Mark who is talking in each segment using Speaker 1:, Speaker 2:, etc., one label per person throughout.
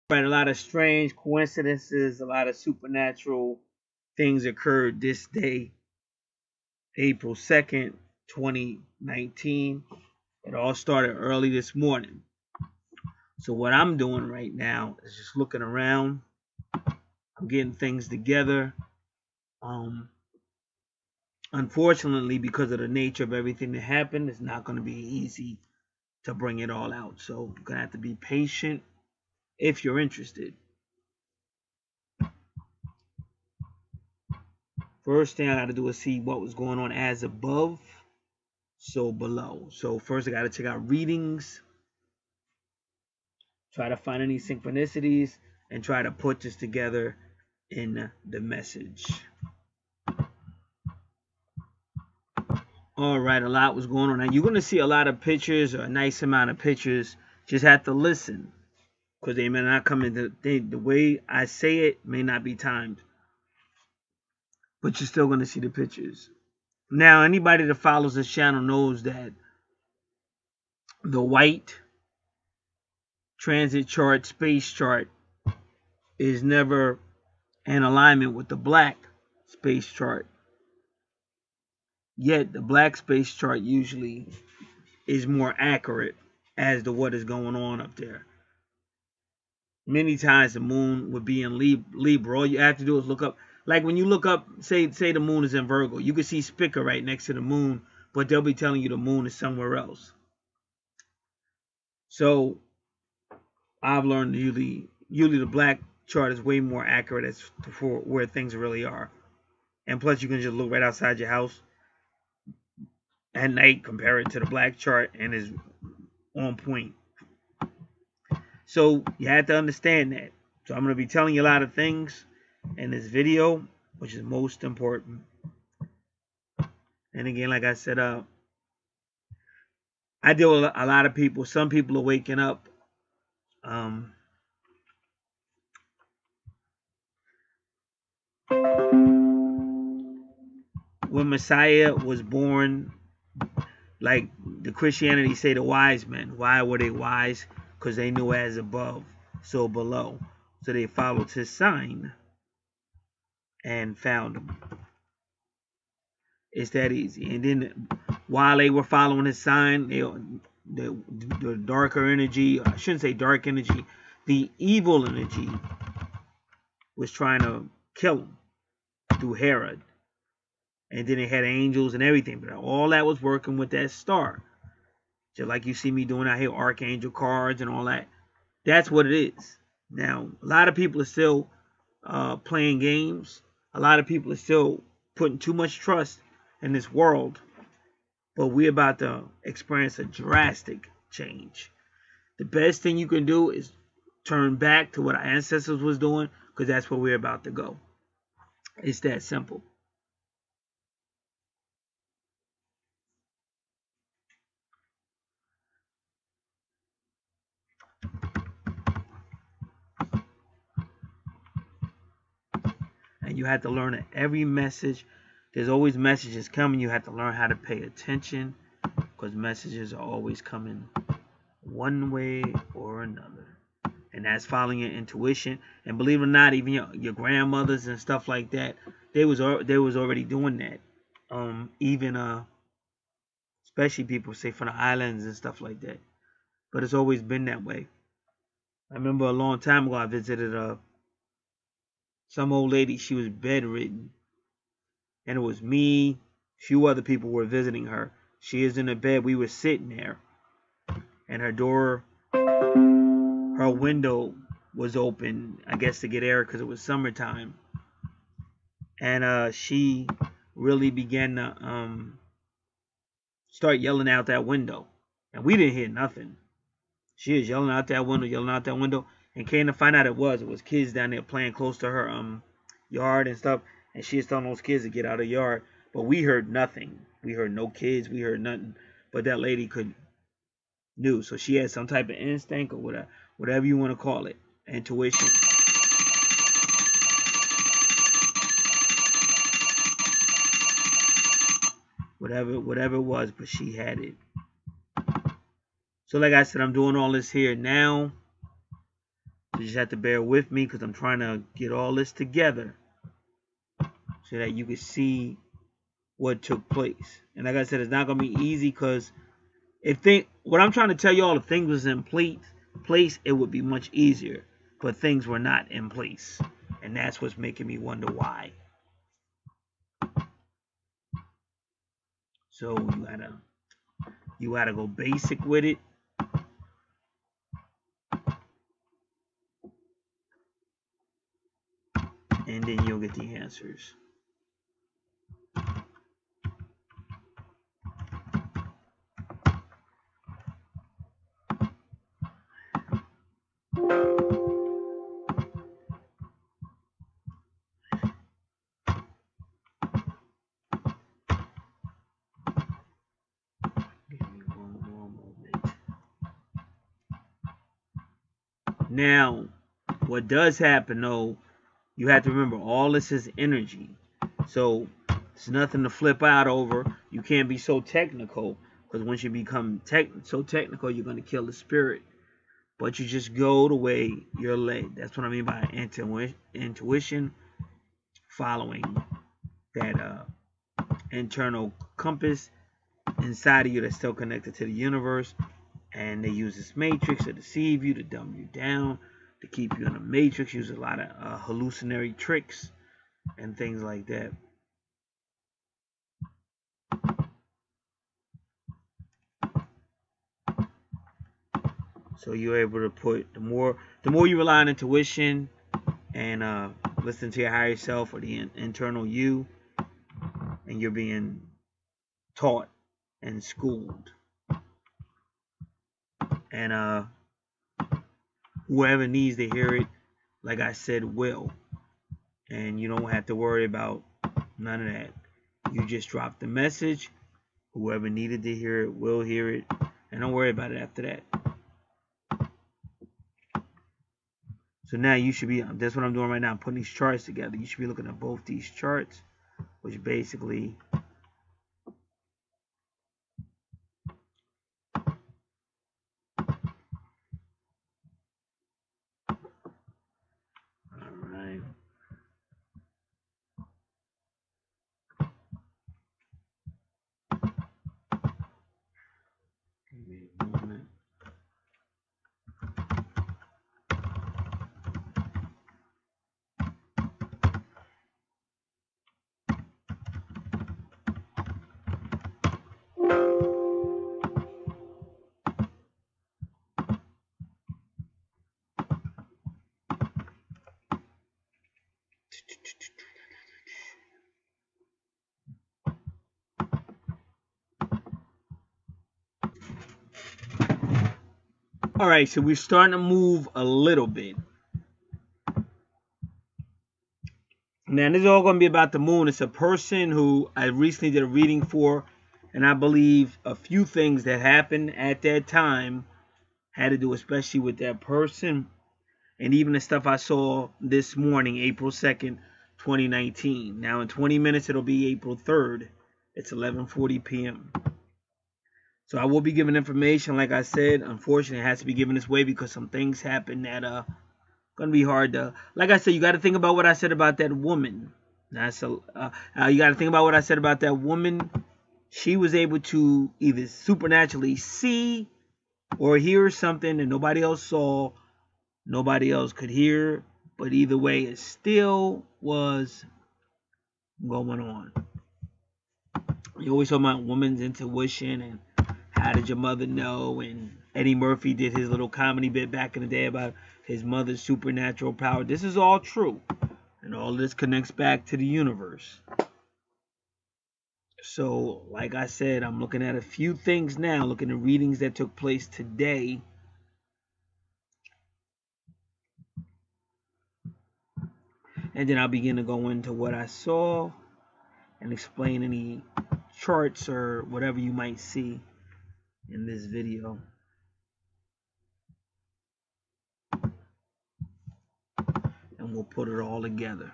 Speaker 1: Right, a lot of strange coincidences, a lot of supernatural things occurred this day, April 2nd, 2019. It all started early this morning. So what I'm doing right now is just looking around. I'm getting things together. Unfortunately, because of the nature of everything that happened, it's not going to be easy to bring it all out. So you're going to have to be patient if you're interested. First thing I got to do is see what was going on as above, so below. So first I got to check out readings, try to find any synchronicities, and try to put this together in the message. All right, a lot was going on. Now you're going to see a lot of pictures, or a nice amount of pictures. Just have to listen, because they may not come in. The way I say it may not be timed, but you're still going to see the pictures. Now, anybody that follows this channel knows that the white transit chart, space chart, is never in alignment with the black space chart. Yet the black space chart usually is more accurate as to what is going on up there. Many times the moon would be in Libra. All you have to do is look up. Like when you look up, say the moon is in Virgo, you can see Spica right next to the moon, but they'll be telling you the moon is somewhere else. So I've learned usually the black chart is way more accurate as for where things really are. And plus you can just look right outside your house at night, compare it to the black chart, and is on point. So you have to understand that. So I'm going to be telling you a lot of things in this video, which is most important. And again, like I said, I deal with a lot of people. Some people are waking up. When Messiah was born, like the Christianity say the wise men. Why were they wise? Because they knew as above, so below. So they followed his sign and found him. It's that easy. And then while they were following his sign, the darker energy, I shouldn't say dark energy, the evil energy was trying to kill him through Herod. And then it had angels and everything. But all that was working with that star. Just like you see me doing out here, Archangel cards and all that. That's what it is. Now, a lot of people are still playing games. A lot of people are still putting too much trust in this world. But we're about to experience a drastic change. The best thing you can do is turn back to what our ancestors was doing, because that's where we're about to go. It's that simple. And you have to learn that every message, there's always messages coming. You have to learn how to pay attention, because messages are always coming one way or another. And that's following your intuition. And believe it or not, even your grandmothers and stuff like that, they was already doing that. Even especially people say from the islands and stuff like that. But it's always been that way. I remember a long time ago I visited some old lady. She was bedridden, and it was me, a few other people were visiting her. She is in the bed. We were sitting there, and her window was open, I guess to get air because it was summertime. And she really began to start yelling out that window, and we didn't hear nothing. She was yelling out that window, and came to find out it was kids down there playing close to her yard and stuff, and she was telling those kids to get out of the yard. But we heard nothing. We heard no kids. We heard nothing. But that lady knew. So she had some type of instinct or whatever you want to call it, intuition. Whatever it was, but she had it. So like I said, I'm doing all this here now So you just have to bear with me because I'm trying to get all this together so that you can see what took place. And like I said, it's not going to be easy because what I'm trying to tell you all, if things was in place, it would be much easier. But things were not in place. And that's what's making me wonder why. So you gotta go basic with it. And then you'll get the answers. Now, what does happen though, you have to remember all this is energy. So it's nothing to flip out over. You can't be so technical because once you become so technical, you're going to kill the spirit. But you just go the way you're led. That's what I mean by intuition, following that internal compass inside of you that's still connected to the universe. And they use this matrix to deceive you, to dumb you down, to keep you in a matrix. Use a lot of hallucinatory tricks and things like that. So you're able to put the more you rely on intuition and listen to your higher self or the internal you, and you're being taught and schooled. And whoever needs to hear it, like I said, will. And you don't have to worry about none of that. You just drop the message. Whoever needed to hear it will hear it. And don't worry about it after that. So now you should be, that's what I'm doing right now. I'm putting these charts together. You should be looking at both these charts, which basically all right, so we're starting to move a little bit. Now, this is all going to be about the moon. It's a person who I recently did a reading for, and I believe a few things that happened at that time had to do especially with that person, and even the stuff I saw this morning, April 2nd, 2019. Now, in 20 minutes, it'll be April 3rd. It's 11:40 p.m. So I will be giving information, like I said. Unfortunately, it has to be given this way because some things happen that gonna be hard to. Like I said, you got to think about what I said about that woman. That's you got to think about what I said about that woman. She was able to either supernaturally see or hear something that nobody else saw, nobody else could hear. But either way, it still was going on. You always talk about woman's intuition and how did your mother know? And Eddie Murphy did his little comedy bit back in the day about his mother's supernatural power. This is all true. And all this connects back to the universe. So, like I said, I'm looking at a few things now, looking at readings that took place today. And then I'll begin to go into what I saw and explain any charts or whatever you might see in this video. And we'll put it all together.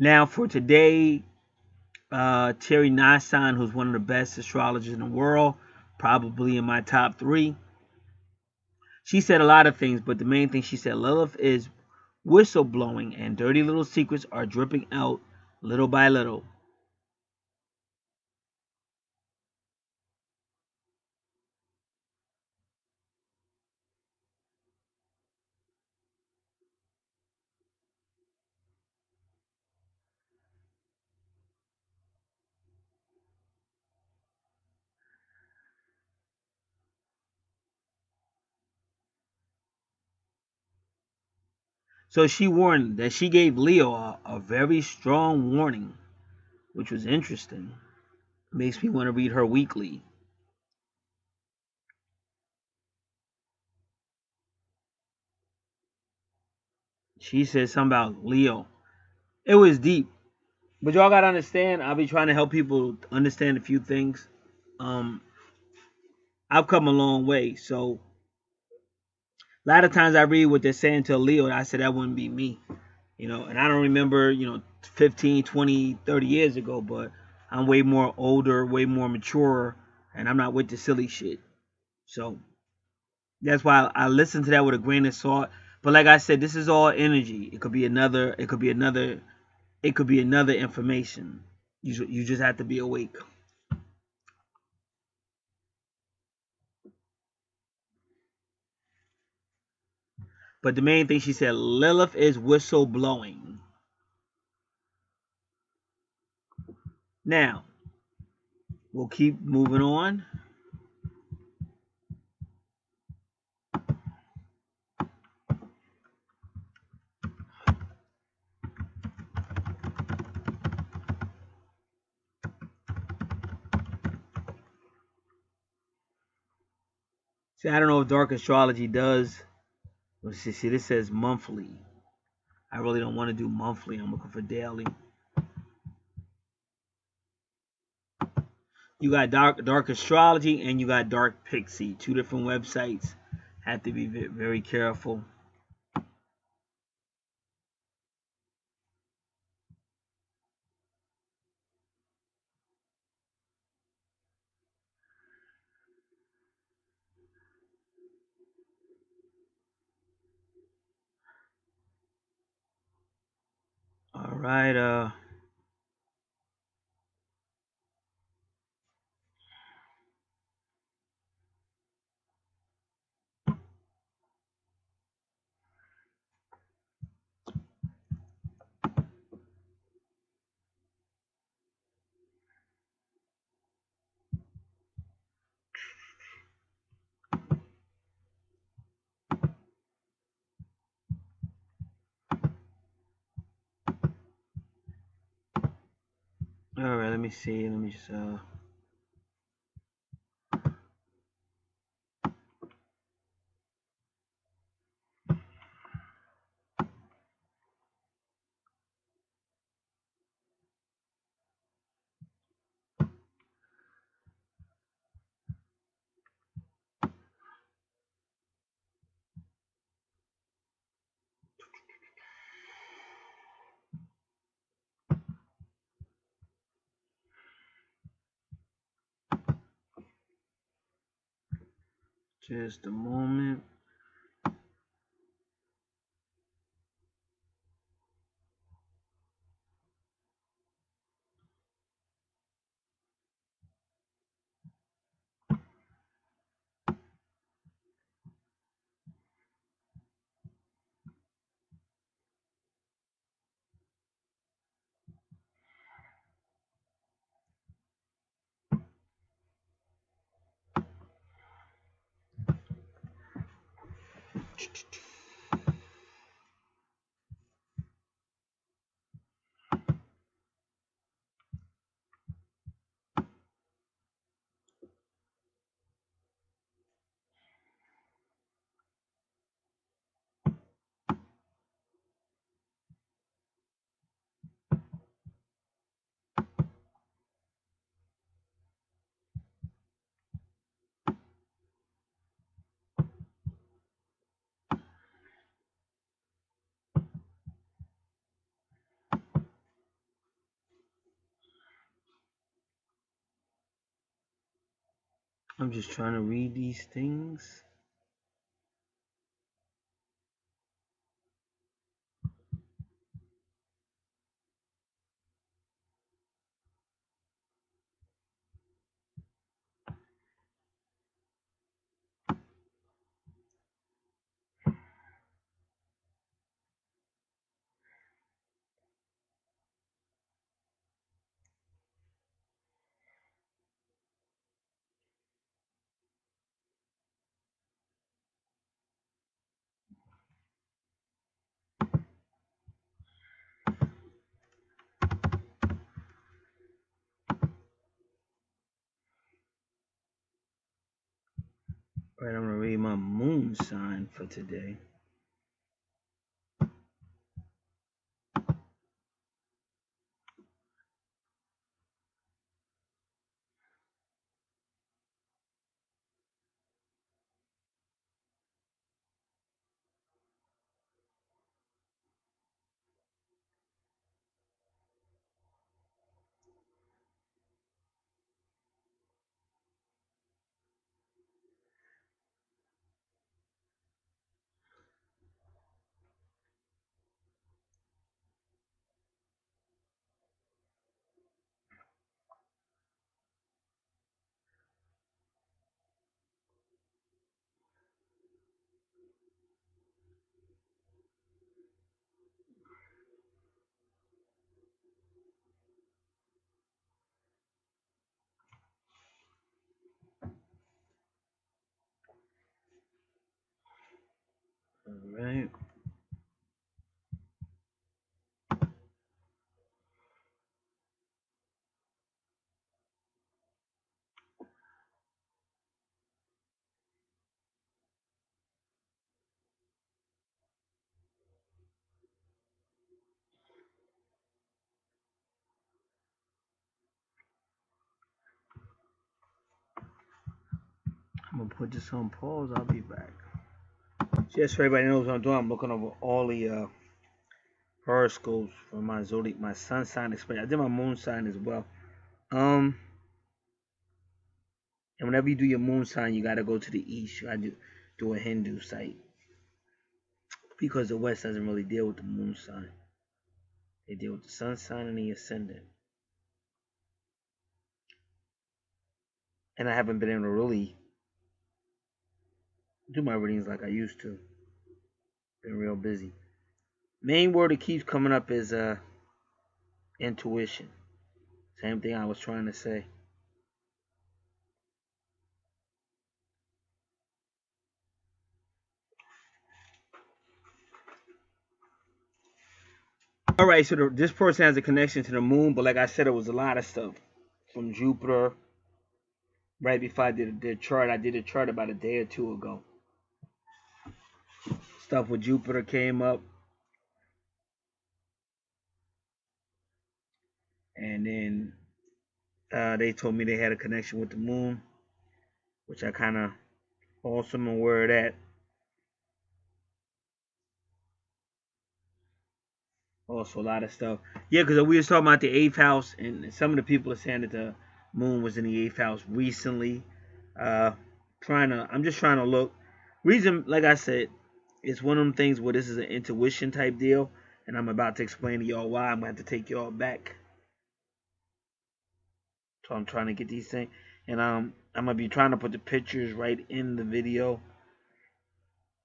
Speaker 1: Now for today, Terry Nassan, who's one of the best astrologers in the world, probably in my top 3. She said a lot of things, but the main thing she said, Lilith is whistleblowing and dirty little secrets are dripping out little by little. So she warned that she gave Leo a very strong warning, which was interesting. Makes me want to read her weekly. She said something about Leo. It was deep. But y'all gotta understand, I'll be trying to help people understand a few things. Um, I've come a long way. So a lot of times I read what they're saying to a Leo, and I said that wouldn't be me. And I don't remember, 15, 20, 30 years ago, but I'm way more older, way more mature, and I'm not with the silly shit. So that's why I listen to that with a grain of salt. But like I said, this is all energy. It could be another. It could be another. It could be another information. You just have to be awake. But the main thing she said, Lilith is whistle blowing. Now we'll keep moving on. See, I don't know if dark astrology does. Let's see, this says monthly. I really don't want to do monthly. I'm looking for daily. You got dark astrology and you got dark pixie. 2 different websites. Have to be very careful. All right. All right. Let me see. Let me just. Just a moment. I'm just trying to read these things. All right, I'm gonna read my moon sign for today. All right. I'm gonna put this on pause. I'll be back. Just so everybody knows what I'm doing, I'm looking over all the horoscopes for my zodiac, my sun sign, especially. I did my moon sign as well. And whenever you do your moon sign, you gotta go to the east. You gotta do a Hindu site because the west doesn't really deal with the moon sign. They deal with the sun sign and the ascendant. And I haven't been able to really do my readings like I used to. Been real busy. Main word that keeps coming up is intuition. Same thing I was trying to say. All right, so this person has a connection to the moon, but like I said, it was a lot of stuff from Jupiter. Right before I did the chart, I did a chart about a day or two ago. Stuff with Jupiter came up, and then they told me they had a connection with the moon, which I kind of also am aware of that. Also, a lot of stuff. Yeah, because we were talking about the eighth house, and some of the people are saying that the moon was in the eighth house recently. I'm just trying to look. Reason, like I said, it's one of them things where this is an intuition type deal, and I'm about to explain to y'all why. I'm gonna have to take y'all back. So I'm trying to get these things, and I'm gonna be trying to put the pictures right in the video,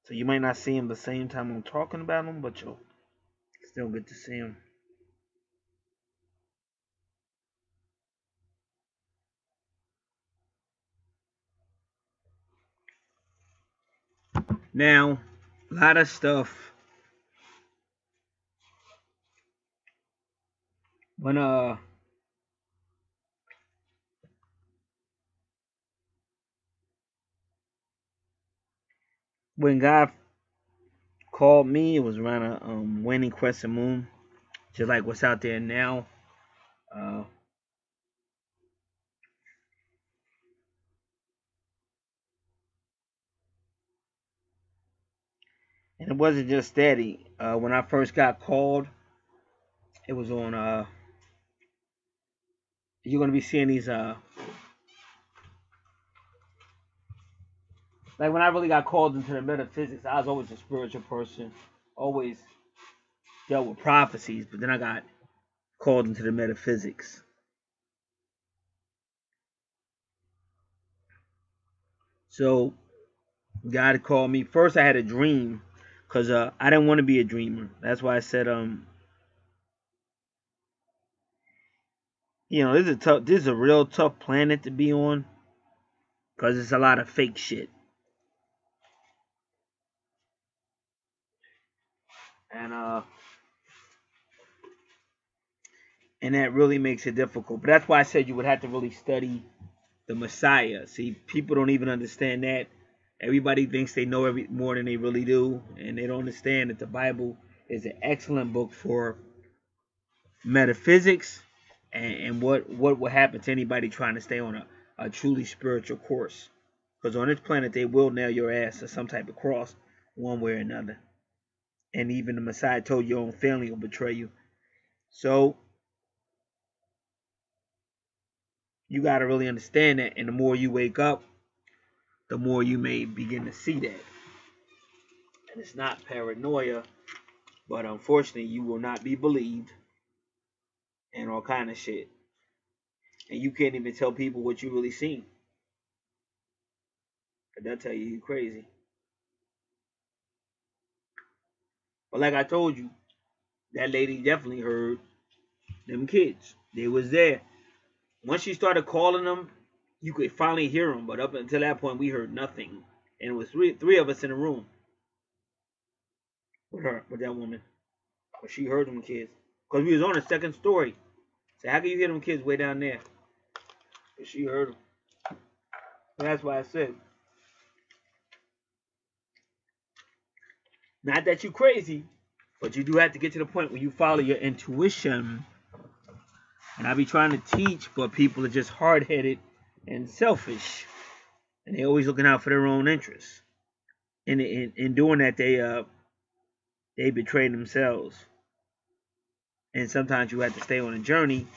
Speaker 1: so you might not see them the same time I'm talking about them, but you'll still get to see them. Now, a lot of stuff when God called me, it was around a waning crescent moon, just like what's out there now. Uh, and it wasn't just steady. When I first got called, it was on. You're gonna be seeing these Like when I really got called into the metaphysics, I was always a spiritual person, always dealt with prophecies, but then I got called into the metaphysics. So God called me. First I had a dream, because I didn't want to be a dreamer. That's why I said, this is a real tough planet to be on, because it's a lot of fake shit. And that really makes it difficult. But that's why I said you would have to really study the Messiah. See, people don't even understand that. Everybody thinks they know more than they really do, and they don't understand that the Bible is an excellent book for metaphysics and what will happen to anybody trying to stay on a truly spiritual course. Because on this planet, they will nail your ass to some type of cross one way or another. And even the Messiah told your own family will betray you. So you got to really understand that. And the more you wake up, the more you may begin to see that. And it's not paranoia, but unfortunately, you will not be believed and all kind of shit. And you can't even tell people what you really seen. They'll tell you you're crazy. But like I told you, that lady definitely heard them kids. They was there. Once she started calling them, you could finally hear them. But up until that point, we heard nothing. And it was three of us in the room with that woman. But she heard them kids. Because we was on the second story. So how can you hear them kids way down there? But she heard them. And that's why I said, not that you crazy, but you do have to get to the point where you follow your intuition. And I be trying to teach, but people are just hard-headed and selfish. And they always looking out for their own interests. And in doing that, they betray themselves. And sometimes you have to stay on a journey,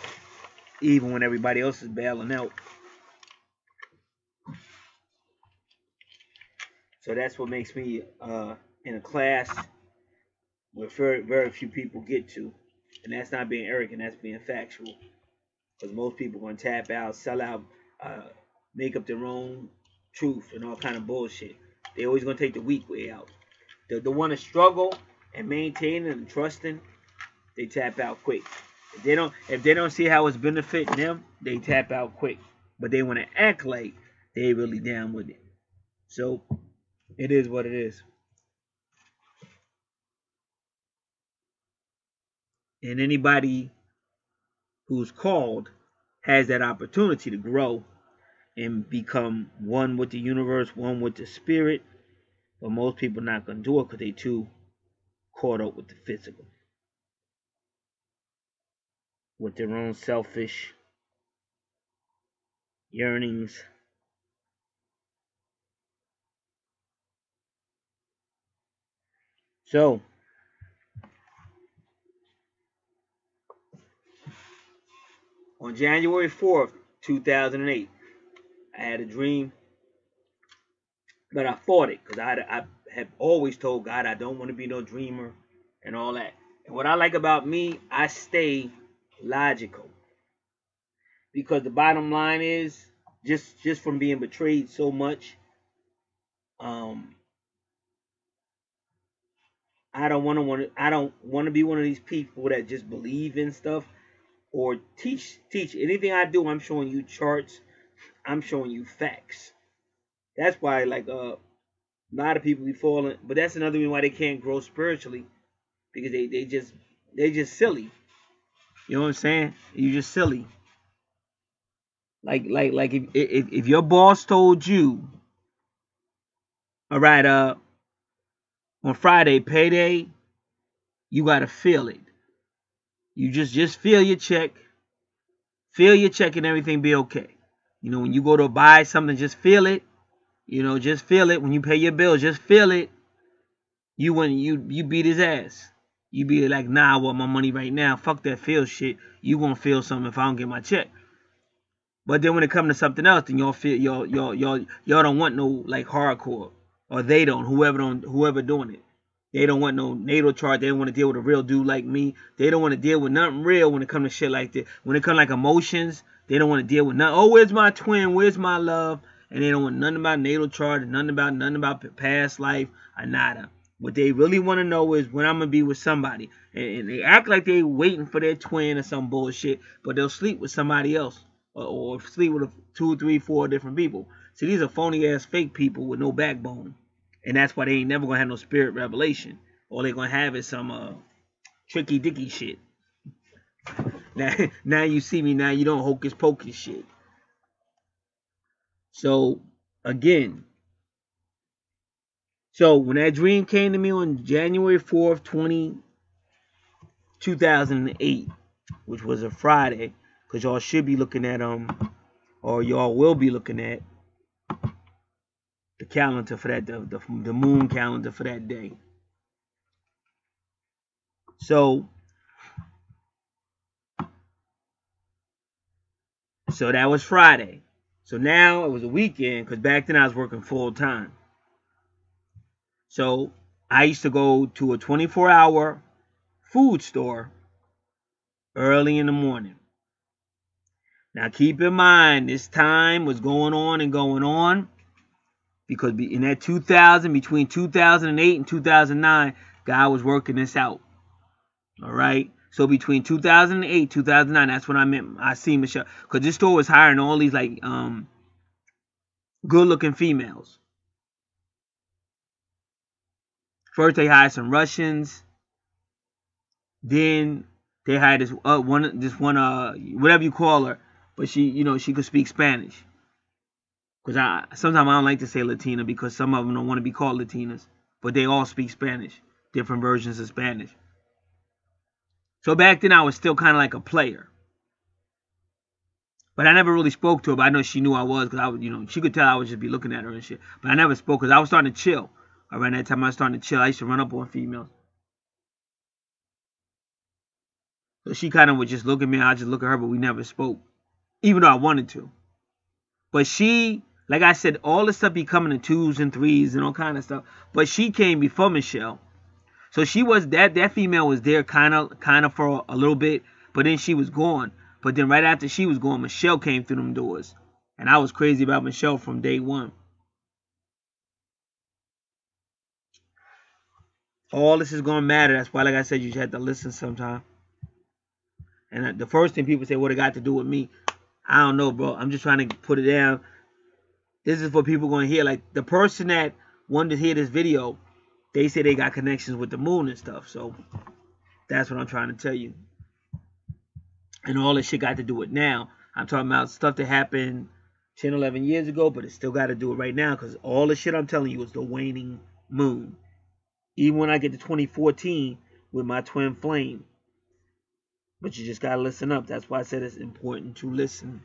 Speaker 1: even when everybody else is bailing out. So that's what makes me in a class where very, very few people get to. And that's not being arrogant, that's being factual. Because most people are going to tap out, sell out, make up their own truth and all kind of bullshit. They always going to take the weak way out. The one to struggle and maintain and trusting, they tap out quick. If they don't see how it's benefiting them, they tap out quick. But they want to act like they really down with it. So it is what it is. And anybody who's called has that opportunity to grow and become one with the universe, one with the spirit. But most people are not going to do it because they too caught up with the physical, with their own selfish yearnings. So on January 4th, 2008, I had a dream, but I fought it because I have always told God I don't want to be no dreamer and all that. And what I like about me, I stay logical. Because the bottom line is, just from being betrayed so much, I don't want to be one of these people that just believe in stuff or teach. Anything I do, I'm showing you charts. I'm showing you facts. That's why, like, a lot of people be falling. But that's another reason why they can't grow spiritually, because they just silly. You know what I'm saying? You just silly. Like if your boss told you, all right, on Friday payday, you gotta feel it. You just feel your check. Feel your check and everything be okay. You know, when you go to buy something, just feel it. You know, just feel it. When you pay your bills, just feel it. You beat his ass. You be like, nah, I want my money right now. Fuck that feel shit. You gonna feel something if I don't get my check. But then when it comes to something else, then y'all feel y'all don't want no like hardcore, or they don't. Whoever doing it, they don't want no natal chart. They don't want to deal with a real dude like me. They don't want to deal with nothing real when it comes to shit like this. When it comes like emotions, they don't want to deal with nothing. Oh, where's my twin? Where's my love? And they don't want nothing about natal chart and nothing about past life or nada. What they really want to know is when I'm gonna be with somebody, and they act like they waiting for their twin or some bullshit, but they'll sleep with somebody else, or sleep with 2, 3, 4 different people. See, these are phony ass fake people with no backbone, and that's why they ain't never gonna have no spirit revelation. All they gonna have is some tricky dicky shit. Now you see me, now you don't hocus pocus shit. So again. So when that dream came to me on January 4th, 2008, which was a Friday, because y'all should be looking at or y'all will be looking at the calendar for that, the moon calendar for that day. So that was Friday. So now it was a weekend, because back then I was working full time. So I used to go to a 24-hour food store early in the morning. Now keep in mind, this time was going on because in that 2000, between 2008 and 2009, God was working this out. All right. So between 2008, 2009, that's when I seen Michelle, because this store was hiring all these like good-looking females. First they hired some Russians, then they hired this one whatever you call her, but she could speak Spanish. Because sometimes I don't like to say Latina, because some of them don't want to be called Latinas, but they all speak Spanish, different versions of Spanish. So back then I was still kind of like a player, but I never really spoke to her. But I know she knew I was, because I would, she could tell I would just be looking at her and shit. But I never spoke, because I was starting to chill. Around that time I was starting to chill. I used to run up on females. So she kind of would just look at me, and I'd just look at her, but we never spoke, even though I wanted to. But she, like I said, all this stuff be coming in 2s and 3s and all kind of stuff. But she came before Michelle. So she was, that female was there kind of for a little bit, but then she was gone. But then right after she was gone, Michelle came through them doors. And I was crazy about Michelle from day one. All this is going to matter. That's why, like I said, you just have to listen sometime. And the first thing people say, what it got to do with me? I don't know, bro. I'm just trying to put it down. This is for people going to hear. Like, the person that wanted to hear this video, they say they got connections with the moon and stuff. So that's what I'm trying to tell you. And all this shit got to do with now. I'm talking about stuff that happened 10, 11 years ago, but it still got to do it right now, because all the shit I'm telling you is the waning moon. Even when I get to 2014 with my twin flame. But you just got to listen up. That's why I said it's important to listen.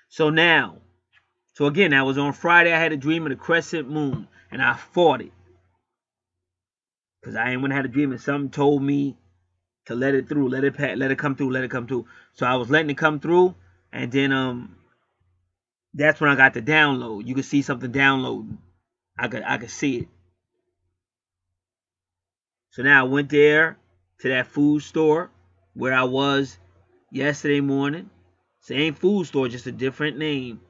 Speaker 1: So again, that was on Friday. I had a dream of the crescent moon, and I fought it. Because I ain't when I had a dream, and something told me to let it through, let it come through. So I was letting it come through, and then that's when I got the download. You could see something downloading. I could see it. So now I went there to that food store where I was yesterday morning. Same food store, just a different name.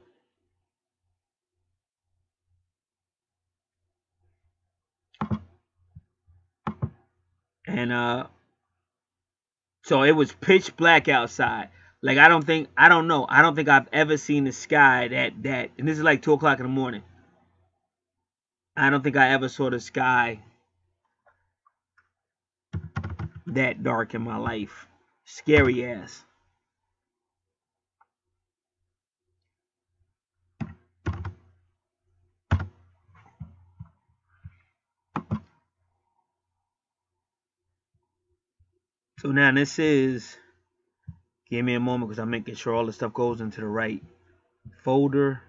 Speaker 1: And so it was pitch black outside. Like I don't think I've ever seen the sky that and this is like 2 o'clock in the morning. I don't think I ever saw the sky that dark in my life. Scary ass. So now this is, give me a moment because I'm making sure all the stuff goes into the right folder.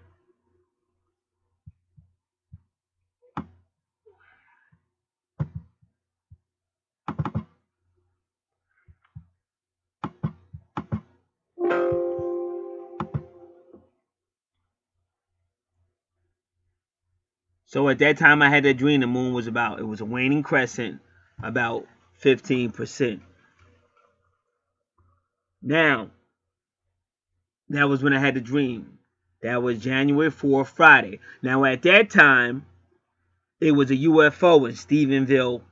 Speaker 1: So at that time I had that dream, the moon was it was a waning crescent, about 15%. Now, that was when I had the dream. That was January 4th, Friday. Now at that time, it was a UFO in Stephenville,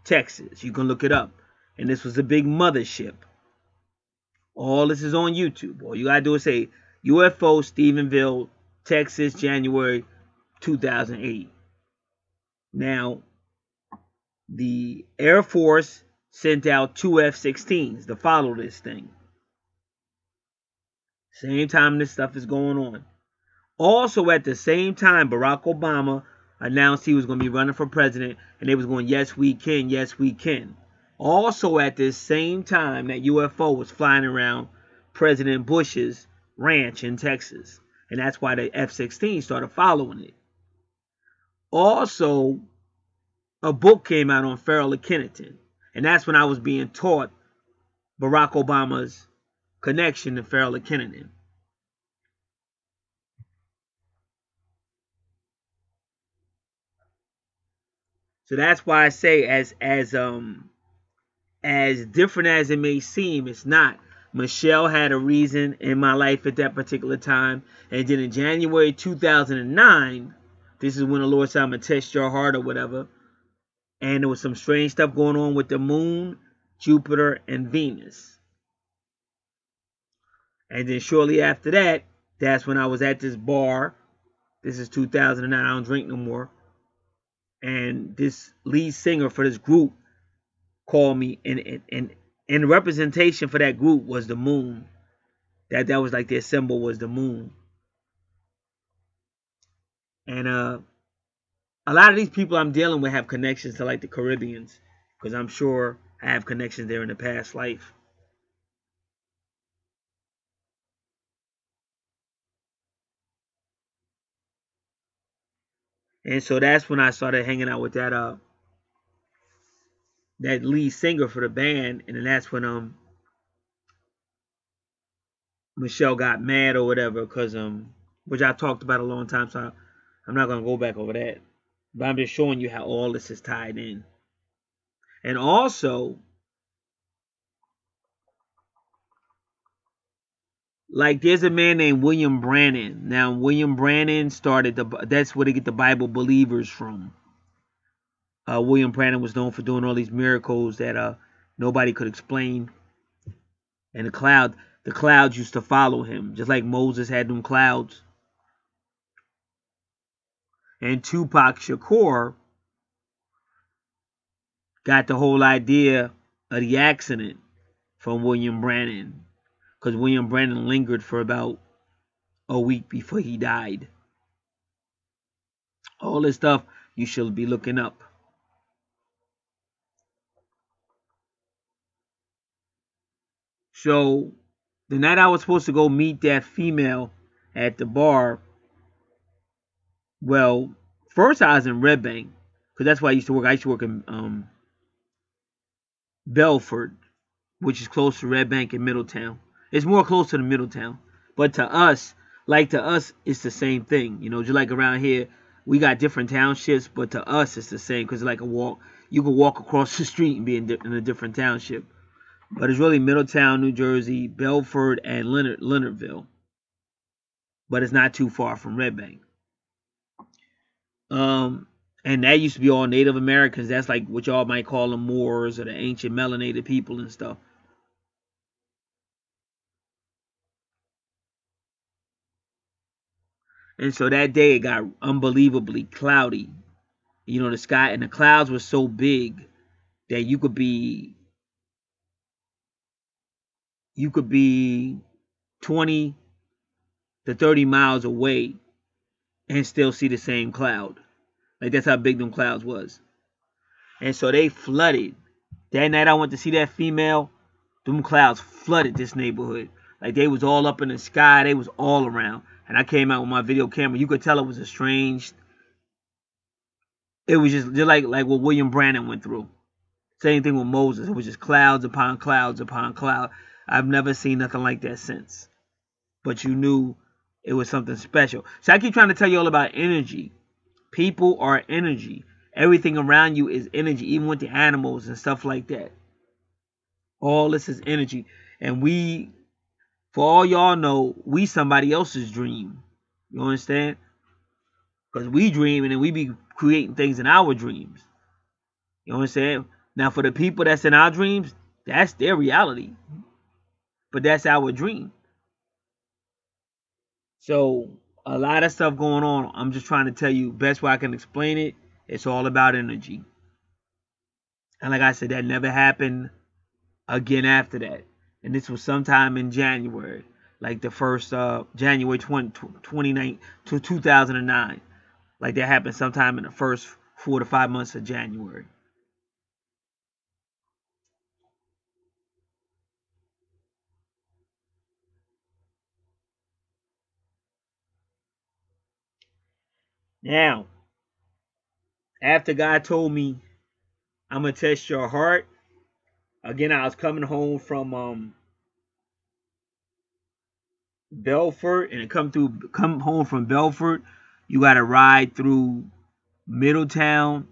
Speaker 1: Texas. You can look it up. And this was a big mothership. All this is on YouTube. All you gotta do is say UFO Stephenville, Texas, January 2008. Now, the Air Force sent out 2 F-16s to follow this thing. Same time this stuff is going on. Also at the same time, Barack Obama announced he was going to be running for president, and they was going, yes, we can, yes, we can. Also at this same time, that UFO was flying around President Bush's ranch in Texas. And that's why the F-16 started following it. Also, a book came out on Farrell and Kennington. And that's when I was being taught Barack Obama's connection to Farrell and Kennington. So that's why I say, as different as it may seem, it's not. Michelle had a reason in my life at that particular time. And then in January 2009, this is when the Lord said, I'm going to test your heart or whatever. And there was some strange stuff going on with the moon, Jupiter, and Venus. And then shortly after that, that's when I was at this bar. This is 2009. I don't drink no more. And this lead singer for this group called me, and the representation for that group was the moon. That was like their symbol was the moon. And a lot of these people I'm dealing with have connections to like the Caribbeans, because I'm sure I have connections there in the past life. And so that's when I started hanging out with that lead singer for the band, and then that's when Michelle got mad or whatever, because which I talked about a long time, so I'm not gonna go back over that. But I'm just showing you how all this is tied in. And also, like, there's a man named William Brannan. Now, William Brannan started that's where they get the Bible believers from. William Brannan was known for doing all these miracles that nobody could explain. And the clouds used to follow him, just like Moses had them clouds. And Tupac Shakur got the whole idea of the accident from William Brannan, because William Brannan lingered for about a week before he died. All this stuff you should be looking up. So the night I was supposed to go meet that female at the bar, well, first I was in Red Bank, because that's where I used to work. I used to work in Belford, which is close to Red Bank and Middletown. It's more close to the Middletown. But to us, it's the same thing. You know, just like around here, we got different townships, but to us, it's the same, because it's like a walk. You can walk across the street and be in a different township. But it's really Middletown, New Jersey, Belford, and Leonardville. But it's not too far from Red Bank. And that used to be all Native Americans. That's like what y'all might call them Moors or the ancient melanated people and stuff. And so that day it got unbelievably cloudy. You know, the sky and the clouds were so big that you could be 20 to 30 miles away and still see the same cloud. Like, that's how big them clouds was. And so they flooded. That night I went to see that female, them clouds flooded this neighborhood. Like, they was all up in the sky. They was all around. And I came out with my video camera. You could tell it was a strange... It was just like what William Brannan went through. Same thing with Moses. It was just clouds upon clouds upon clouds. I've never seen nothing like that since. But you knew it was something special. So I keep trying to tell you all about energy. People are energy. Everything around you is energy, even with the animals and stuff like that. All this is energy. And we, for all y'all know, we somebody else's dream. You understand? Because we dream and then we be creating things in our dreams. You understand? Now for the people that's in our dreams, that's their reality. But that's our dream. So a lot of stuff going on. I'm just trying to tell you best way I can explain it. It's all about energy. And like I said, that never happened again after that. And this was sometime in January. Like the first January 29 to 2009. Like that happened sometime in the first 4 to 5 months of January. Now, after God told me, I'm going to test your heart. Again, I was coming home from Belfort, and come home from Belfort, you got to ride through Middletown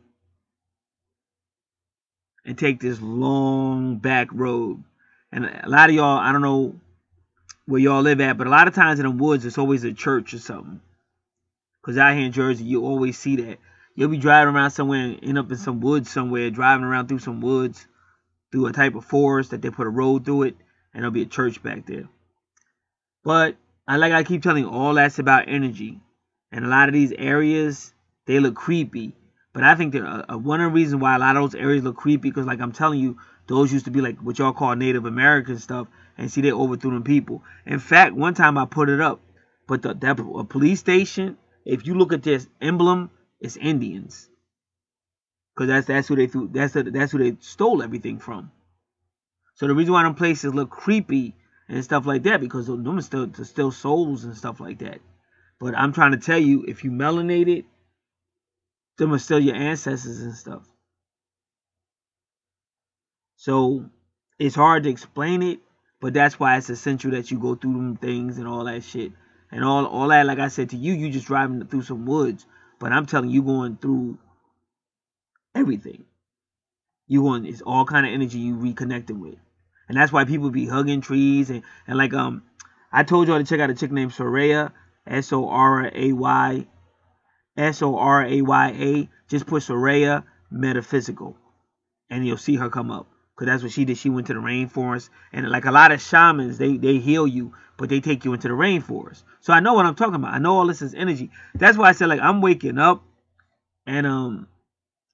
Speaker 1: and take this long back road. And a lot of y'all, I don't know where y'all live at, but a lot of times in the woods, it's always a church or something. Because out here in Jersey, you always see that. You'll be driving around somewhere and end up in some woods somewhere, driving around through some woods, through a type of forest that they put a road through it, and there'll be a church back there. But I keep telling you, all that's about energy. And a lot of these areas, they look creepy. But I think that one of the reasons why a lot of those areas look creepy, because like I'm telling you, those used to be like what y'all call Native American stuff. And see, they overthrew them people. In fact, one time I put it up. But that police station, if you look at this emblem, it's Indians. Because that's who they threw, that's who they stole everything from. So the reason why them places look creepy and stuff like that, because them are still souls and stuff like that. But I'm trying to tell you, if you melanated, them are still your ancestors and stuff. So it's hard to explain it, but that's why it's essential that you go through them things and all that shit. And all that, like I said to you, you just driving through some woods. But I'm telling you, going through everything. It's all kind of energy you reconnected with. And that's why people be hugging trees and like I told y'all to check out a chick named Soraya, Soraya. Just put Soraya Metaphysical, and you'll see her come up. Because that's what she did. She went to the rainforest, and like a lot of shamans, they heal you, but they take you into the rainforest. So I know what I'm talking about. I know all this is energy. That's why I said, like, I'm waking up, and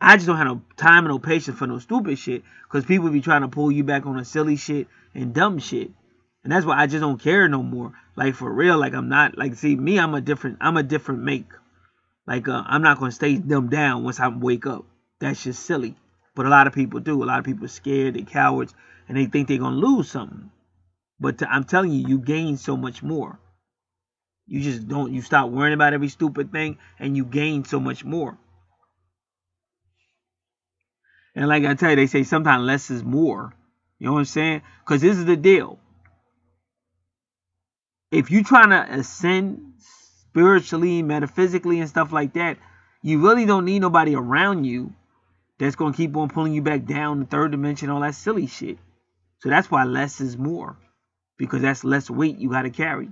Speaker 1: I just don't have no time and no patience for no stupid shit. Because people be trying to pull you back on a silly shit and dumb shit. And that's why I just don't care no more. Like, for real, like, I'm not, like, see, me, I'm a different make. Like, I'm not going to stay dumbed down once I wake up. That's just silly. But a lot of people do. A lot of people are scared, they're cowards, and they think they're going to lose something. But I'm telling you, you gain so much more. You just don't, you stop worrying about every stupid thing, and you gain so much more. And like I tell you, they say sometimes less is more. You know what I'm saying? Because this is the deal. If you're trying to ascend spiritually, metaphysically, and stuff like that, you really don't need nobody around you that's going to keep on pulling you back down the third dimension, all that silly shit. So that's why less is more. Because that's less weight you got to carry.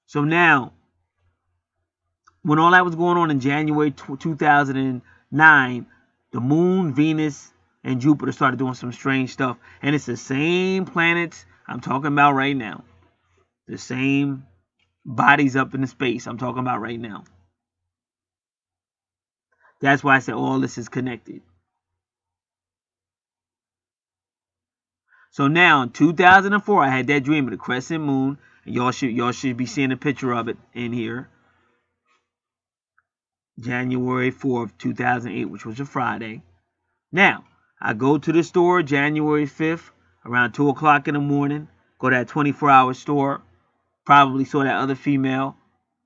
Speaker 1: So now, when all that was going on in January 2009, the moon, Venus, and Jupiter started doing some strange stuff. And it's the same planets I'm talking about right now. The same bodies up in the space I'm talking about right now. That's why I said all this is connected. So now in 2004, I had that dream of the crescent moon. And y'all should be seeing a picture of it in here. January 4th, 2008, which was a Friday. Now, I go to the store January 5th, around 2 o'clock in the morning. Go to that 24-hour store. Probably saw that other female.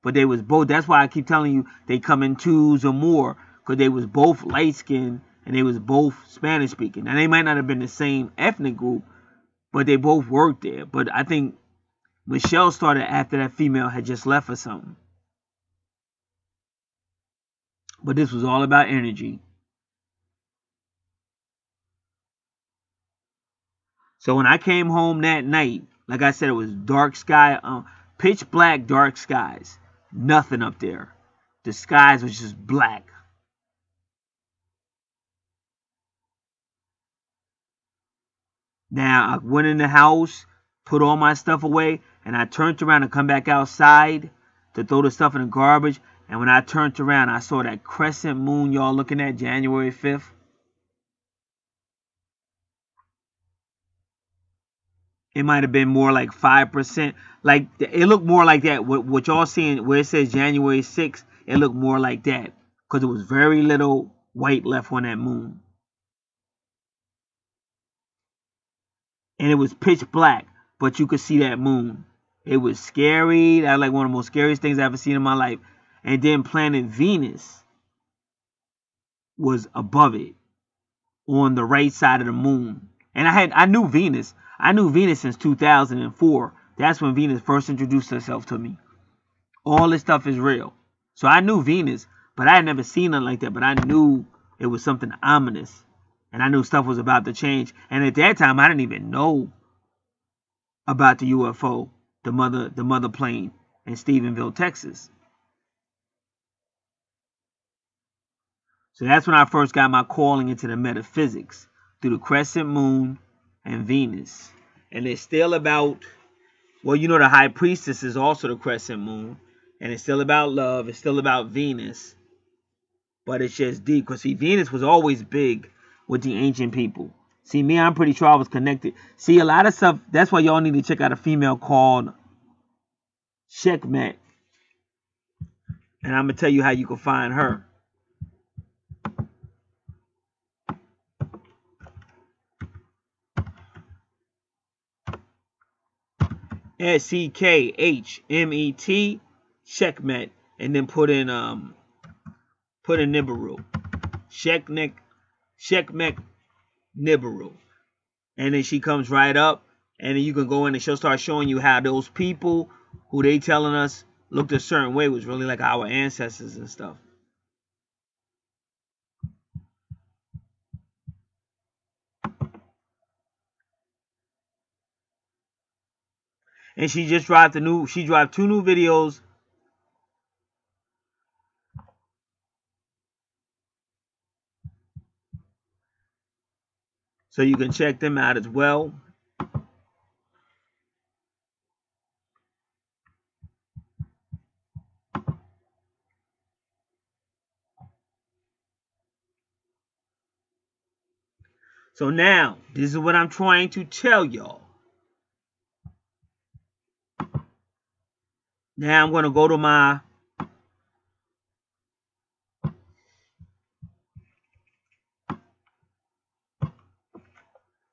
Speaker 1: But they was both. That's why I keep telling you, they come in twos or more. because they was both light skinned and they was both Spanish speaking. Now they might not have been the same ethnic group, but they both worked there. But I think Michelle started after that female had just left or something. But this was all about energy. So when I came home that night, like I said, it was dark sky, pitch black, dark skies. Nothing up there. The skies was just black. Now I went in the house, put all my stuff away, and I turned around to come back outside to throw the stuff in the garbage. And when I turned around, I saw that crescent moon y'all looking at, January 5th. It might have been more like 5%. Like, it looked more like that. What y'all seeing where it says January 6th, it looked more like that. Because it was very little white left on that moon. And it was pitch black, but you could see that moon. It was scary. That was like one of the most scariest things I've ever seen in my life. And then planet Venus was above it on the right side of the moon. And I knew Venus. I knew Venus since 2004. That's when Venus first introduced herself to me. All this stuff is real. So I knew Venus, but I had never seen nothing like that. But I knew it was something ominous. And I knew stuff was about to change. And at that time, I didn't even know about the UFO, the mother plane in Stephenville, Texas. So that's when I first got my calling into the metaphysics, through the crescent moon and Venus. And it's still about, well, you know, the high priestess is also the crescent moon. And it's still about love. It's still about Venus. But it's just deep. Because, see, Venus was always big with the ancient people. See, me, I'm pretty sure I was connected. See, a lot of stuff, that's why y'all need to check out a female called Checkmate. And I'm going to tell you how you can find her. SCKHMET, Checkmate, and then put in Nibiru. Checkmate Nibiru. And then she comes right up, and then you can go in and she'll start showing you how those people who they telling us looked a certain way was really like our ancestors and stuff. And she just dropped she dropped 2 new videos. So you can check them out as well. So now, this is what I'm trying to tell y'all. Now I'm going to go to my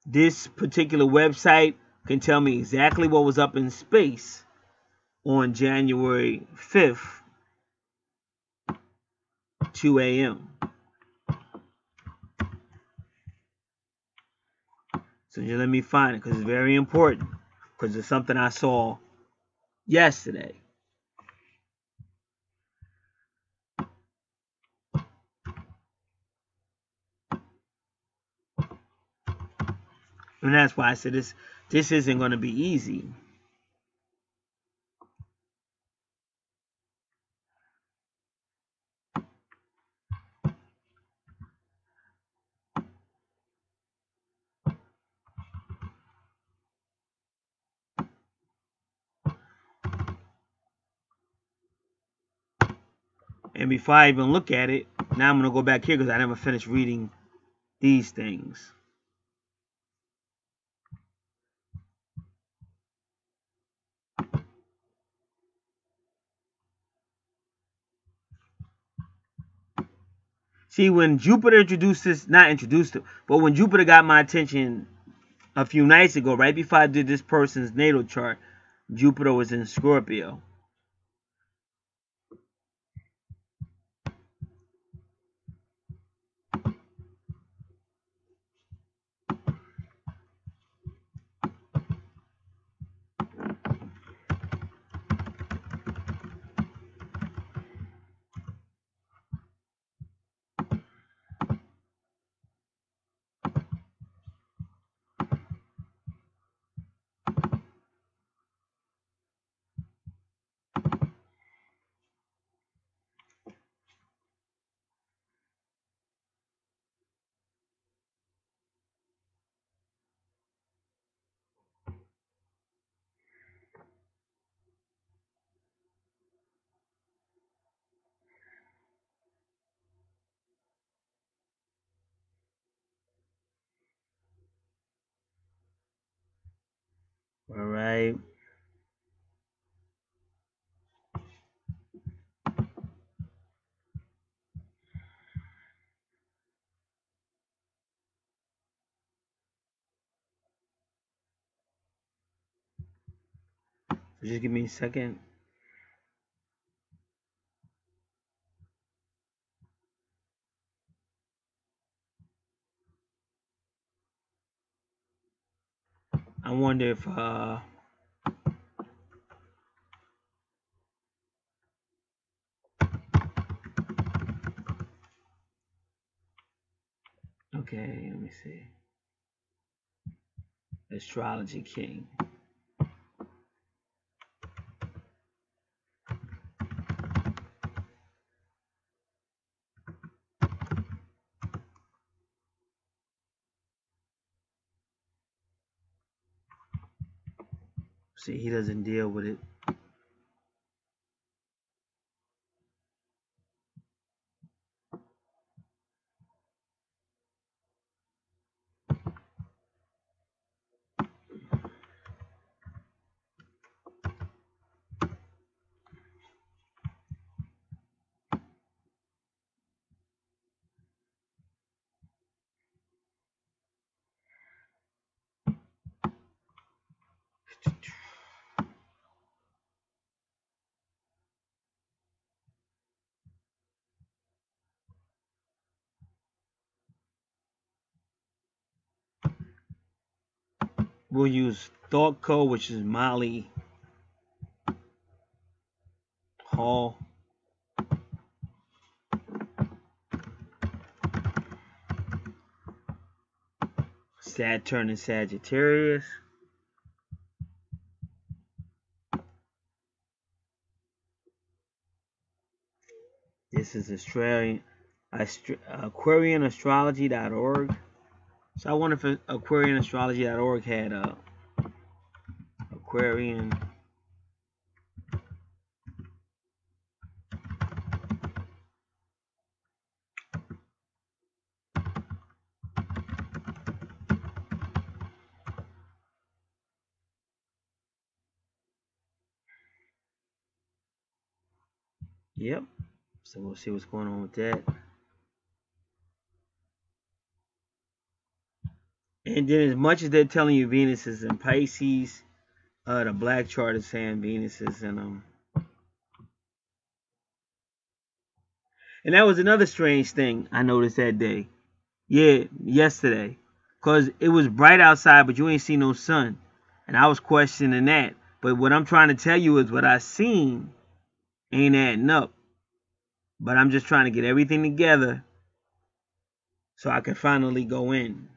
Speaker 1: this particular website can tell me exactly what was up in space on January 5th, 2 a.m. So just let me find it, because it's very important, because it's something I saw yesterday. And that's why I said this isn't going to be easy. And before I even look at it, now I'm going to go back here because I never finished reading these things. See, when Jupiter introduced this, not introduced it, but when Jupiter got my attention a few nights ago, right before I did this person's natal chart, Jupiter was in Scorpio. All right. So just give me a second. I wonder if okay, let me see. Astrology King. See, he doesn't deal with it. We'll use Thought Code, which is Molly Hall. Saturn and Sagittarius. This is AquarianAstrology.org. So I wonder if AquarianAstrology.org had Aquarian. Yep. So we'll see what's going on with that. And then as much as they're telling you Venus is in Pisces, the black chart is saying Venus is in And that was another strange thing I noticed that day. Yeah, yesterday. Cause it was bright outside, but you ain't see no sun. And I was questioning that. But what I'm trying to tell you is what I seen ain't adding up. But I'm just trying to get everything together so I can finally go in.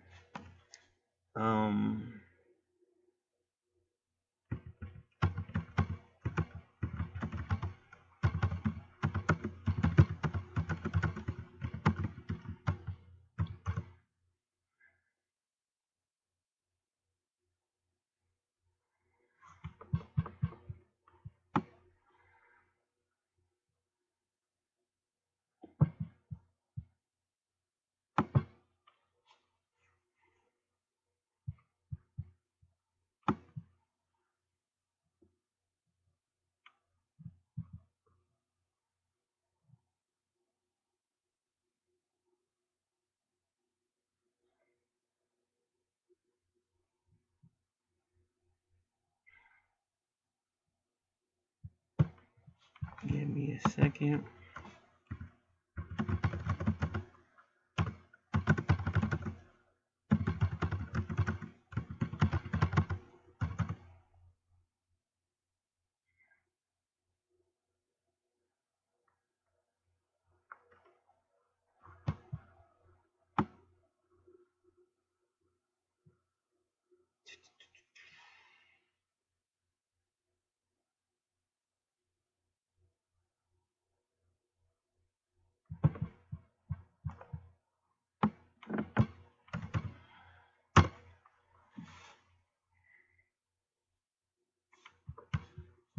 Speaker 1: Give me a second.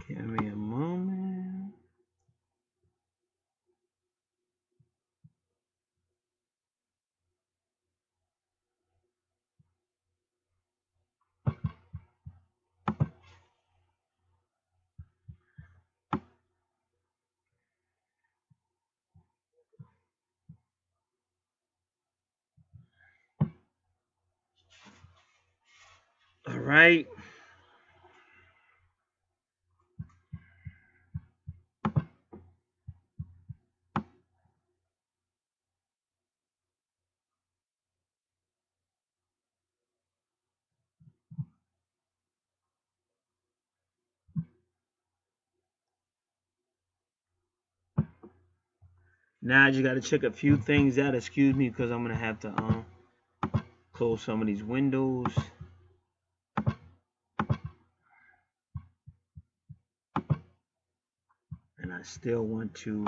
Speaker 1: Give me a moment. All right. Now I just got to check a few things out. Excuse me, because I'm going to have to close some of these windows. And I still want to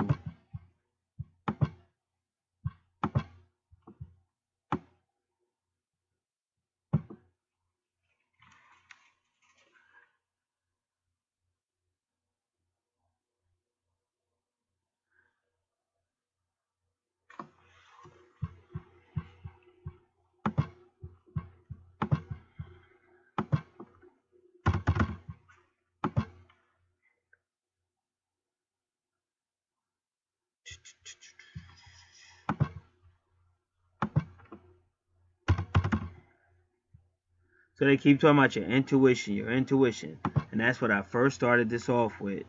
Speaker 1: So they keep talking about your intuition. And that's what I first started this off with.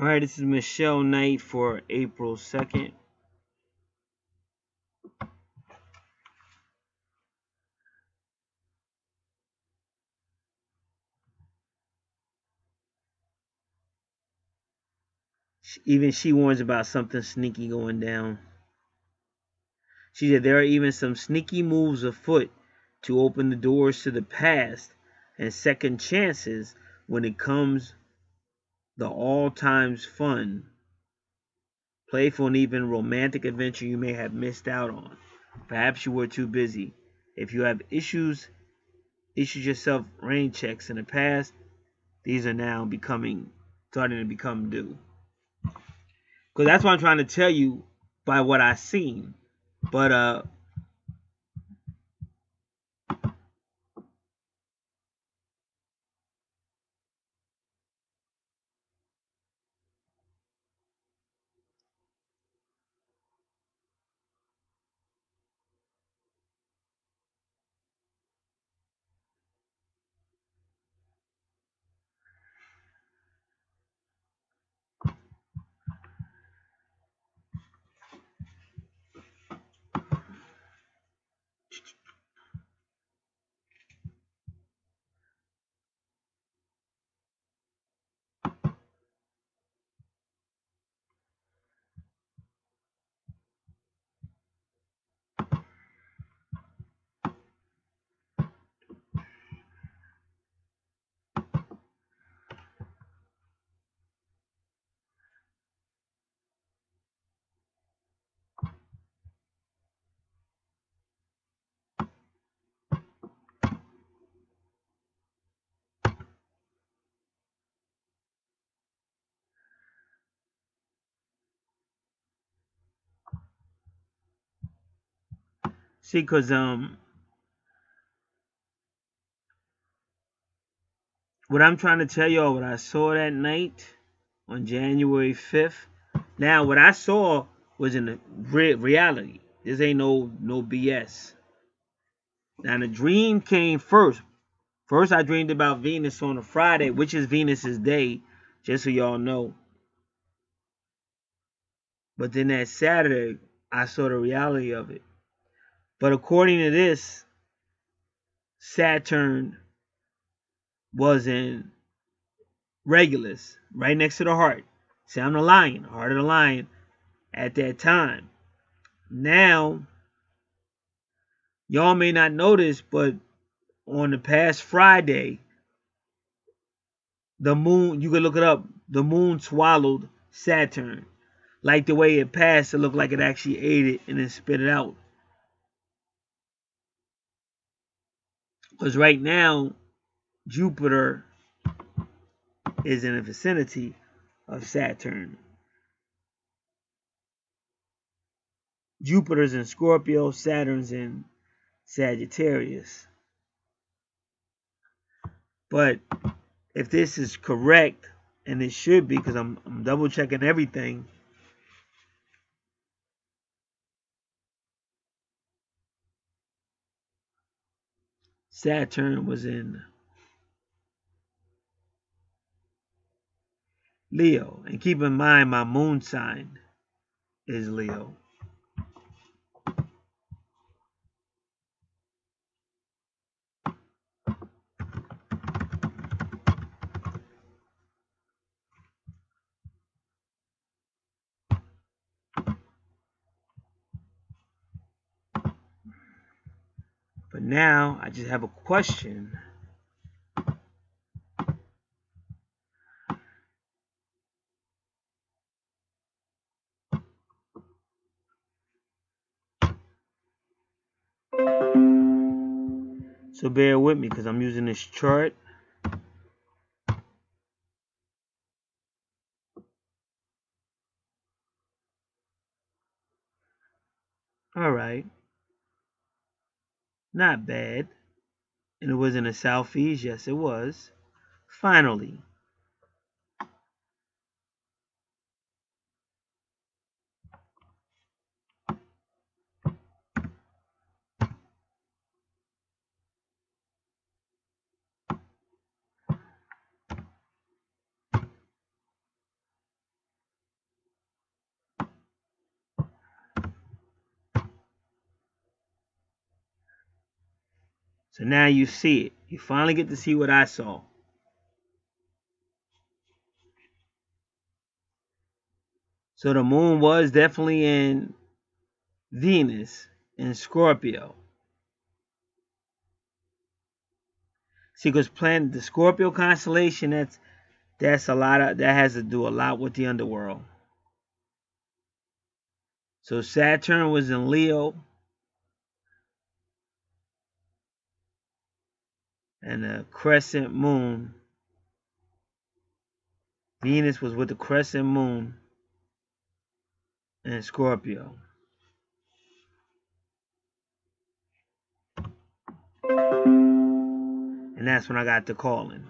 Speaker 1: All right, this is Michelle Knight for April 2nd. Even she warns about something sneaky going down. She said there are even some sneaky moves afoot to open the doors to the past and second chances when it comes the all times fun, playful, and even romantic adventure you may have missed out on. Perhaps you were too busy. If you have issued yourself rain checks in the past, these are now starting to become due. Because that's what I'm trying to tell you by what I've seen. But see, because what I'm trying to tell y'all, what I saw that night on January 5th. Now, what I saw was in the reality. This ain't no BS. Now, the dream came first. First, I dreamed about Venus on a Friday, which is Venus's day, just so y'all know. But then that Saturday, I saw the reality of it. But according to this, Saturn was in Regulus, right next to the heart. See, I'm the lion, heart of the lion at that time. Now, y'all may not notice, but on the past Friday, the moon, you can look it up, the moon swallowed Saturn. Like the way it passed, it looked like it actually ate it and then spit it out. Because right now, Jupiter is in the vicinity of Saturn. Jupiter's in Scorpio, Saturn's in Sagittarius. But if this is correct, and it should be, because I'm double checking everything, Saturn was in Leo. And keep in mind, my moon sign is Leo. But now I just have a question. So bear with me because I'm using this chart. All right. Not bad. And it was in the southeast. Yes, it was. Finally. So now you see it. You finally get to see what I saw. So the moon was definitely in Venus in Scorpio. See, because the Scorpio constellation, that's a lot of, that has to do a lot with the underworld. So Saturn was in Leo, and the crescent moon, Venus was with the crescent moon in Scorpio. And that's when I got the calling.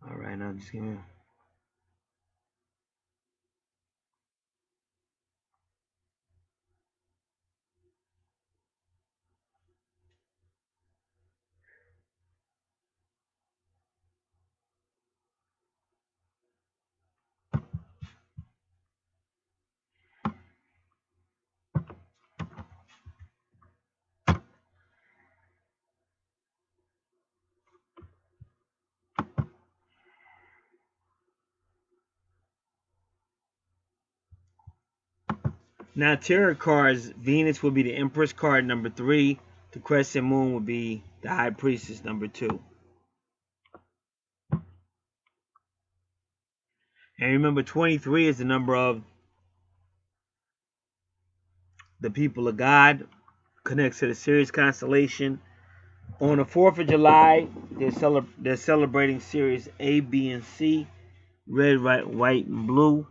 Speaker 1: All right, now just give me. Now, tarot cards, Venus would be the Empress card number 3. The crescent moon would be the High Priestess number 2. And remember, 23 is the number of the people of God, connects to the Sirius constellation. On the 4th of July, they're celebrating Sirius A, B, and C, red, white, and blue.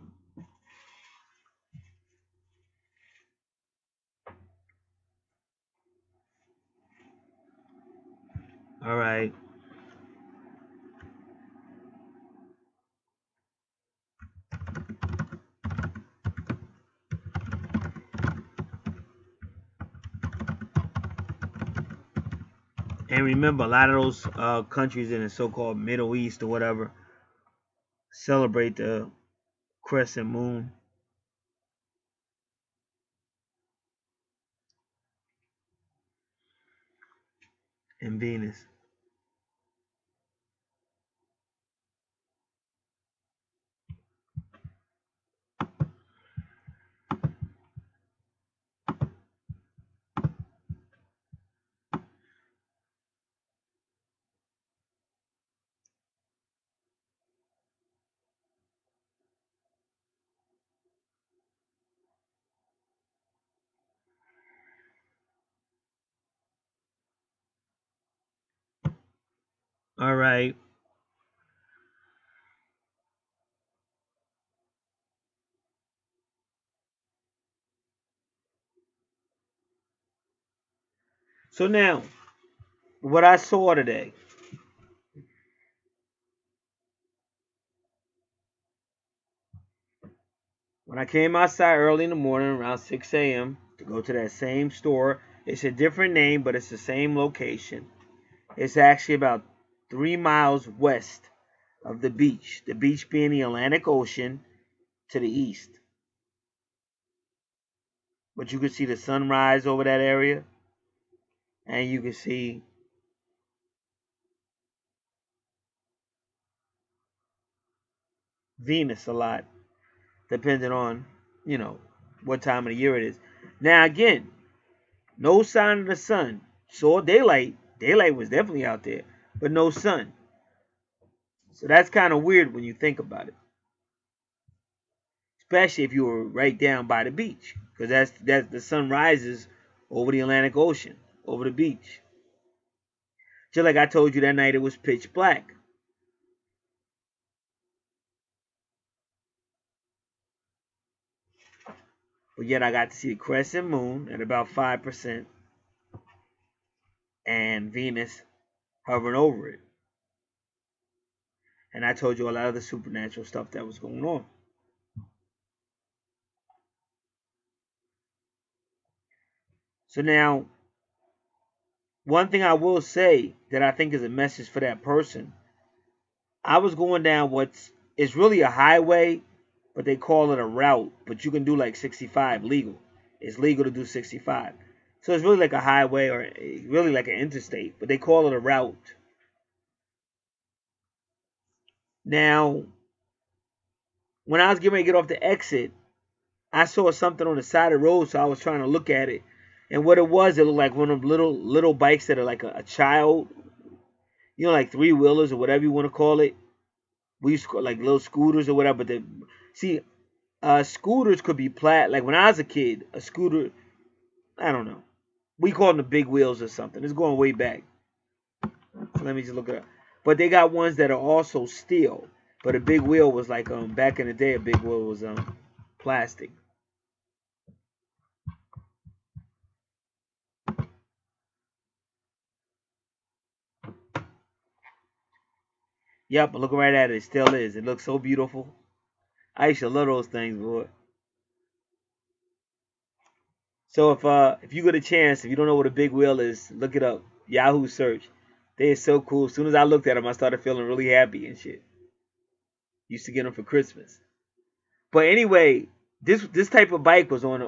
Speaker 1: All right. And remember, a lot of those countries in the so-called Middle East or whatever celebrate the crescent moon. And Venus. All right. So now, what I saw today. When I came outside early in the morning around 6 a.m. to go to that same store, it's a different name, but it's the same location. It's actually about 3 miles west of the beach being the Atlantic Ocean to the east. But you can see the sunrise over that area, and you can see Venus a lot, depending on, what time of the year it is. Now, again, no sign of the sun. Saw daylight. Daylight was definitely out there, but no sun. So that's kind of weird when you think about it. Especially if you were right down by the beach, because that's the sun rises over the Atlantic Ocean, over the beach. Just like I told you that night, it was pitch black. But yet I got to see the crescent moon at about 5% and Venus hovering over it. And I told you a lot of the supernatural stuff that was going on. So now, one thing I will say that I think is a message for that person. I was going down it's really a highway, but they call it a route. But you can do like 65 legal. It's legal to do 65. So it's really like a highway or really like an interstate, but they call it a route. Now, when I was getting ready to get off the exit, I saw something on the side of the road, so I was trying to look at it. And what it was, it looked like one of them little bikes that are like a child, like three-wheelers or whatever you want to call it. We used to call like little scooters or whatever. But scooters could be like when I was a kid, a scooter, I don't know. We called them the big wheels or something. It's going way back. So let me just look it up. But they got ones that are also steel. But a big wheel was like back in the day, a big wheel was plastic. Yep, looking right at it, it still is. It looks so beautiful. I used to love those things, boy. So if you get a chance, if you don't know what a big wheel is, look it up. Yahoo search. They are so cool. As soon as I looked at them, I started feeling really happy and shit. Used to get them for Christmas. But anyway, this type of bike was on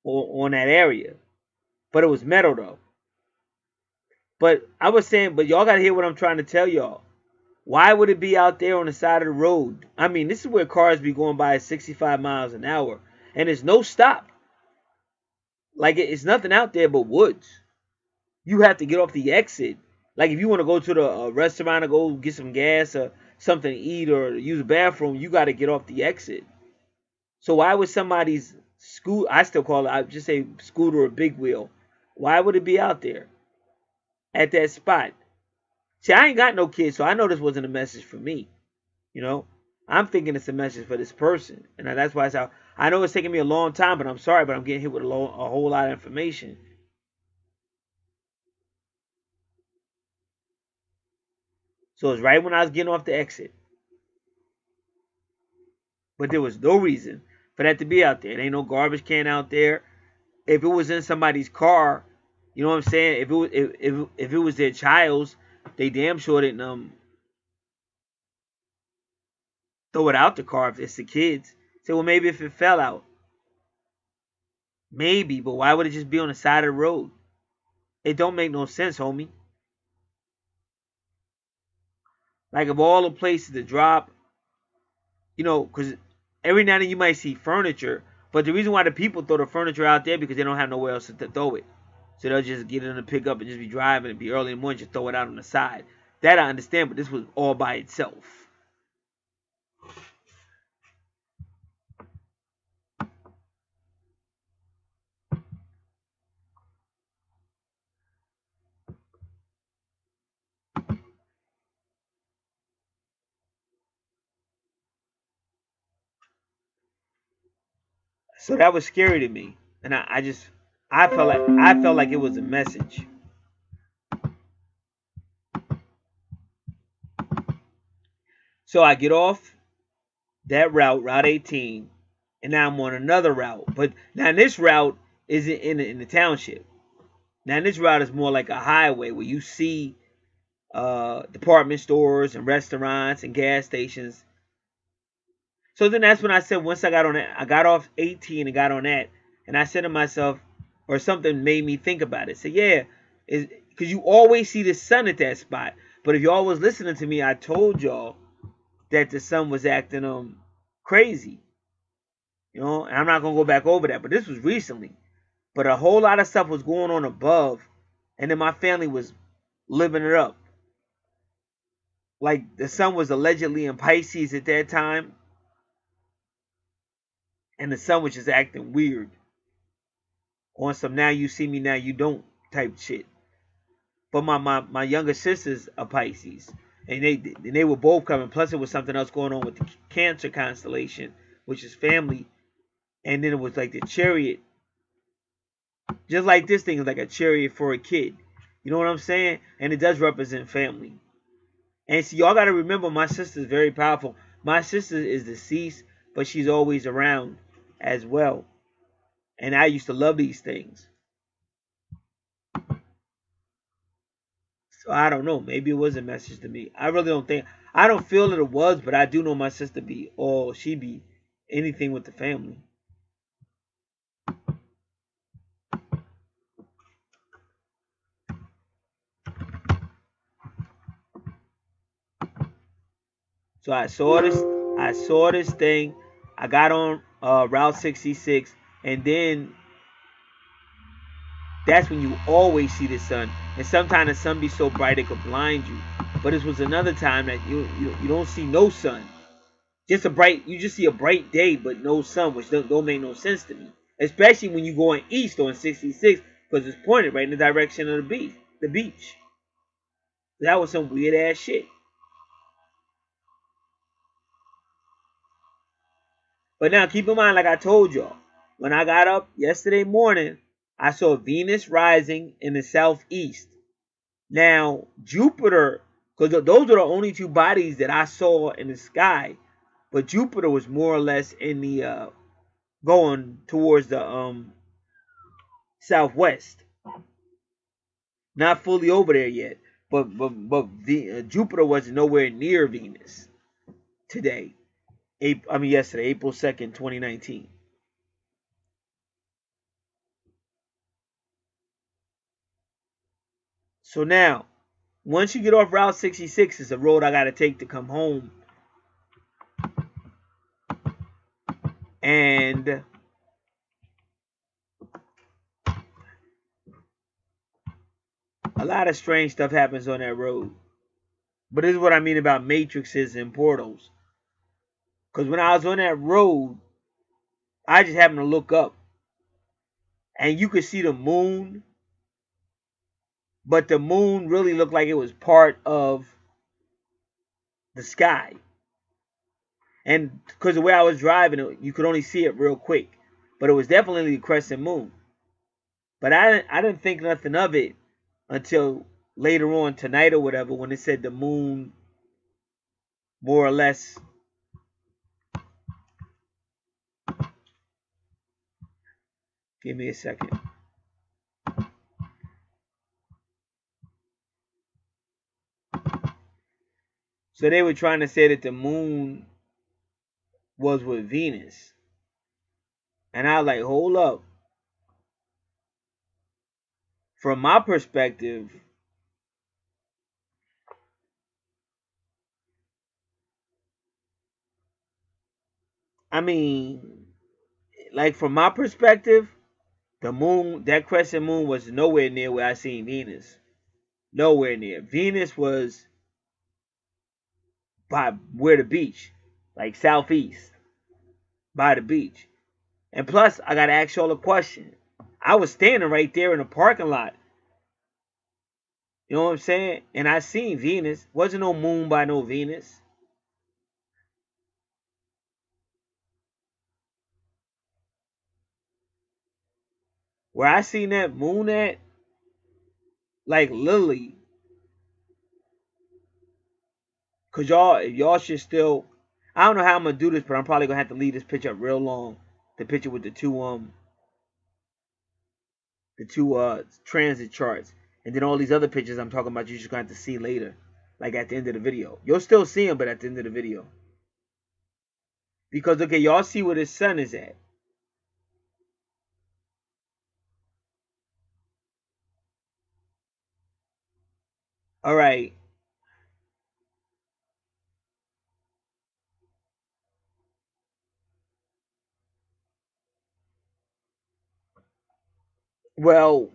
Speaker 1: that area, but it was metal though. But I was saying, but y'all gotta hear what I'm trying to tell y'all. Why would it be out there on the side of the road? I mean, this is where cars be going by at 65 miles an hour, and there's no stop. Like it's nothing out there but woods. You have to get off the exit. Like if you want to go to the restaurant or go get some gas or something to eat or use a bathroom, you got to get off the exit. So why would somebody's scooter, I still call it, I just say scooter or big wheel, why would it be out there at that spot? See, I ain't got no kids, so I know this wasn't a message for me. I'm thinking it's a message for this person. And that's why I know it's taking me a long time, but I'm sorry, but I'm getting hit with a whole lot of information. So it's right when I was getting off the exit. But there was no reason for that to be out there. There ain't no garbage can out there. If it was in somebody's car, you know what I'm saying? If it was their child's, they damn sure didn't throw it out the car if it's the kids. Say, well, maybe if it fell out. Maybe, but why would it just be on the side of the road? It don't make no sense, homie. Like, of all the places to drop, you know, because every now and then you might see furniture, but the reason why the people throw the furniture out there because they don't have nowhere else to throw it. So they'll just get it in a pickup and just be driving and be early in the morning, just throw it out on the side. That I understand, but this was all by itself. So that was scary to me, and I felt like it was a message. So I get off that route, Route 18, and now I'm on another route. But now this route isn't in the township. Now this route is more like a highway where you see department stores and restaurants and gas stations. So then that's when I said, once I got on that, I got off 18 and got on that, and I said to myself, or something made me think about it. So yeah, because you always see the sun at that spot. But if y'all was listening to me, I told y'all that the sun was acting crazy. You know, and I'm not gonna go back over that, but this was recently. But a whole lot of stuff was going on above, and then my family was living it up. Like the sun was allegedly in Pisces at that time, and the sun was just acting weird. On some now you see me, now you don't type shit. But my younger sister's a Pisces, and they were both coming. Plus, it was something else going on with the Cancer constellation, which is family, and then it was like the Chariot. Just like this thing is like a chariot for a kid. You know what I'm saying? And it does represent family. And see, y'all got to remember, my sister's very powerful. My sister is deceased, but she's always around as well. And I used to love these things. So I don't know. Maybe it was a message to me. I really don't think. I don't feel that it was, but I do know my sister she be anything with the family. So I saw this thing. I got on Route 66, and then that's when you always see the sun. And sometimes the sun be so bright it could blind you. But this was another time that you don't see no sun. You just see a bright day, but no sun, which don't make no sense to me. Especially when you going east on 66, because it's pointed right in the direction of the beach. That was some weird ass shit. But now keep in mind, like I told y'all, when I got up yesterday morning, I saw Venus rising in the southeast. Now, Jupiter, because those are the only two bodies that I saw in the sky, but Jupiter was more or less in the going towards the southwest. Not fully over there yet, but Jupiter was nowhere near Venus today. Yesterday, April 2nd, 2019. So now, once you get off Route 66, it's a road I got to take to come home. And a lot of strange stuff happens on that road. But this is what I mean about matrices and portals. Because when I was on that road, I just happened to look up. And you could see the moon. But the moon really looked like it was part of the sky. And because the way I was driving, you could only see it real quick. But it was definitely a crescent moon. But I didn't think nothing of it until later on tonight or whatever, when it said the moon more or less give me a second. So they were trying to say that the moon was with Venus. And I was like, hold up. From my perspective, I mean, like from my perspective, the moon, that crescent moon was nowhere near where I seen Venus. Nowhere near. Venus was by where the beach, like southeast, by the beach. And plus, I gotta ask y'all a question. I was standing right there in the parking lot. You know what I'm saying? And I seen Venus. Wasn't no moon by no Venus. Where I seen that moon at, like literally, cause y'all should still. I don't know how I'm gonna do this, but I'm probably gonna have to leave this picture up real long. The picture with the two transit charts, and then all these other pictures I'm talking about, you're just gonna have to see later, like at the end of the video. You'll still see them, but at the end of the video. Because okay, y'all see where the sun is at. All right. Well,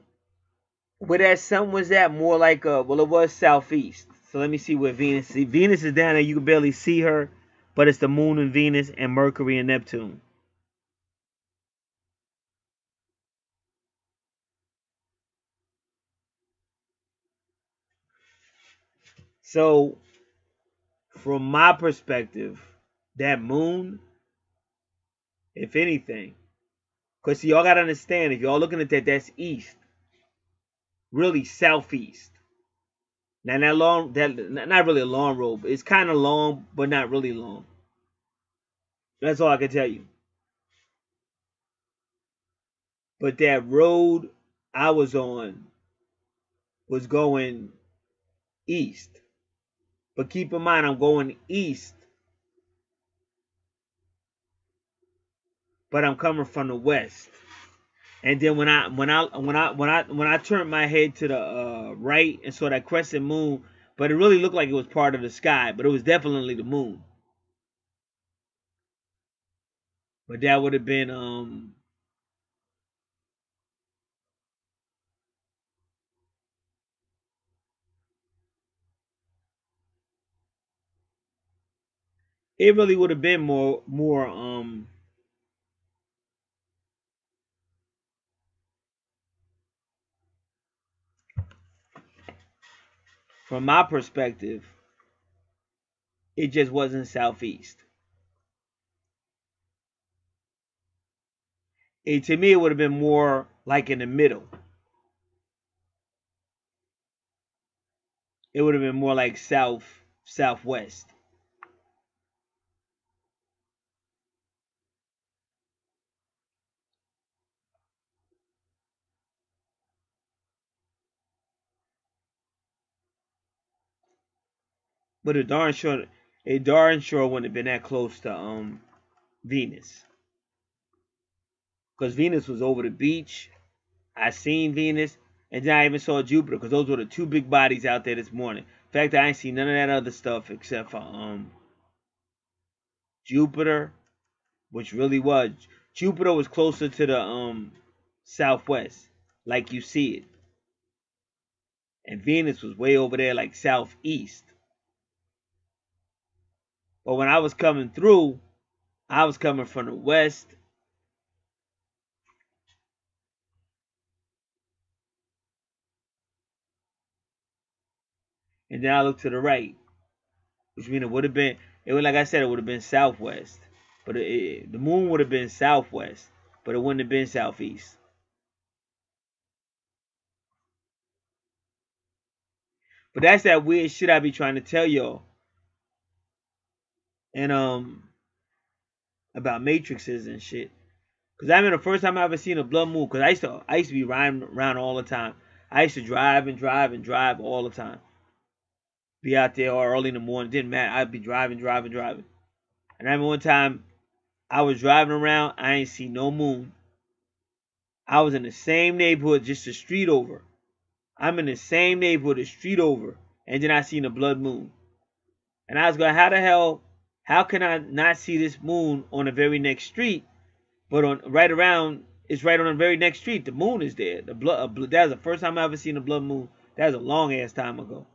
Speaker 1: where that sun was at, more like well, it was southeast. So let me see where Venus. See, Venus is down there. You can barely see her, but it's the moon and Venus and Mercury and Neptune. So, from my perspective, that moon, if anything, because see, y'all gotta understand, if y'all looking at that, that's east, really southeast. Now that long, that not really a long road, but it's kind of long, but not really long. That's all I can tell you. But that road I was on was going east. But keep in mind, I'm going east, but I'm coming from the west. And then when I turned my head to the right and saw that crescent moon, but it really looked like it was part of the sky, but it was definitely the moon. But that would have been it really would have been more from my perspective, it just wasn't southeast. To me, it would have been more like in the middle. It would have been more like southwest. But a darn sure wouldn't have been that close to Venus. Because Venus was over the beach. I seen Venus, and then I even saw Jupiter, because those were the two big bodies out there this morning. In fact, I ain't seen none of that other stuff except for Jupiter, which really was Jupiter was closer to the southwest, like you see it, and Venus was way over there, like southeast. But when I was coming through, I was coming from the west. And then I looked to the right, which means it would have been, it would, like I said, it would have been southwest. But the moon would have been southwest, but it wouldn't have been southeast. But that's that weird shit I be trying to tell y'all. And about matrices and shit. Cause I remember the first time I ever seen a blood moon. Cause I used to be riding around all the time. I used to drive and drive and drive all the time. Be out there or early in the morning, didn't matter. I'd be driving. And I remember one time I was driving around. I ain't see no moon. I was in the same neighborhood, just a street over. I'm in the same neighborhood, a street over, and then I seen a blood moon. And I was going, how the hell? How can I not see this moon on the very next street? But on right around, it's right on the very next street. The moon is there. The blood. That was the first time I ever seen a blood moon. That was a long ass time ago.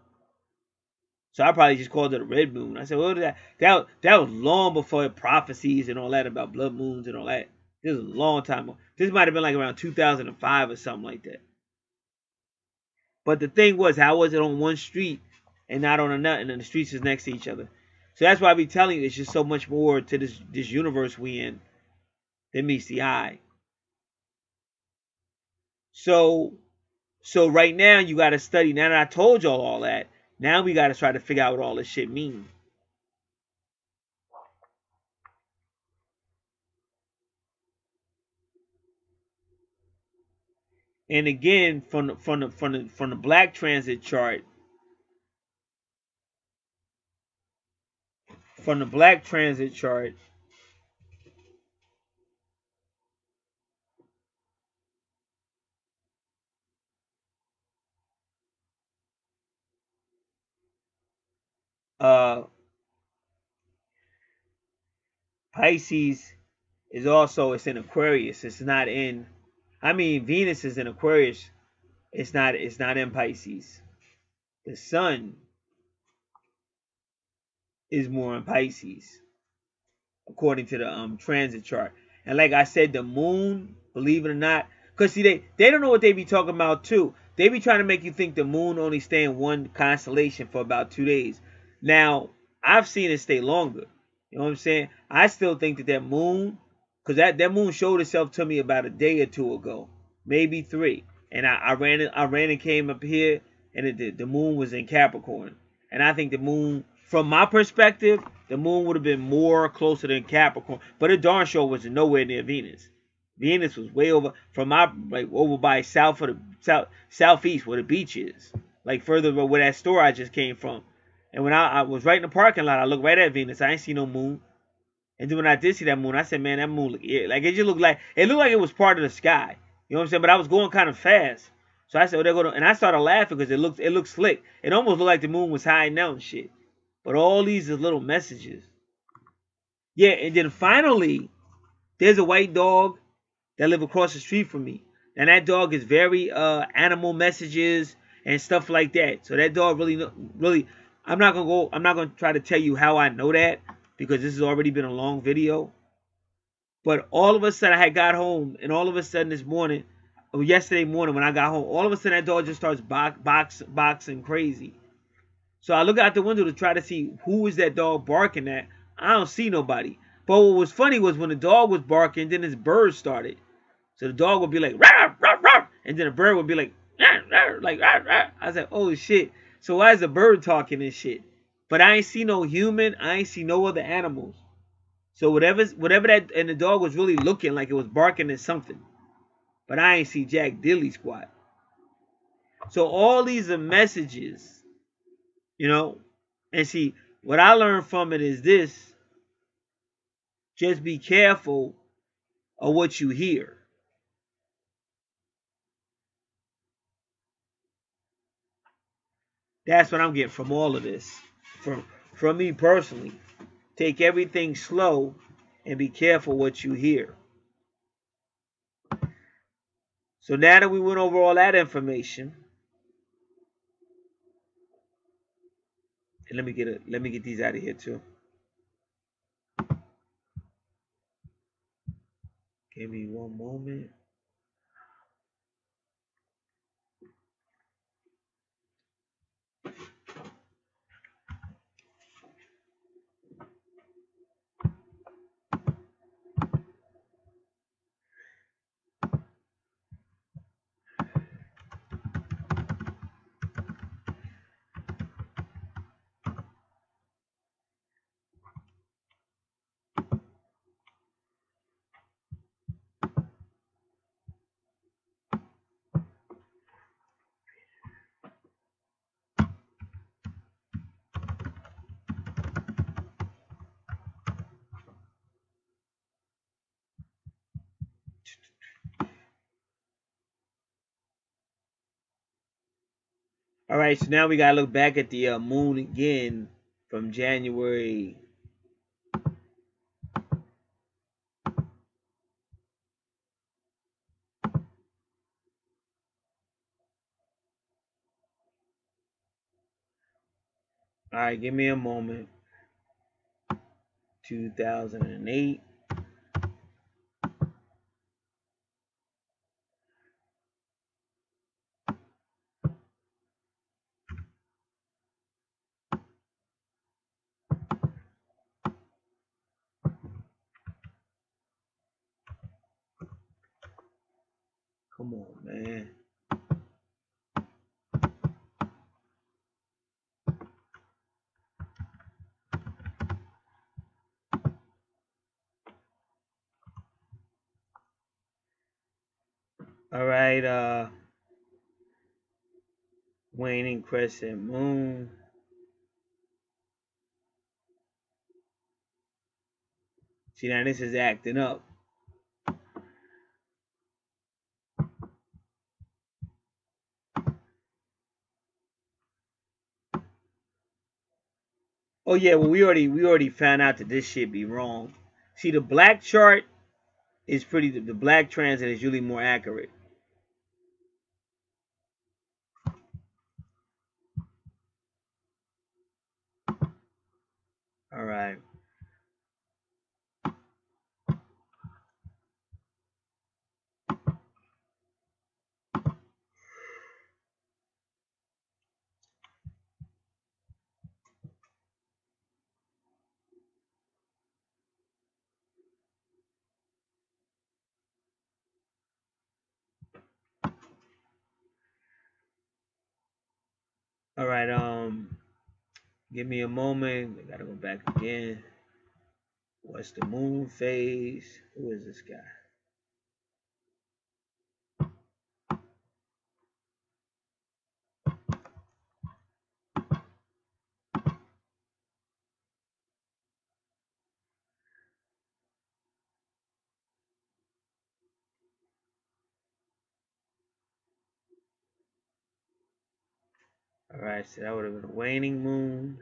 Speaker 1: So I probably just called it a red moon. I said, what is that? That was long before prophecies and all that about blood moons and all that. This was a long time ago. This might have been like around 2005 or something like that. But the thing was, how was it on one street and not on another, and the streets is next to each other? So that's why I be telling you, it's just so much more to this universe we in than meets the eye. So right now you got to study. Now that I told y'all all that, now we got to try to figure out what all this shit means. And again, from the black transit chart, Pisces is also, it's in Aquarius. It's not in, I mean, Venus is in Aquarius. It's not in Pisces. The sun is more in Pisces, according to the transit chart. And like I said, the moon, believe it or not, because see, they don't know what they be talking about too. They be trying to make you think the moon only stay in one constellation for about 2 days. Now, I've seen it stay longer. You know what I'm saying? I still think that moon, because that moon showed itself to me about a day or two ago, maybe 3. And I ran and came up here, and the moon was in Capricorn. And I think the moon, from my perspective, the moon would have been more closer than Capricorn. But it darn sure was nowhere near Venus. Venus was way over, from my, like, over by southeast where the beach is. Like further where that store I just came from. And when I was right in the parking lot, I looked right at Venus. I ain't see no moon. And then when I did see that moon, I said, man, that moon looked, like, it just looked like it was part of the sky. You know what I'm saying? But I was going kind of fast. So I said, oh, they're going to, and I started laughing because it looked slick. It almost looked like the moon was hiding out and shit. But all these are little messages. Yeah, and then finally, there's a white dog that live across the street from me. And that dog is very animal messages and stuff like that. So that dog really, I'm not gonna try to tell you how I know that, because this has already been a long video. But all of a sudden I had got home, and all of a sudden this morning, or yesterday morning when I got home, all of a sudden that dog just starts boxing crazy. So I look out the window to try to see who is that dog barking at. I don't see nobody. But what was funny was when the dog was barking, then this bird started. So the dog would be like, rah, rah, rah, and then the bird would be like, rah, rah, like, rah, rah. I was like, oh shit. So why is the bird talking and shit? But I ain't see no human. I ain't see no other animals. So whatever that, and the dog was really looking like it was barking at something. But I ain't see Jack Dilly squat. So all these are messages, you know. And see, what I learned from it is this: just be careful of what you hear. That's what I'm getting from all of this. From me personally. Take everything slow and be careful what you hear. So now that we went over all that information, and let me get these out of here too. Give me one moment. All right, so now we gotta look back at the moon again from January. All right, give me a moment. 2008. Come on, man. All right, waning crescent moon. See, now this is acting up. Oh yeah, well we already found out that this shit be wrong. See, the black chart is the black transit is usually more accurate. All right. All right, give me a moment. I gotta go back again. What's the moon phase? Who is this guy? All right, so that would have been a waning moon.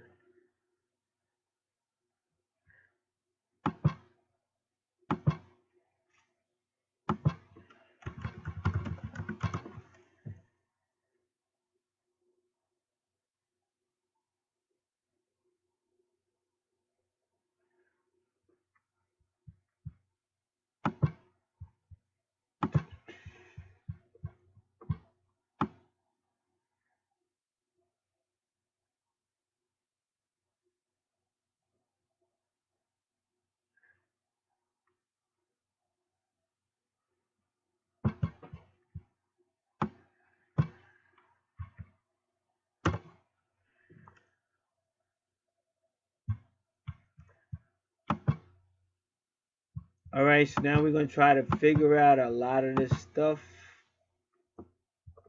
Speaker 1: All right, so now we're gonna try to figure out a lot of this stuff.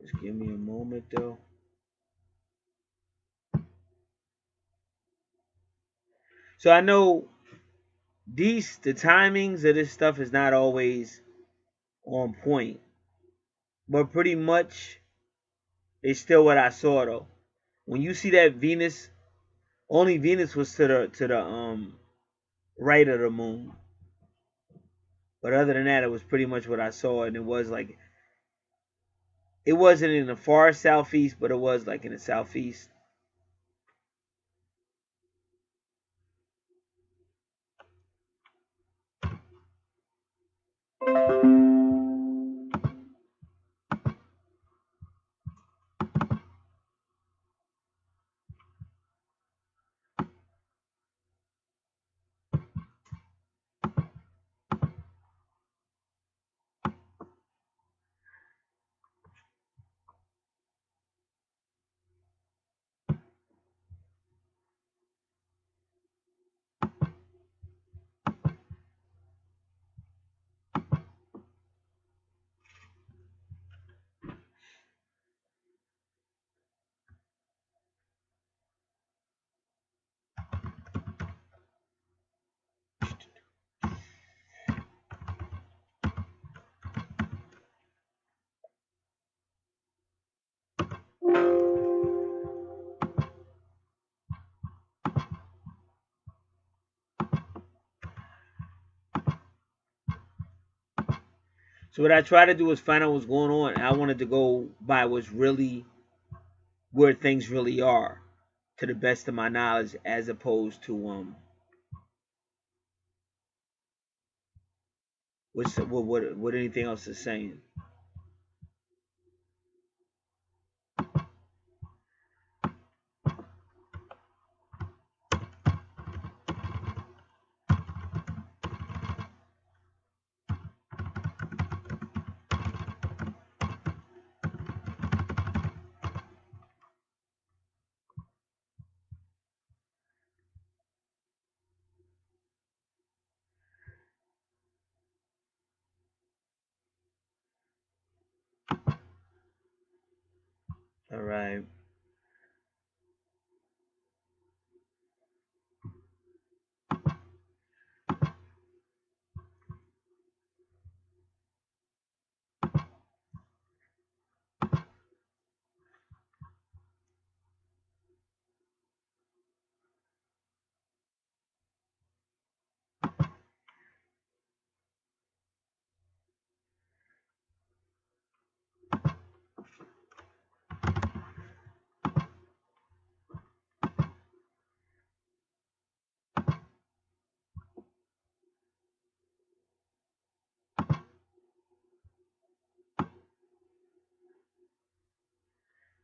Speaker 1: Just give me a moment though. So I know the timings of this stuff is not always on point, but pretty much it's still what I saw though. When you see that Venus, only Venus was to the right of the moon. But other than that, it was pretty much what I saw, and it was like it wasn't in the far southeast, but it was like in the southeast. So what I try to do is find out what's going on. I wanted to go by what's really where things really are, to the best of my knowledge, as opposed to what anything else is saying. All right.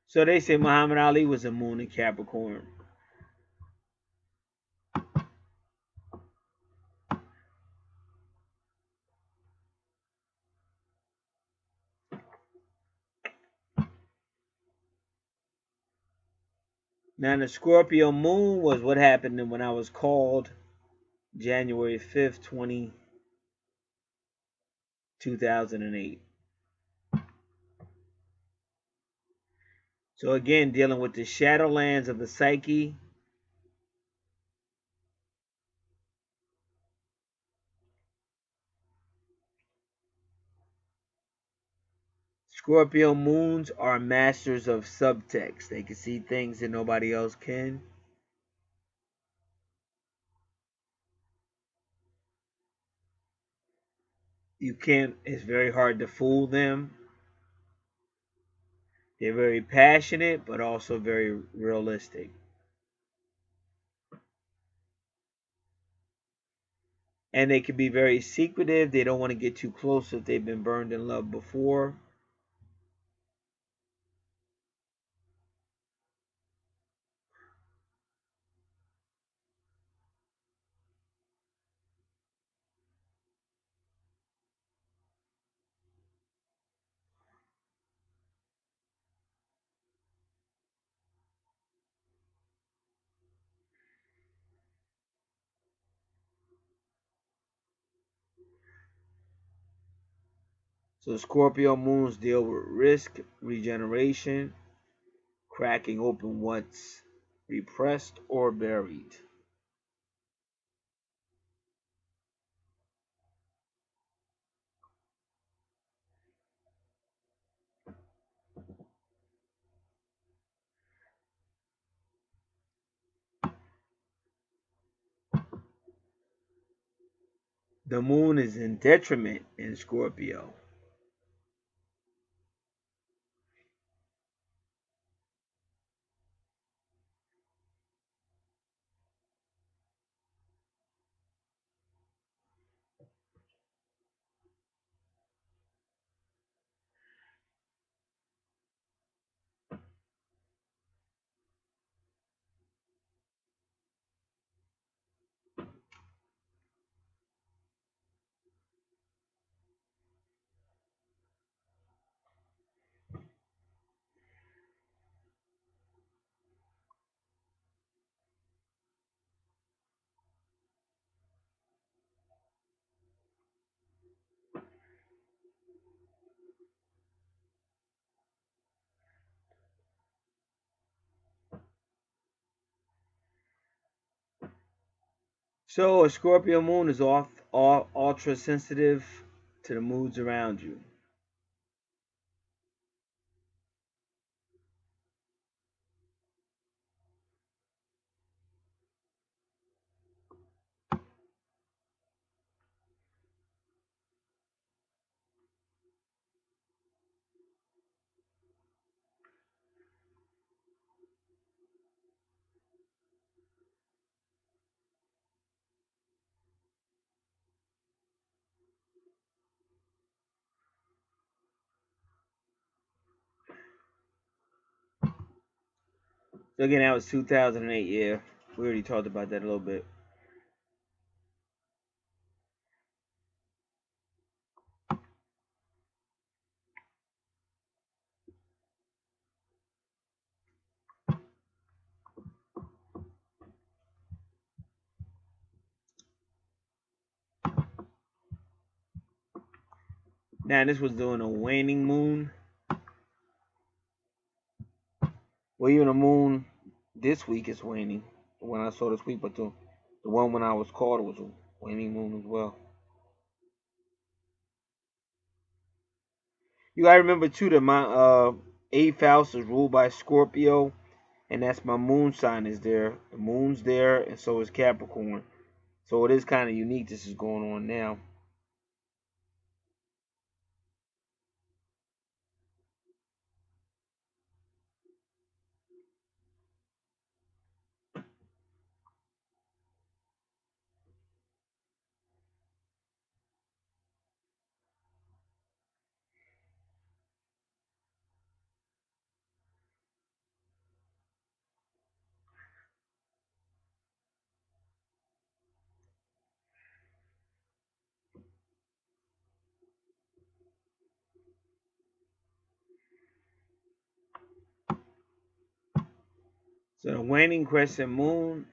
Speaker 1: So they say Muhammad Ali was a moon in Capricorn. Now the Scorpio moon was what happened when I was called January 5th, 2008. So again, dealing with the shadowlands of the psyche. Scorpio moons are masters of subtext. They can see things that nobody else can. You can't, it's very hard to fool them. They're very passionate, but also very realistic. And they can be very secretive. They don't want to get too close if they've been burned in love before. So Scorpio moons deal with risk, regeneration, cracking open what's repressed or buried. The moon is in detriment in Scorpio. So a Scorpio moon is ultra sensitive to the moods around you. So again, that was 2008. Yeah, we already talked about that a little bit. Now this was doing a waning moon. Well, even the moon this week is waning. When I saw this week, but the one when I was called was a waning moon as well. You gotta remember too that my 8th house is ruled by Scorpio, and that's my moon sign is there. The moon's there, and so is Capricorn. So it is kind of unique. This is going on now. So the waning crescent moon.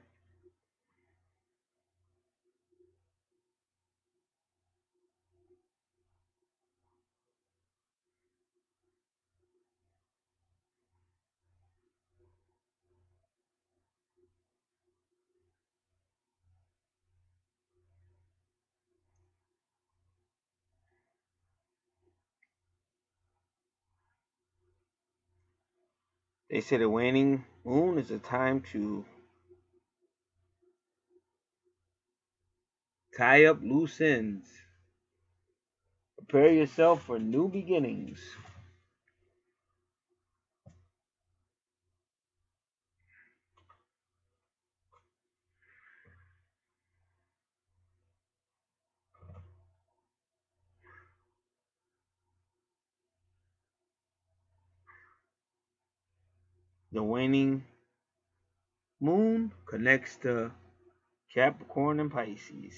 Speaker 1: They say the waning moon is a time to tie up loose ends. Prepare yourself for new beginnings. The waning moon connects to Capricorn and Pisces.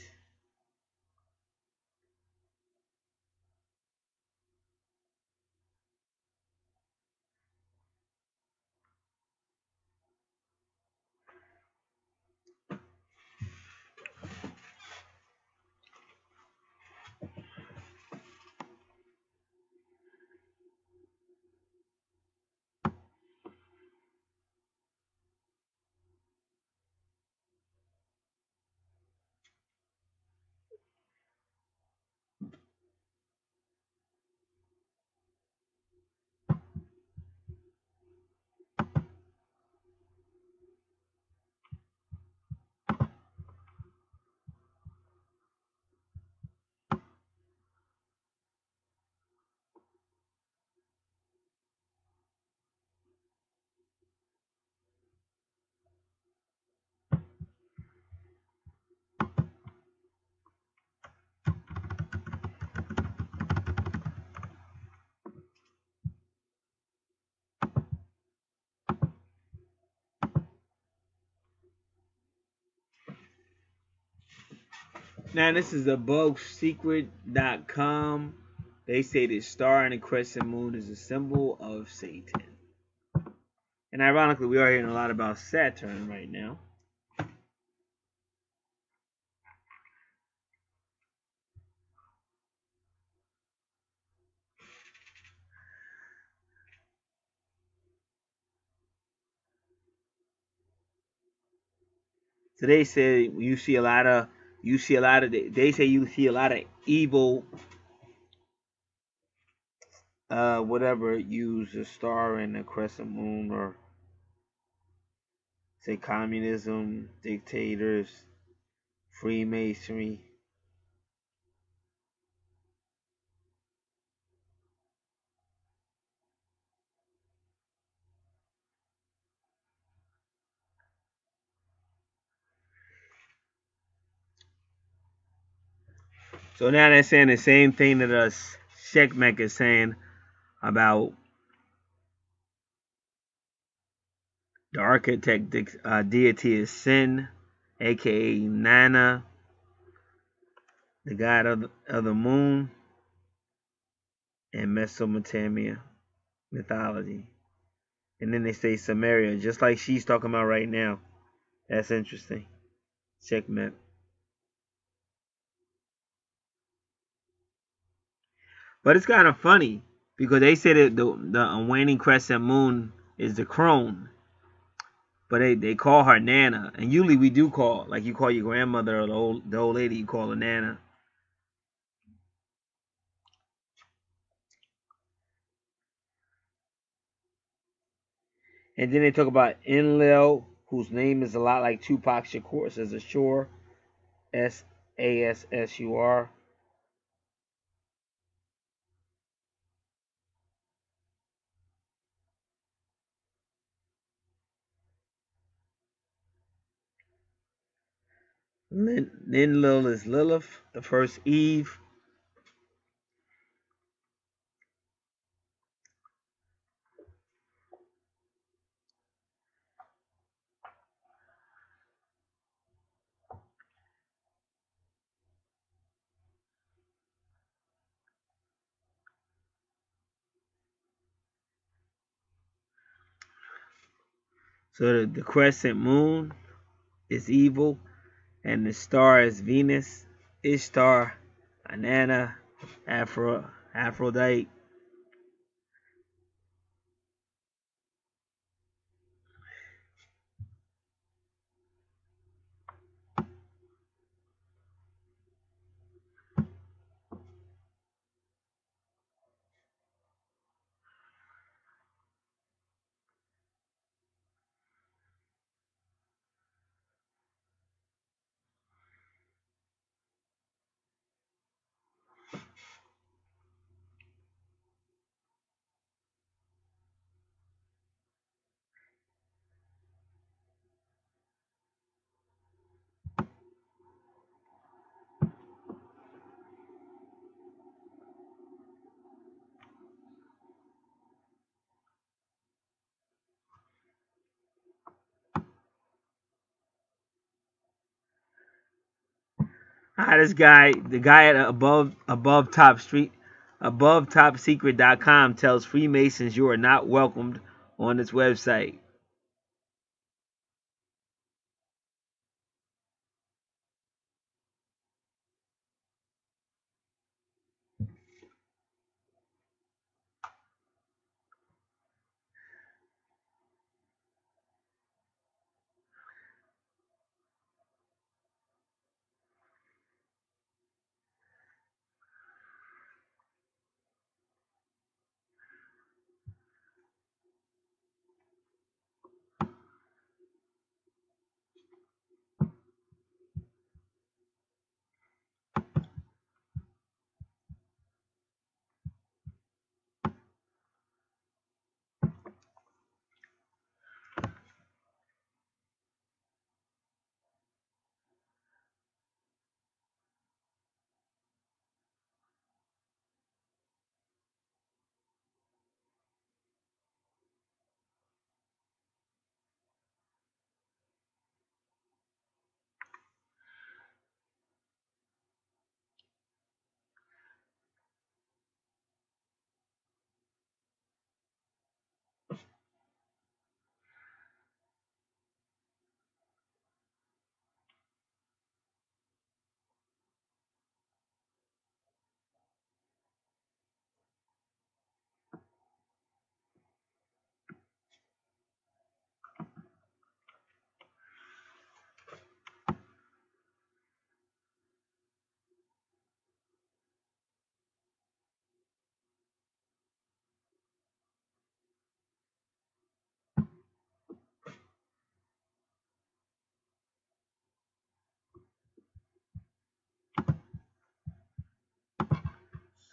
Speaker 1: Now this is abovesecret.com. They say the star and the crescent moon is a symbol of Satan. And ironically, we are hearing a lot about Saturn right now. So they say you see a lot of they say you see a lot of evil whatever use a star and a crescent moon, or say communism, dictators, Freemasonry. So now they're saying the same thing that us Shekmek is saying about The architect deity is Sin, aka Nana, the god of the moon, and Mesopotamia mythology. And then they say Samaria, just like she's talking about right now. That's interesting. Checkmate. But it's kind of funny because they say that the waning crescent moon is the crone, but they call her Nana. And usually we do call, like you call your grandmother or the old lady, you call her Nana. And then they talk about Enlil, whose name is a lot like Tupac Shakur. It says Ashur, Assur. Enlil is Lilith, the first Eve. So the crescent moon is evil, and the star is Venus, Ishtar, Inanna, Aphrodite. This guy, the guy at above top secret.com tells Freemasons you are not welcomed on this website.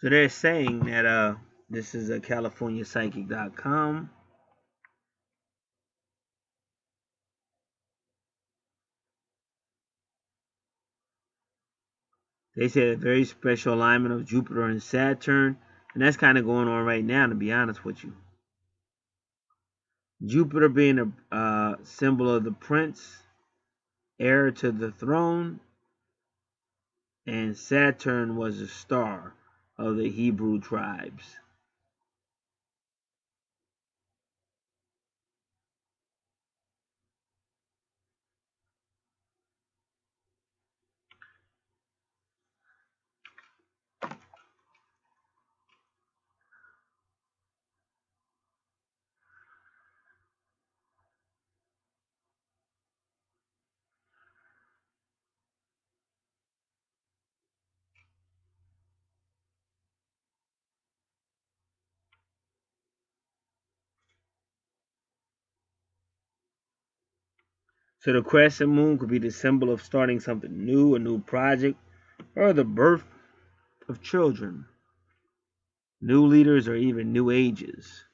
Speaker 1: So they're saying that this is a CaliforniaPsychic.com. They said a very special alignment of Jupiter and Saturn, and that's kind of going on right now, to be honest with you. Jupiter being a symbol of the prince, heir to the throne, and Saturn was a star of the Hebrew tribes. So the crescent moon could be the symbol of starting something new, a new project, or the birth of children, new leaders, or even new ages.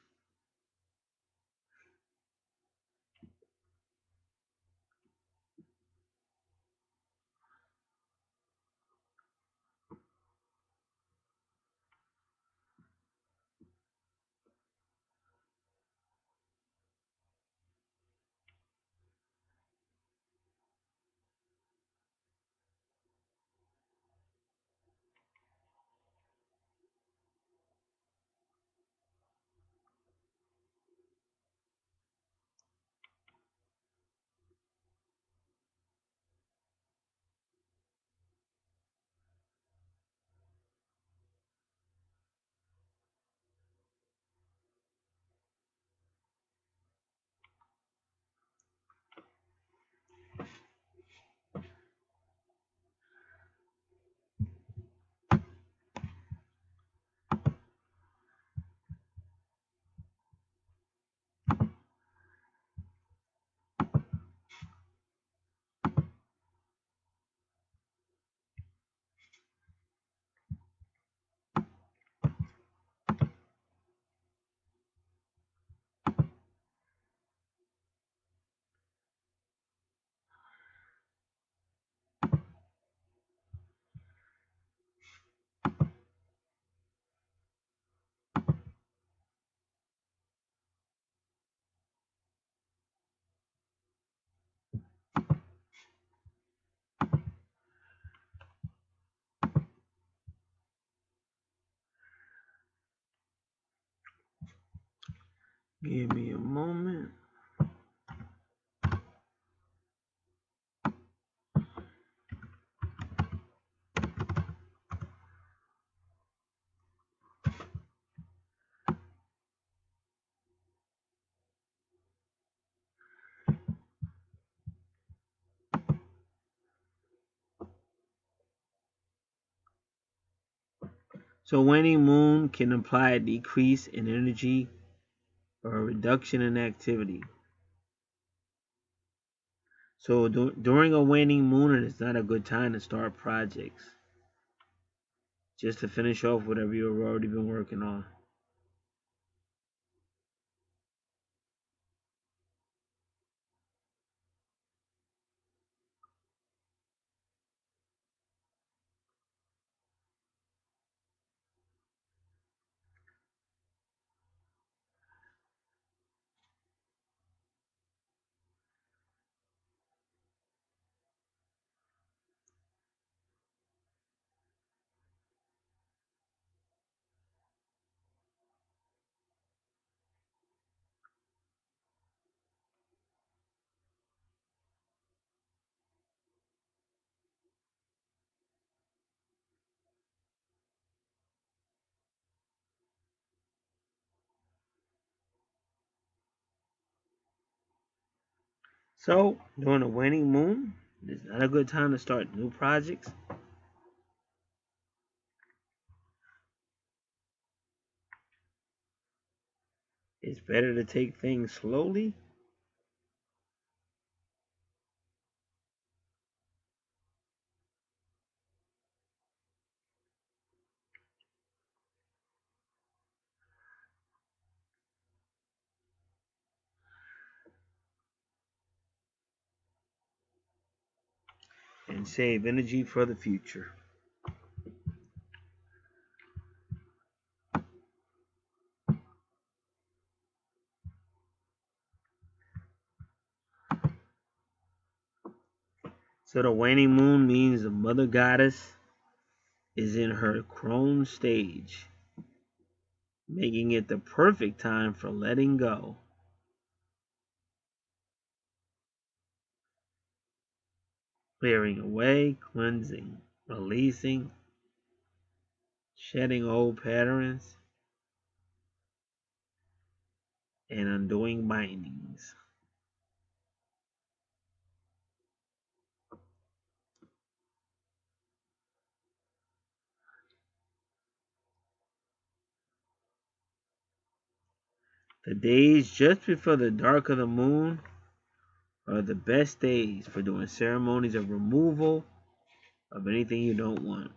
Speaker 1: Give me a moment. So waning moon can imply a decrease in energy or a reduction in activity. So during a waning moon, it is not a good time to start projects. Just to finish off whatever you've already been working on. So during a waning moon, it's not a good time to start new projects. It's better to take things slowly and save energy for the future. So the waning moon means the mother goddess is in her crone stage, making it the perfect time for letting go. Clearing away, cleansing, releasing, shedding old patterns, and undoing bindings. The days just before the dark of the moon are the best days for doing ceremonies of removal of anything you don't want.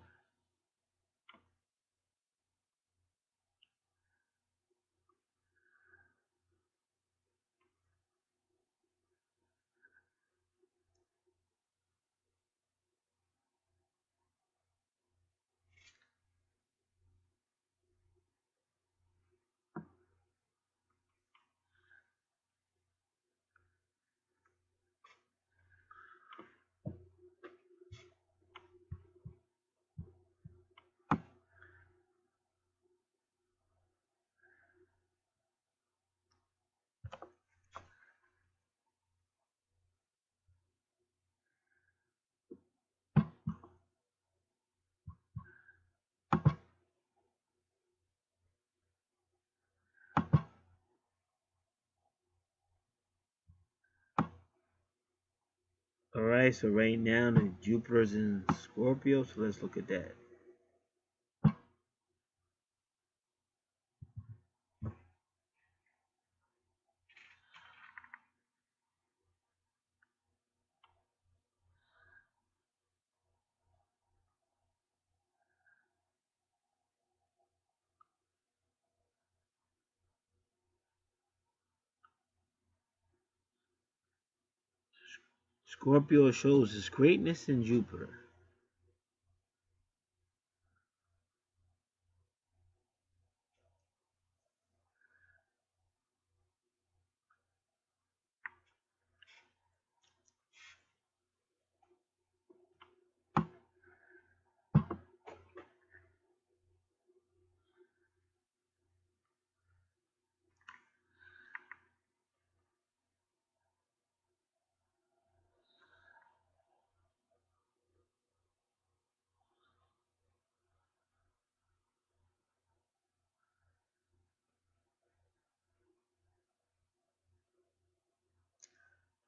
Speaker 1: Alright, so right now the Jupiter's in Scorpio, so let's look at that. Scorpio shows its greatness in Jupiter.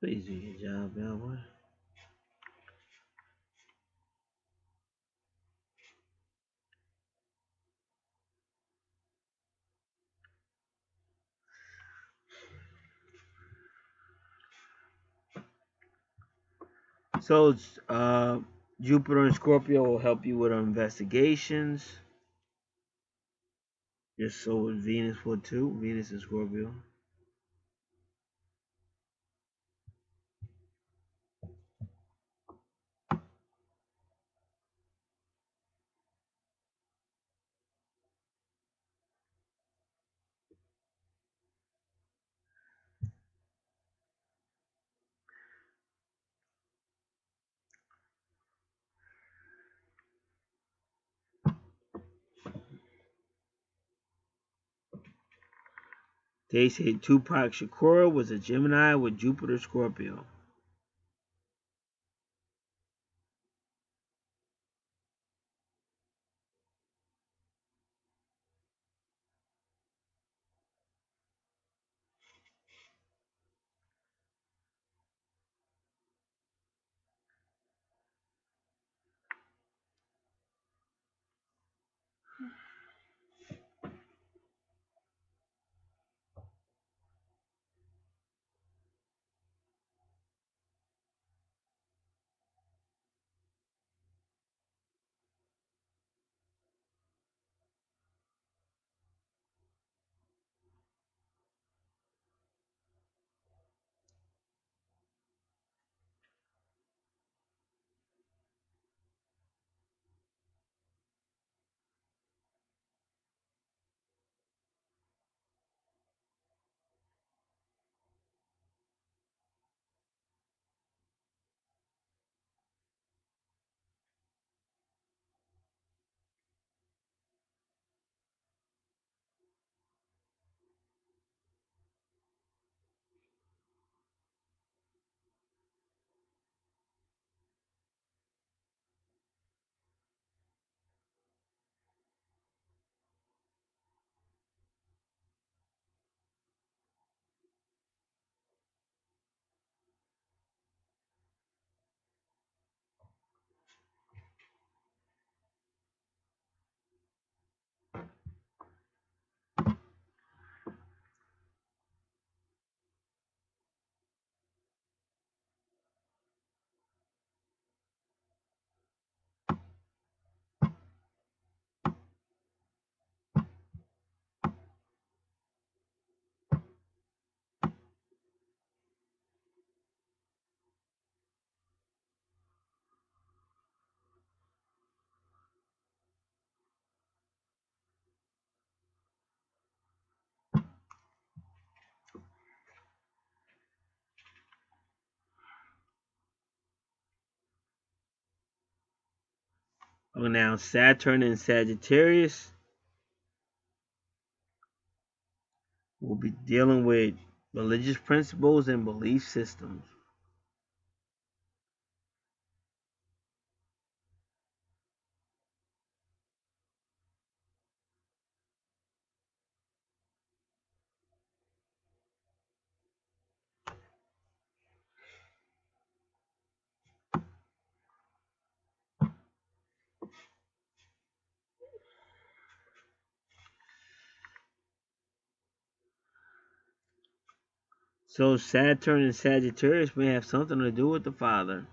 Speaker 1: Please do your job, Albert. So Jupiter and Scorpio will help you with investigations. Just so with Venus would too. Venus and Scorpio. They say Tupac Shakur was a Gemini with Jupiter Scorpio. Oh, now Saturn and Sagittarius will be dealing with religious principles and belief systems. So Saturn and Sagittarius may have something to do with the father.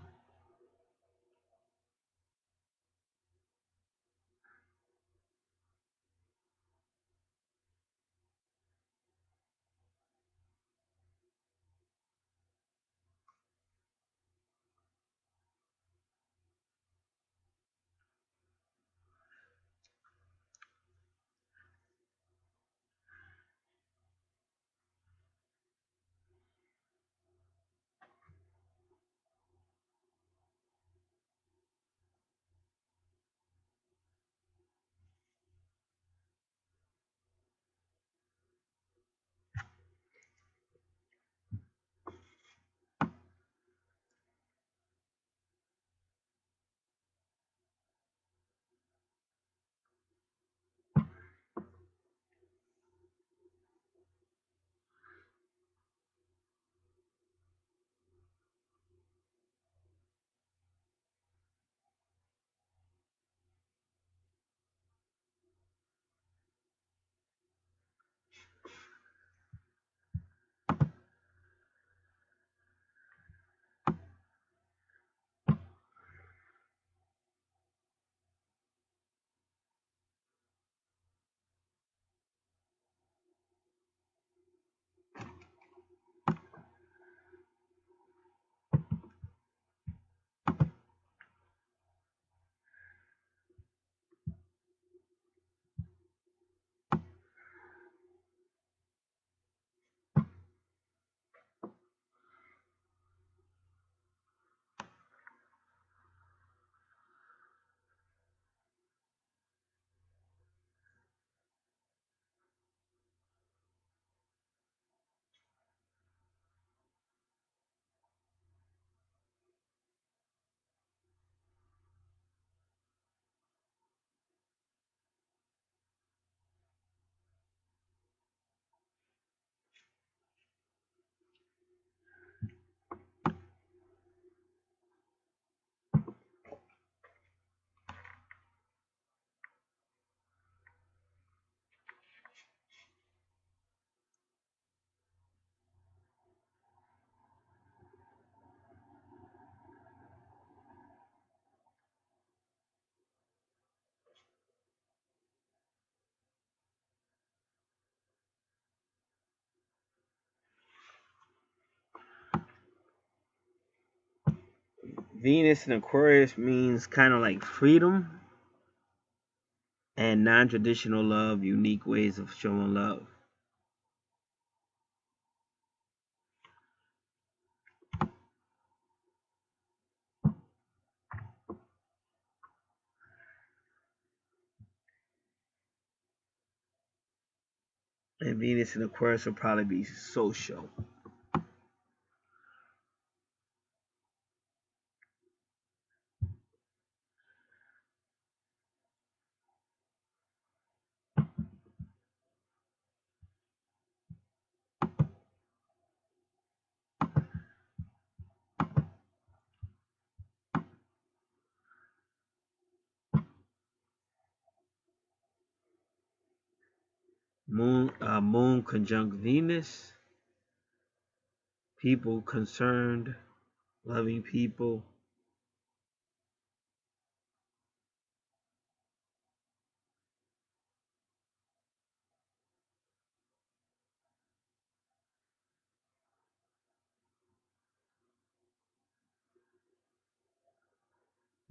Speaker 1: Venus in Aquarius means kind of like freedom and non-traditional love, unique ways of showing love. And Venus in Aquarius will probably be social. Moon conjunct Venus. People concerned, loving people.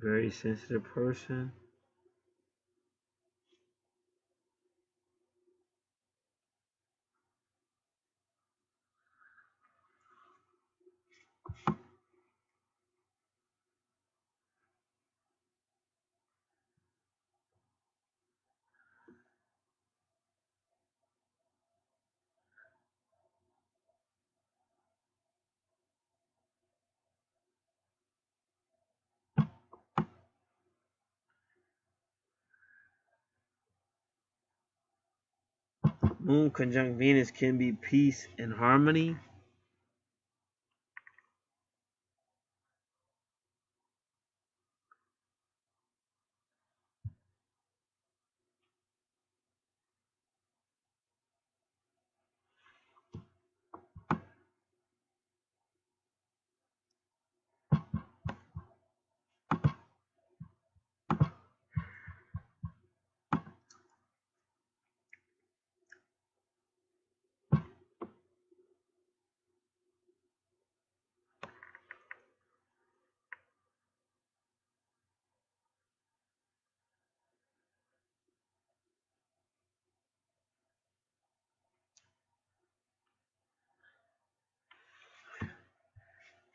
Speaker 1: Very sensitive person. Moon conjunct Venus can be peace and harmony.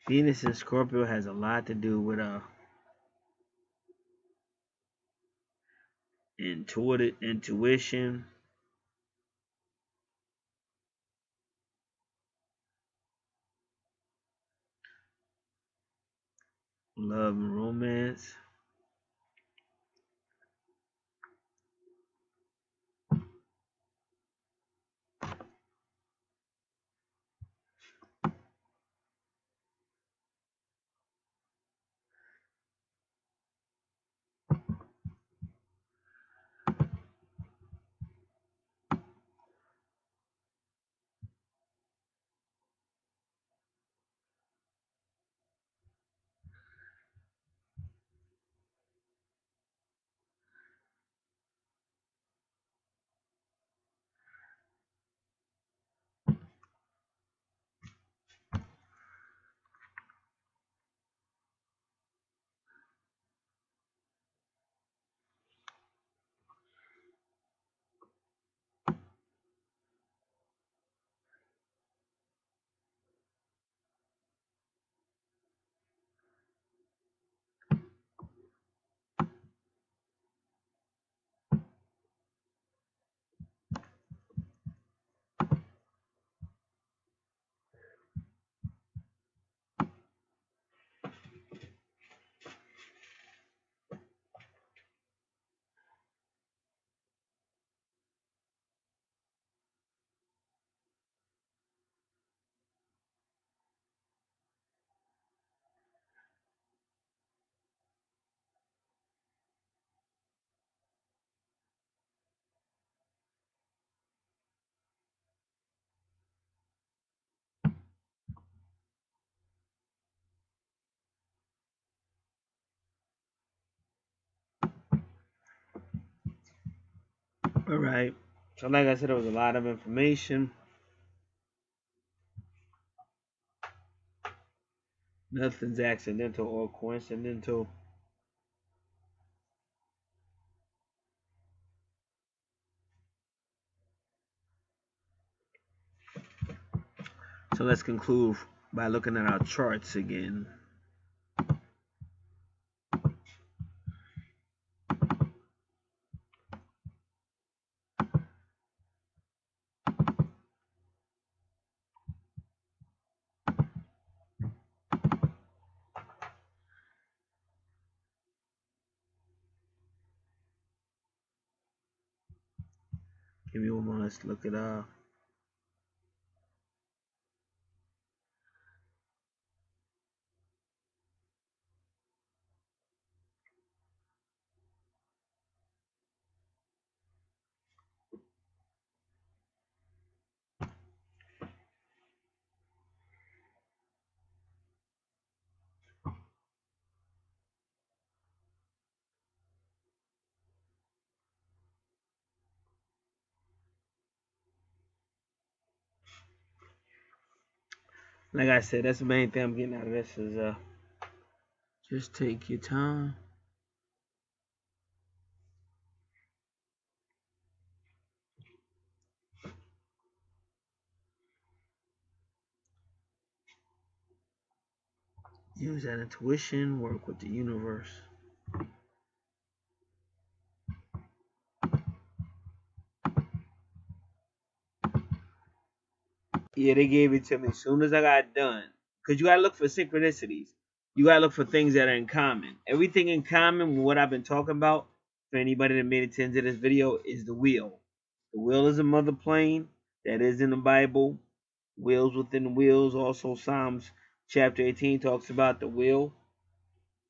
Speaker 1: Venus in Scorpio has a lot to do with intuition, love and romance. All right. So, like I said, there was a lot of information. Nothing's accidental or coincidental. So let's conclude by looking at our charts again. Give me one more. Let's look it up. Like I said, that's the main thing I'm getting out of this is just take your time. Use that intuition, work with the universe. Yeah, they gave it to me as soon as I got done. Because you gotta look for synchronicities. You gotta look for things that are in common. Everything in common with what I've been talking about, for anybody that made it to the end of this video, is the wheel. The wheel is a mother plane that is in the Bible. Wheels within the wheels. Also, Psalms chapter 18 talks about the wheel,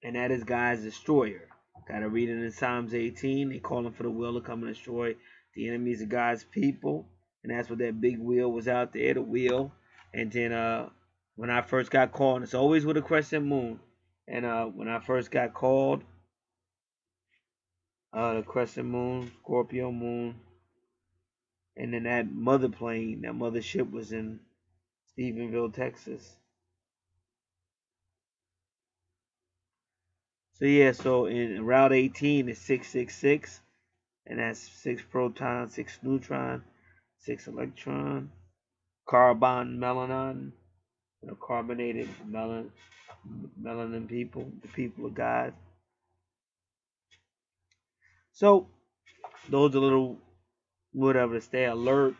Speaker 1: and that is God's destroyer. Gotta read it in Psalms 18. They call him for the wheel to come and destroy the enemies of God's people. And that's what that big wheel was out there, the wheel. And then when I first got called, and it's always with a crescent moon. And when I first got called, the crescent moon, Scorpio moon, and then that mother plane, that mothership was in Stephenville, Texas. So yeah, so in Route 18 is 666, and that's 6 proton, 6 neutron, 6 electron, carbon melanin, carbonated melanin people, the people of God. So those are little whatever to stay alert,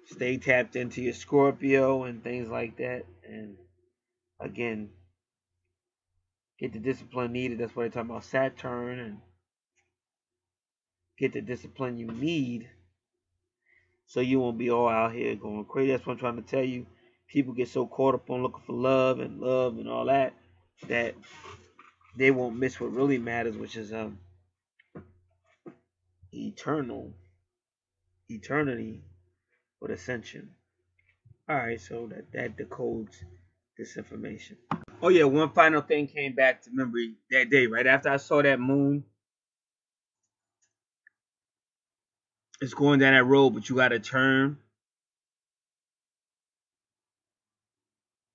Speaker 1: stay tapped into your Scorpio and things like that, and again, get the discipline needed. That's why they talk about Saturn, and get the discipline you need so you won't be all out here going crazy. That's what I'm trying to tell you. People get so caught up on looking for love and all that they won't miss what really matters, which is eternity with ascension. Alright, so that decodes this information. Oh yeah, one final thing came back to memory that day, right after I saw that moon. It's going down that road, but you gotta turn.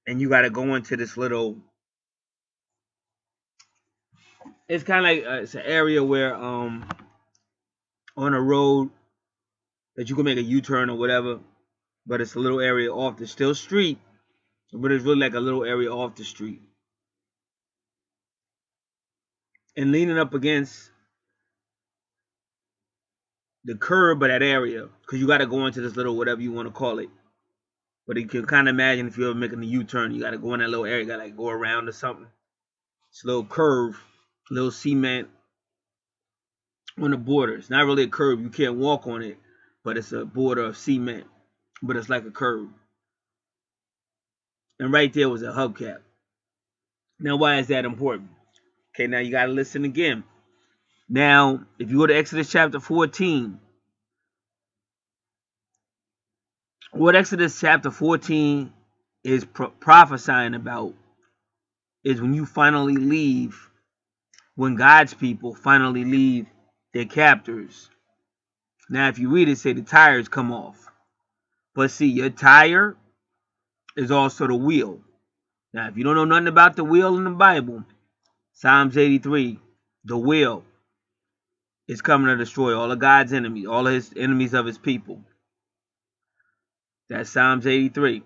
Speaker 1: And you gotta go into this little, it's kind of like it's an area where on a road that you can make a U-turn or whatever, but it's a little area off the still street, but it's really like a little area off the street, and leaning up against the curb of that area, because you got to go into this little whatever you want to call it. But you can kind of imagine if you're making a U-turn, you got to go in that little area, you got to like go around or something. It's a little curve, a little cement on the border. It's not really a curve, you can't walk on it, but it's a border of cement, but it's like a curve. And right there was a hubcap. Now, why is that important? Okay, now you got to listen again. Now, if you go to Exodus chapter 14, what Exodus chapter 14 is prophesying about is when you finally leave, when God's people finally leave their captors. Now, if you read it, say the tires come off. But see, your tire is also the wheel. Now, if you don't know nothing about the wheel in the Bible, Psalms 83, the wheel is coming to destroy all of God's enemies, all of his enemies of his people. That's Psalms 83.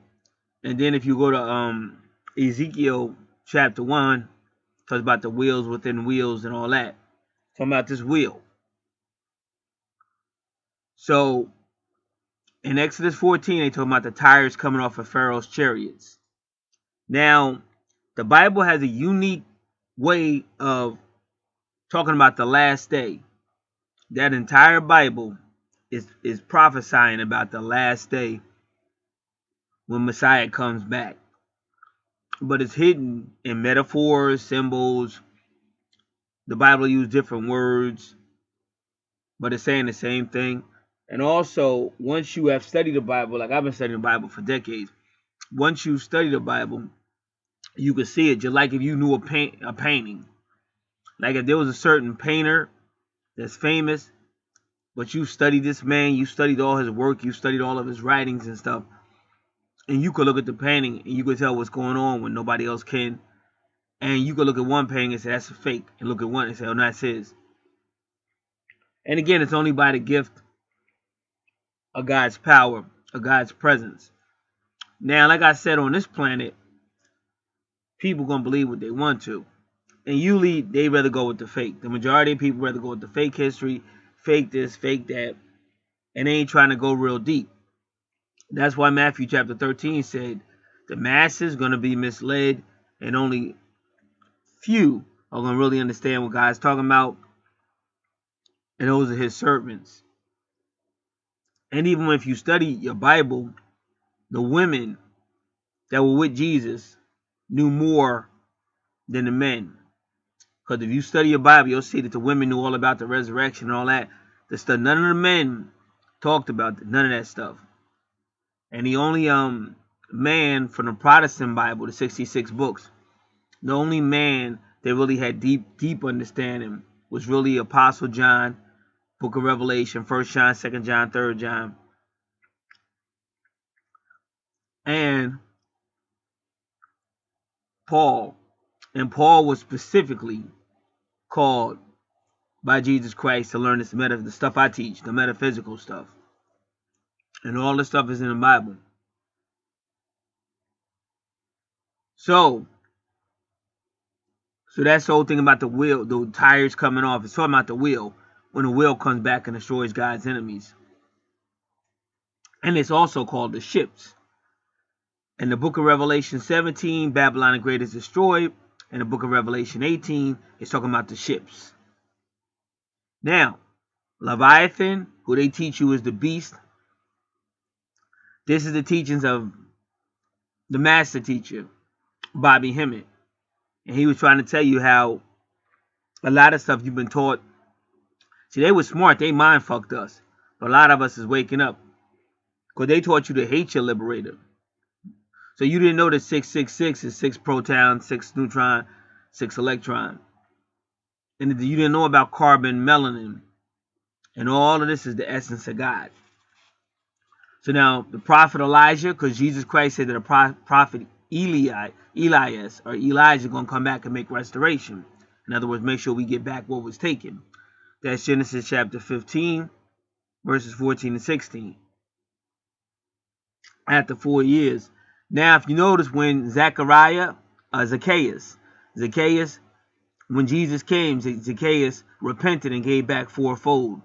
Speaker 1: And then if you go to Ezekiel chapter 1, talks about the wheels within wheels and all that. Talking about this wheel. So in Exodus 14, they talk about the tires coming off of Pharaoh's chariots. Now, the Bible has a unique way of talking about the last day. That entire Bible is prophesying about the last day when Messiah comes back. But it's hidden in metaphors, symbols. The Bible uses different words, but it's saying the same thing. And also, once you have studied the Bible, like I've been studying the Bible for decades, once you study the Bible, you can see it just like if you knew a painting. Like if there was a certain painter that's famous, but you studied this man, you studied all his work, you studied all of his writings and stuff, and you could look at the painting and you could tell what's going on when nobody else can. And you could look at one painting and say that's a fake, and look at one and say, oh, that's his. And again, it's only by the gift of God's power, of God's presence. Now, like I said, on this planet, people gonna believe what they want to, and usually they rather go with the fake. The majority of people rather go with the fake history, fake this, fake that, and they ain't trying to go real deep. That's why Matthew chapter 13 said the masses gonna be misled, and only few are gonna really understand what God's talking about, and those are his servants. And even if you study your Bible, the women that were with Jesus knew more than the men. Because if you study your Bible, you'll see that the women knew all about the resurrection and all that. The stuff. None of the men talked about none of that stuff. And the only man from the Protestant Bible, the 66 books, the only man that really had deep understanding was really Apostle John, Book of Revelation, 1 John, 2 John, 3 John. And Paul. And Paul was specifically called by Jesus Christ to learn the stuff I teach, the metaphysical stuff. And all this stuff is in the Bible. So that's the whole thing about the wheel, the tires coming off. It's talking about the wheel, when the wheel comes back and destroys God's enemies. And it's also called the ships. In the book of Revelation 17, Babylon the Great is destroyed. In the book of Revelation 18, it's talking about the ships. Now, Leviathan, who they teach you is the beast. This is the teachings of the master teacher, Bobby Hemmett. And he was trying to tell you how a lot of stuff you've been taught. See, they were smart. They mind fucked us. But a lot of us is waking up. Because they taught you to hate your liberator. So you didn't know that 666 is 6 proton, 6 neutron, 6 electron. And you didn't know about carbon, melanin. And all of this is the essence of God. So now, the prophet Elijah, because Jesus Christ said that the prophet Elias or Elijah going to come back and make restoration. In other words, make sure we get back what was taken. That's Genesis chapter 15, verses 14 and 16. After 4 years. Now, if you notice when Zacchaeus, when Jesus came, Zacchaeus repented and gave back fourfold.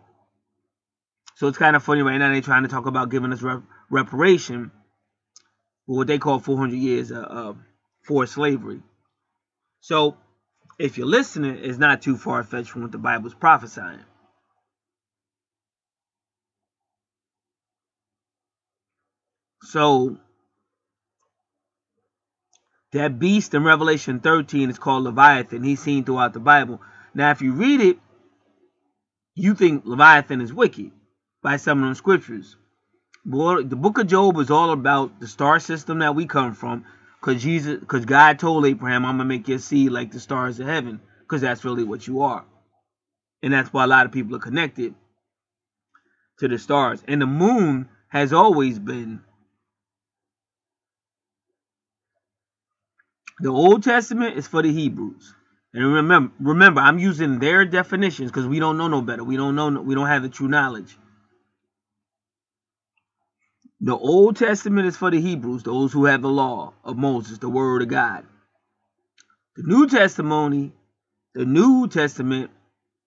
Speaker 1: So it's kind of funny right now they're trying to talk about giving us reparation for what they call 400 years of forced slavery. So if you're listening, it's not too far-fetched from what the Bible's prophesying. So that beast in Revelation 13 is called Leviathan. He's seen throughout the Bible. Now, if you read it, you think Leviathan is wicked by some of them scriptures. Boy, the book of Job is all about the star system that we come from. Because God told Abraham, I'm going to make your seed like the stars of heaven. Because that's really what you are. And that's why a lot of people are connected to the stars. And the moon has always been. The Old Testament is for the Hebrews. And remember, I'm using their definitions because we don't know no better. We don't have the true knowledge. The Old Testament is for the Hebrews, those who have the law of Moses, the word of God. The New Testament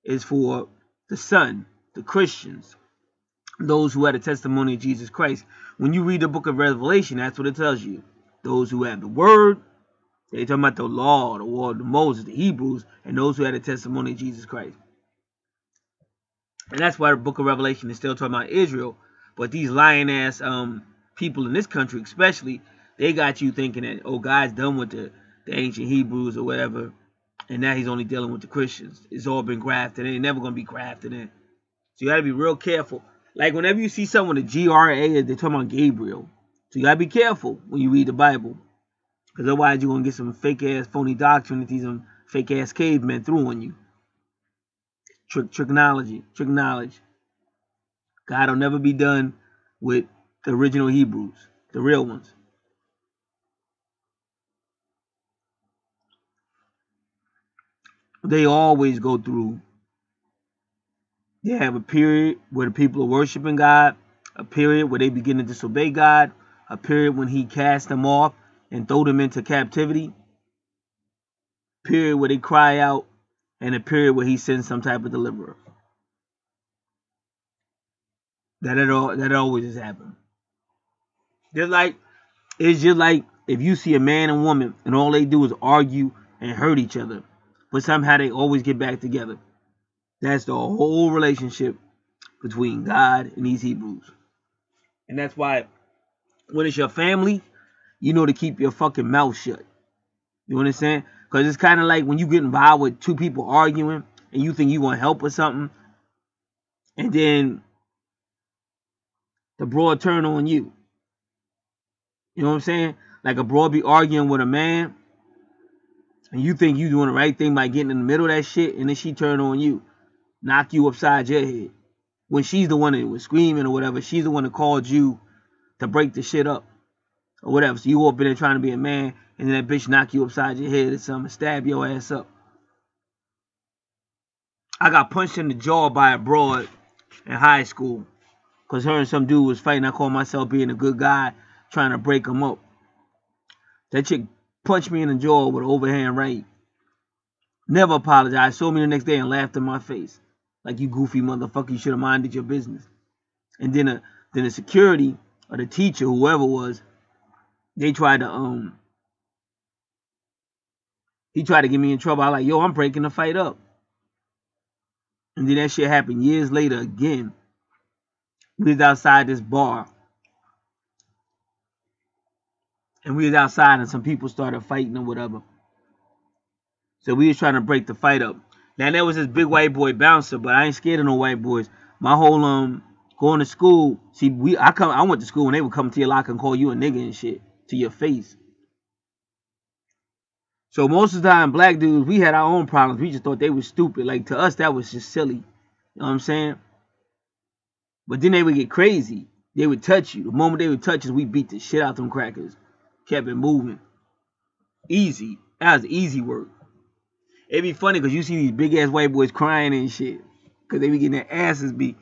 Speaker 1: is for the Son, the Christians, those who had a testimony of Jesus Christ. When you read the book of Revelation, that's what it tells you. Those who have the word, they're talking about the law, the word of Moses, the Hebrews, and those who had a testimony of Jesus Christ. And that's why the book of Revelation is still talking about Israel. But these lying-ass people in this country especially, they got you thinking that, oh, God's done with the ancient Hebrews or whatever, and now he's only dealing with the Christians. It's all been grafted in. It's never going to be grafted in. So you got to be real careful. Like whenever you see someone with a GRA, they're talking about Gabriel. So you got to be careful when you read the Bible. Because otherwise you're going to get some fake-ass phony doctrine that these fake-ass cavemen threw on you. Trick knowledge. God will never be done with the original Hebrews, the real ones. They always go through. They have a period where the people are worshiping God, a period where they begin to disobey God, a period when he cast them off and throw them into captivity, period where they cry out, and a period where he sends some type of deliverer. That always has happened. It's just like if you see a man and woman and all they do is argue and hurt each other, but somehow they always get back together. That's the whole relationship between God and these Hebrews. And that's why when it's your family, you know to keep your fucking mouth shut. You understand? Because it's kind of like when you get involved with two people arguing and you think you want help or something, and then the broad turn on you. You know what I'm saying? Like a broad be arguing with a man, and you think you doing the right thing by getting in the middle of that shit, and then she turn on you, knock you upside your head. When she's the one that was screaming or whatever, she's the one that called you to break the shit up or whatever. So you up in there trying to be a man, and then that bitch knock you upside your head or something, stab your ass up. I got punched in the jaw by a broad in high school because her and some dude was fighting. I called myself being a good guy, trying to break him up. That chick punched me in the jaw with an overhand right. Never apologized. Saw me the next day and laughed in my face. Like, you goofy motherfucker, you should have minded your business. And then the security or the teacher, whoever it was, they tried to he tried to get me in trouble. I was like, yo, I'm breaking the fight up. And then that shit happened years later again. We was outside this bar. And we was outside and some people started fighting or whatever. So we was trying to break the fight up. Now there was this big white boy bouncer, but I ain't scared of no white boys. My whole going to school, see, I went to school and they would come to your locker and call you a nigga and shit to your face. So most of the time, black dudes, we had our own problems. We just thought they were stupid. Like, to us, that was just silly. You know what I'm saying? But then they would get crazy. They would touch you. The moment they would touch us, we beat the shit out them crackers. Kept it moving. Easy. That was easy work. It'd be funny because you see these big-ass white boys crying and shit because they be getting their asses beat.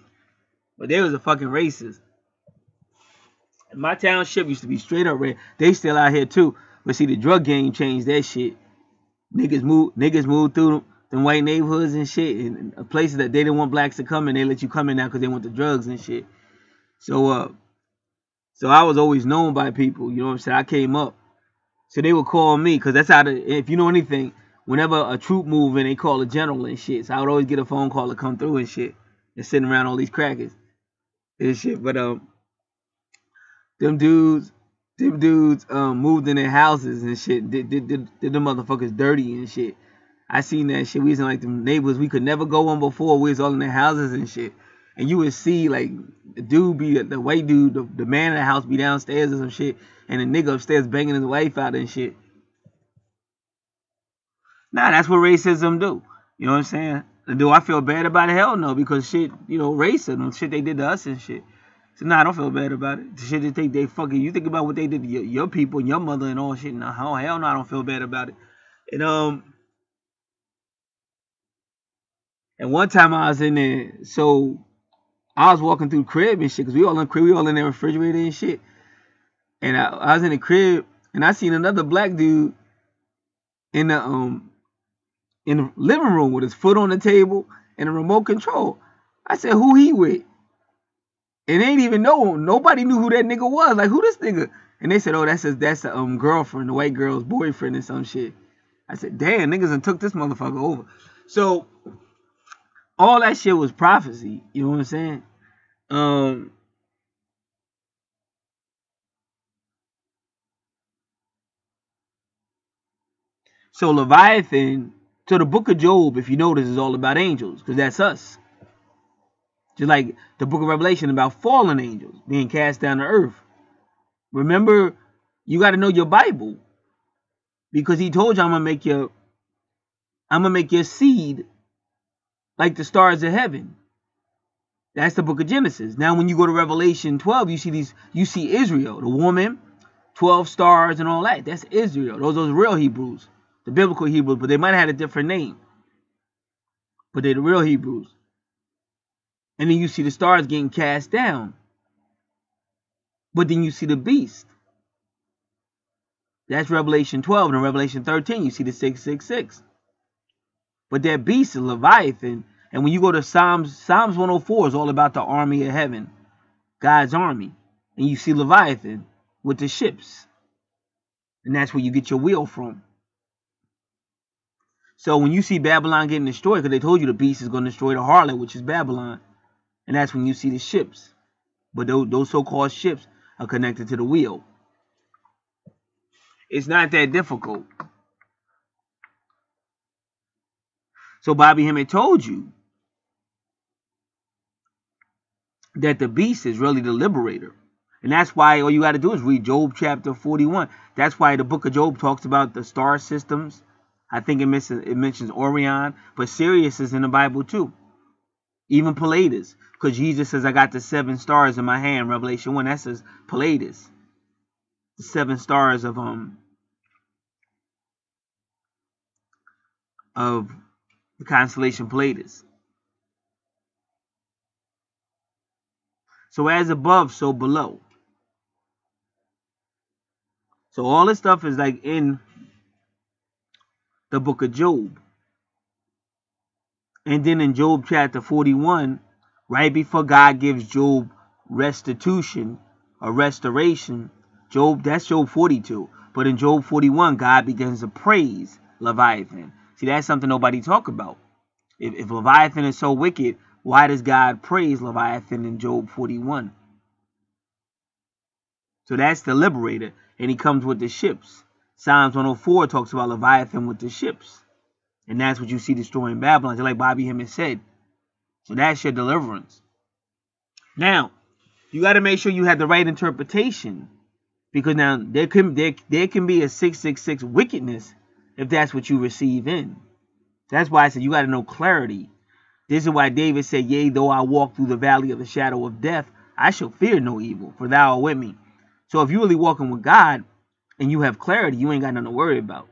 Speaker 1: But they was a fucking racist. And my township used to be straight up red. They still out here, too. But see, the drug game changed that shit. Niggas moved through them white neighborhoods and shit, and places that they didn't want blacks to come in. They let you come in now because they want the drugs and shit. So I was always known by people. You know what I'm saying? I came up. So they would call me because that's how if you know anything, whenever a troop move in, they call a general and shit. So I would always get a phone call to come through and shit, and sitting around all these crackers and shit. But them dudes moved in their houses and shit. Did them motherfuckers dirty and shit. I seen that shit. We was in like them neighborhoods we could never go on before. We was all in their houses and shit. And you would see like the dude be the white dude, the man in the house be downstairs or some shit, and the nigga upstairs banging his wife out and shit. Nah, that's what racism do. You know what I'm saying? Do I feel bad about it? Hell no, because shit, you know, racism, shit they did to us and shit. So nah, I don't feel bad about it. The shit they think they fucking, you think about what they did to your people and your mother and all shit. Nah, hell no, I don't feel bad about it. And one time I was in there, so I was walking through the crib and shit, because we all in the crib, we all in the refrigerator and shit. And I was in the crib, and I seen another black dude in the living room with his foot on the table and a remote control. I said, who he with? And they ain't even know him. Nobody knew who that nigga was. Like, who this nigga? And they said, oh, that's the girlfriend, the white girl's boyfriend or some shit. I said, damn, niggas done took this motherfucker over. So all that shit was prophecy. You know what I'm saying? So Leviathan, so the book of Job, if you notice, is all about angels, because that's us. Just like the book of Revelation about fallen angels being cast down to earth. Remember, you got to know your Bible, because he told you I'm gonna make your seed like the stars of heaven. That's the book of Genesis. Now, when you go to Revelation 12, you see Israel, the woman, 12 stars and all that. That's Israel. Those are real Hebrews, the biblical Hebrews, but they might have had a different name. But they're the real Hebrews. And then you see the stars getting cast down. But then you see the beast. That's Revelation 12. And in Revelation 13, you see the 666. But that beast is Leviathan. And when you go to Psalms 104 is all about the army of heaven. God's army. And you see Leviathan with the ships. And that's where you get your wheel from. So when you see Babylon getting destroyed, because they told you the beast is going to destroy the harlot, which is Babylon. And that's when you see the ships. But those so-called ships are connected to the wheel. It's not that difficult. So Bobby Hemmett told you that the beast is really the liberator. And that's why all you got to do is read Job chapter 41. That's why the book of Job talks about the star systems. I think it mentions Orion, but Sirius is in the Bible too. Even Pleiades, because Jesus says, I got the 7 stars in my hand, Revelation 1. That says Pleiades. The 7 stars of the constellation Pleiades. So as above, so below. So all this stuff is like in the book of Job. And then in Job chapter 41, right before God gives Job restitution or restoration, that's Job 42. But in Job 41, God begins to praise Leviathan. See, that's something nobody talk about. If Leviathan is so wicked, why does God praise Leviathan in Job 41? So that's the liberator, and he comes with the ships. Psalms 104 talks about Leviathan with the ships. And that's what you see destroying Babylon, just like Bobby Hemmett said. So that's your deliverance. Now, you got to make sure you have the right interpretation. Because now, there can be a 666 wickedness if that's what you receive in. That's why I said you got to know clarity. This is why David said, yea, though I walk through the valley of the shadow of death, I shall fear no evil, for thou art with me. So if you're really walking with God and you have clarity, you ain't got nothing to worry about.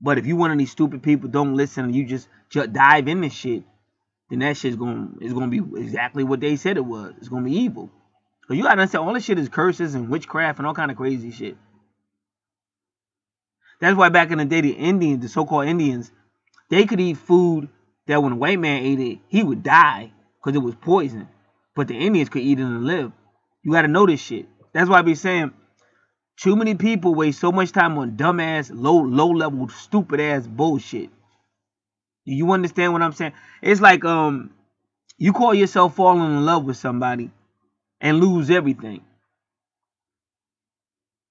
Speaker 1: But if you one of these stupid people, don't listen, and you just dive in this shit, then that shit's gonna be exactly what they said it was. It's gonna be evil. But you gotta understand, all this shit is curses and witchcraft and all kind of crazy shit. That's why back in the day, the Indians, the so-called Indians, they could eat food that when a white man ate it, he would die because it was poison. But the Indians could eat it and live. You gotta know this shit. That's why I be saying, too many people waste so much time on dumbass, low-level, stupid-ass bullshit. You understand what I'm saying? It's like you call yourself falling in love with somebody and lose everything.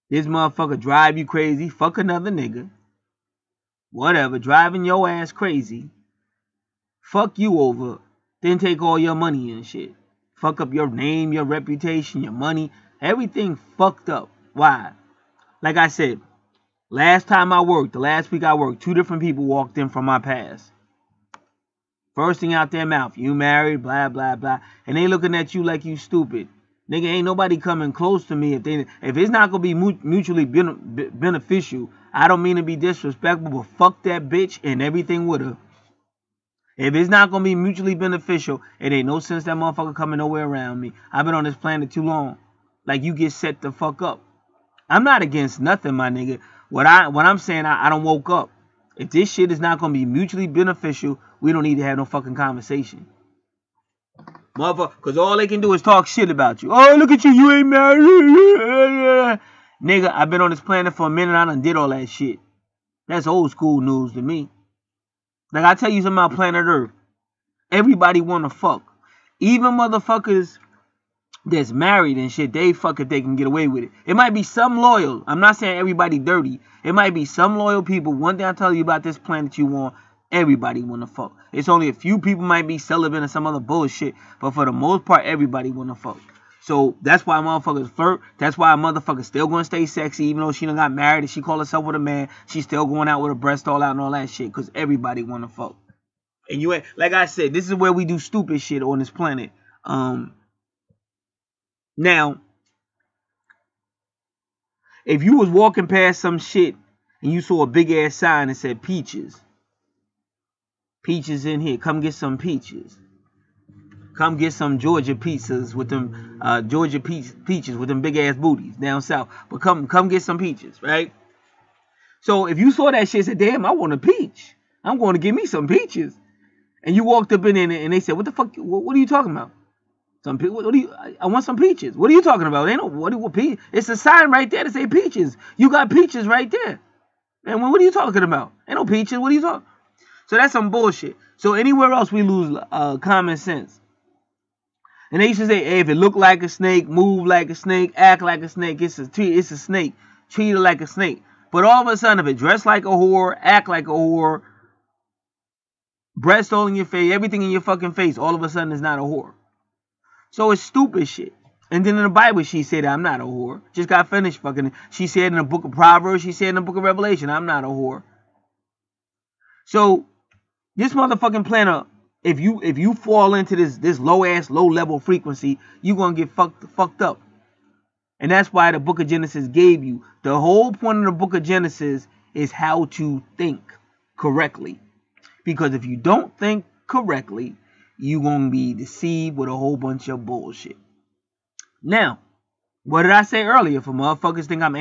Speaker 1: This motherfucker drive you crazy, fuck another nigga, whatever, driving your ass crazy, fuck you over, then take all your money and shit. Fuck up your name, your reputation, your money, everything fucked up. Why? Like I said, last time I worked, the last week I worked, 2 different people walked in from my past. First thing out their mouth, you married, blah, blah, blah. And they looking at you like you stupid. Nigga, ain't nobody coming close to me. If it's not going to be mutually beneficial, I don't mean to be disrespectful, but fuck that bitch and everything with her. If it's not going to be mutually beneficial, it ain't no sense that motherfucker coming nowhere around me. I've been on this planet too long. Like, you get set the fuck up. I'm not against nothing, my nigga. What I'm saying, I don't woke up. If this shit is not going to be mutually beneficial, we don't need to have no fucking conversation. Motherfucker, because all they can do is talk shit about you. Oh, look at you, you ain't married. Nigga, I've been on this planet for a minute, I done did all that shit. That's old school news to me. Like, I tell you something about planet Earth. Everybody want to fuck. Even motherfuckers that's married and shit, they fuck if they can get away with it. It might be some loyal. I'm not saying everybody dirty. It might be some loyal people. One thing I tell you about this planet you want, everybody want to fuck. It's only a few people might be celibate or some other bullshit, but for the most part, everybody want to fuck. So that's why motherfuckers flirt. That's why a motherfucker still gonna stay sexy, even though she done got married and she call herself with a man. She's still going out with her breast all out and all that shit, because everybody want to fuck. And you ain't, like I said, this is where we do stupid shit on this planet. Now, if you was walking past some shit and you saw a big ass sign that said peaches. Peaches in here. Come get some peaches. Come get some Georgia pizzas with them Georgia peaches with them big ass booties down south. But come get some peaches, right? So if you saw that shit and said, damn, I want a peach. I'm going to get me some peaches. And you walked up in there and they said, what the fuck? What are you talking about? I want some peaches. What are you talking about? Ain't no what peach? It's a sign right there to say peaches. You got peaches right there. And what are you talking about? Ain't no peaches. What are you talking? So that's some bullshit. So anywhere else we lose common sense. And they used to say, hey, if it look like a snake, move like a snake, act like a snake, it's a snake. Treat it like a snake. But all of a sudden, if it dress like a whore, act like a whore, breast all in your face, everything in your fucking face, all of a sudden it's not a whore. So it's stupid shit. And then in the Bible, she said, I'm not a whore. Just got finished fucking. She said in the book of Proverbs, she said in the book of Revelation, I'm not a whore. So this motherfucking planet, if you fall into this low level frequency, you gonna get fucked up. And that's why the book of Genesis gave you. The whole point of the book of Genesis is how to think correctly. Because if you don't think correctly, you're going to be deceived with a whole bunch of bullshit. Now, what did I say earlier? For motherfuckers think I'm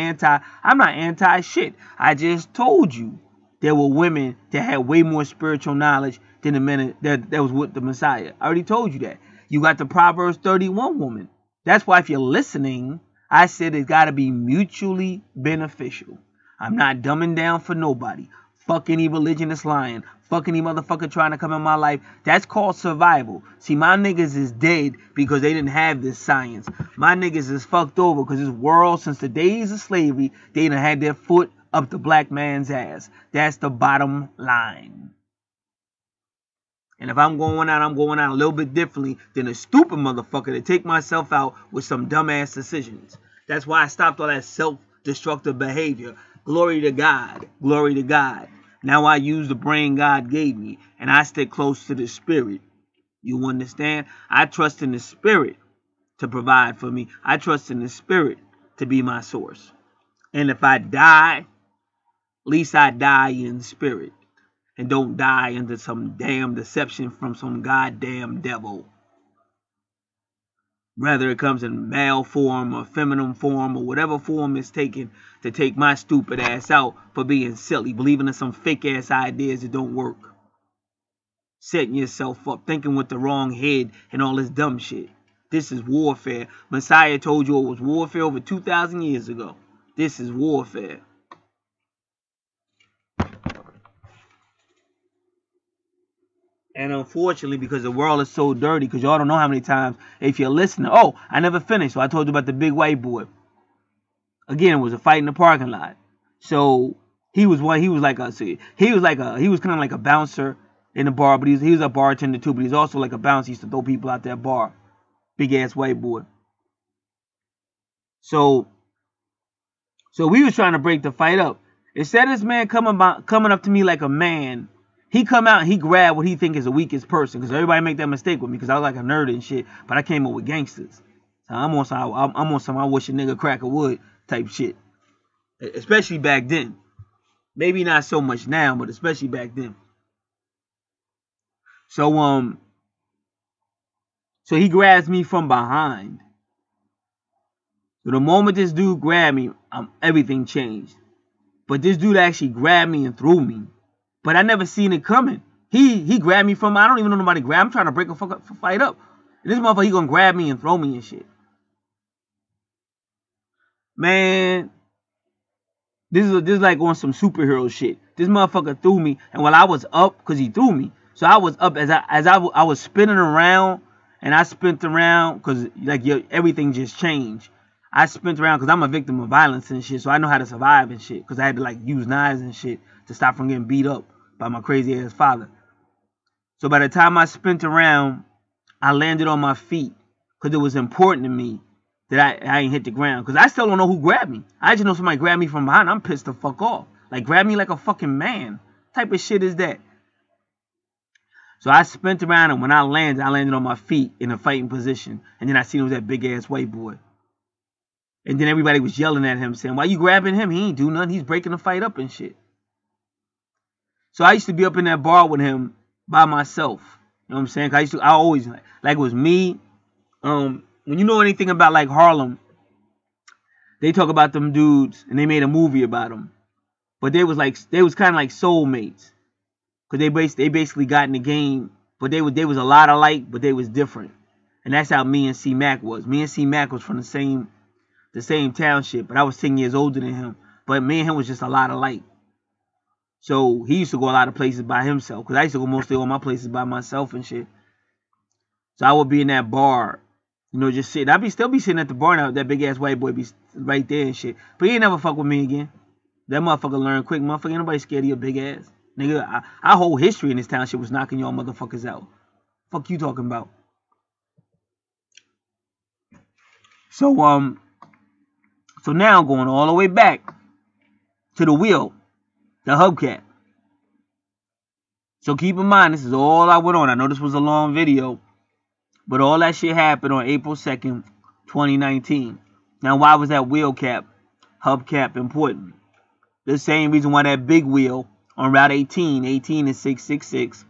Speaker 1: not anti shit. I just told you there were women that had way more spiritual knowledge than the men that was with the Messiah. I already told you that. You got the Proverbs 31 woman. That's why if you're listening, I said it's got to be mutually beneficial. I'm not dumbing down for nobody. Fuck any religion that's lying. Fuck any motherfucker trying to come in my life. That's called survival. See, my niggas is dead because they didn't have this science. My niggas is fucked over because this world, since the days of slavery, they done had their foot up the black man's ass. That's the bottom line. And if I'm going out a little bit differently than a stupid motherfucker to take myself out with some dumbass decisions. That's why I stopped all that self-destructive behavior. Glory to God. Glory to God. Now I use the brain God gave me, and I stick close to the spirit. You understand? I trust in the spirit to provide for me. I trust in the spirit to be my source. And if I die, at least I die in spirit. And don't die under some damn deception from some goddamn devil. Whether it comes in male form or feminine form or whatever form it's taken to take my stupid ass out for being silly, believing in some fake ass ideas that don't work. Setting yourself up, thinking with the wrong head and all this dumb shit. This is warfare. Messiah told you it was warfare over 2,000 years ago. This is warfare. And unfortunately, because the world is so dirty, because y'all don't know how many times, if you're listening, oh, I never finished. So I told you about the big white boy. Again, it was a fight in the parking lot. So he was kind of like a bouncer in the bar, but he was a bartender too, but he's also like a bouncer. He used to throw people out that bar. Big ass white boy. So we was trying to break the fight up. Instead of this man coming up to me like a man, he come out and he grabbed what he think is the weakest person. Because everybody make that mistake with me because I was like a nerd and shit. But I came up with gangsters. So I'm on some I wish a nigga crack a wood type shit. Especially back then. Maybe not so much now, but especially back then. So he grabs me from behind. So the moment this dude grabbed me, everything changed. But this dude actually grabbed me and threw me. But I never seen it coming. He grabbed me from, I don't even know nobody grabbed. I'm trying to break a fight up. And this motherfucker, he gonna grab me and throw me and shit. Man, this is like on some superhero shit. This motherfucker threw me, and while I was up, because he threw me, so I was up as I was spinning around, and I spent around, because like everything just changed. I spent around, because I'm a victim of violence and shit, so I know how to survive and shit, because I had to like use knives and shit to stop from getting beat up by my crazy ass father. So by the time I spent around, I landed on my feet, because it was important to me that I ain't hit the ground. Because I still don't know who grabbed me. I just know somebody grabbed me from behind. I'm pissed the fuck off. Like, grab me like a fucking man. What type of shit is that? So I spent around, and when I landed on my feet in a fighting position. And then I seen it was that big-ass white boy. And then everybody was yelling at him, saying, why you grabbing him? He ain't do nothing. He's breaking the fight up and shit. So I used to be up in that bar with him by myself. You know what I'm saying? Cause I always, like it was me. When you know anything about like Harlem, they talk about them dudes, and they made a movie about them. But they was kind of like soulmates, cause they basically got in the game, but they was a lot alike, but they was different. And that's how me and C Mac was. Me and C Mac was from the same township, but I was 10 years older than him. But me and him was just a lot alike. So he used to go a lot of places by himself, cause I used to go mostly all my places by myself and shit. So I would be in that bar, You know, just sitting. Still be sitting at the bar now. That big ass white boy be right there and shit. But he ain't never fuck with me again. That motherfucker learned quick. Motherfucker, ain't nobody scared of your big ass. Nigga, our whole history in this township was knocking y'all motherfuckers out. Fuck you talking about? So now going all the way back to the wheel, the hubcap. So keep in mind, this is all I went on. I know this was a long video, but all that shit happened on April 2nd, 2019. Now, why was that wheel cap, hubcap important? The same reason why that big wheel on Route 18 is 666.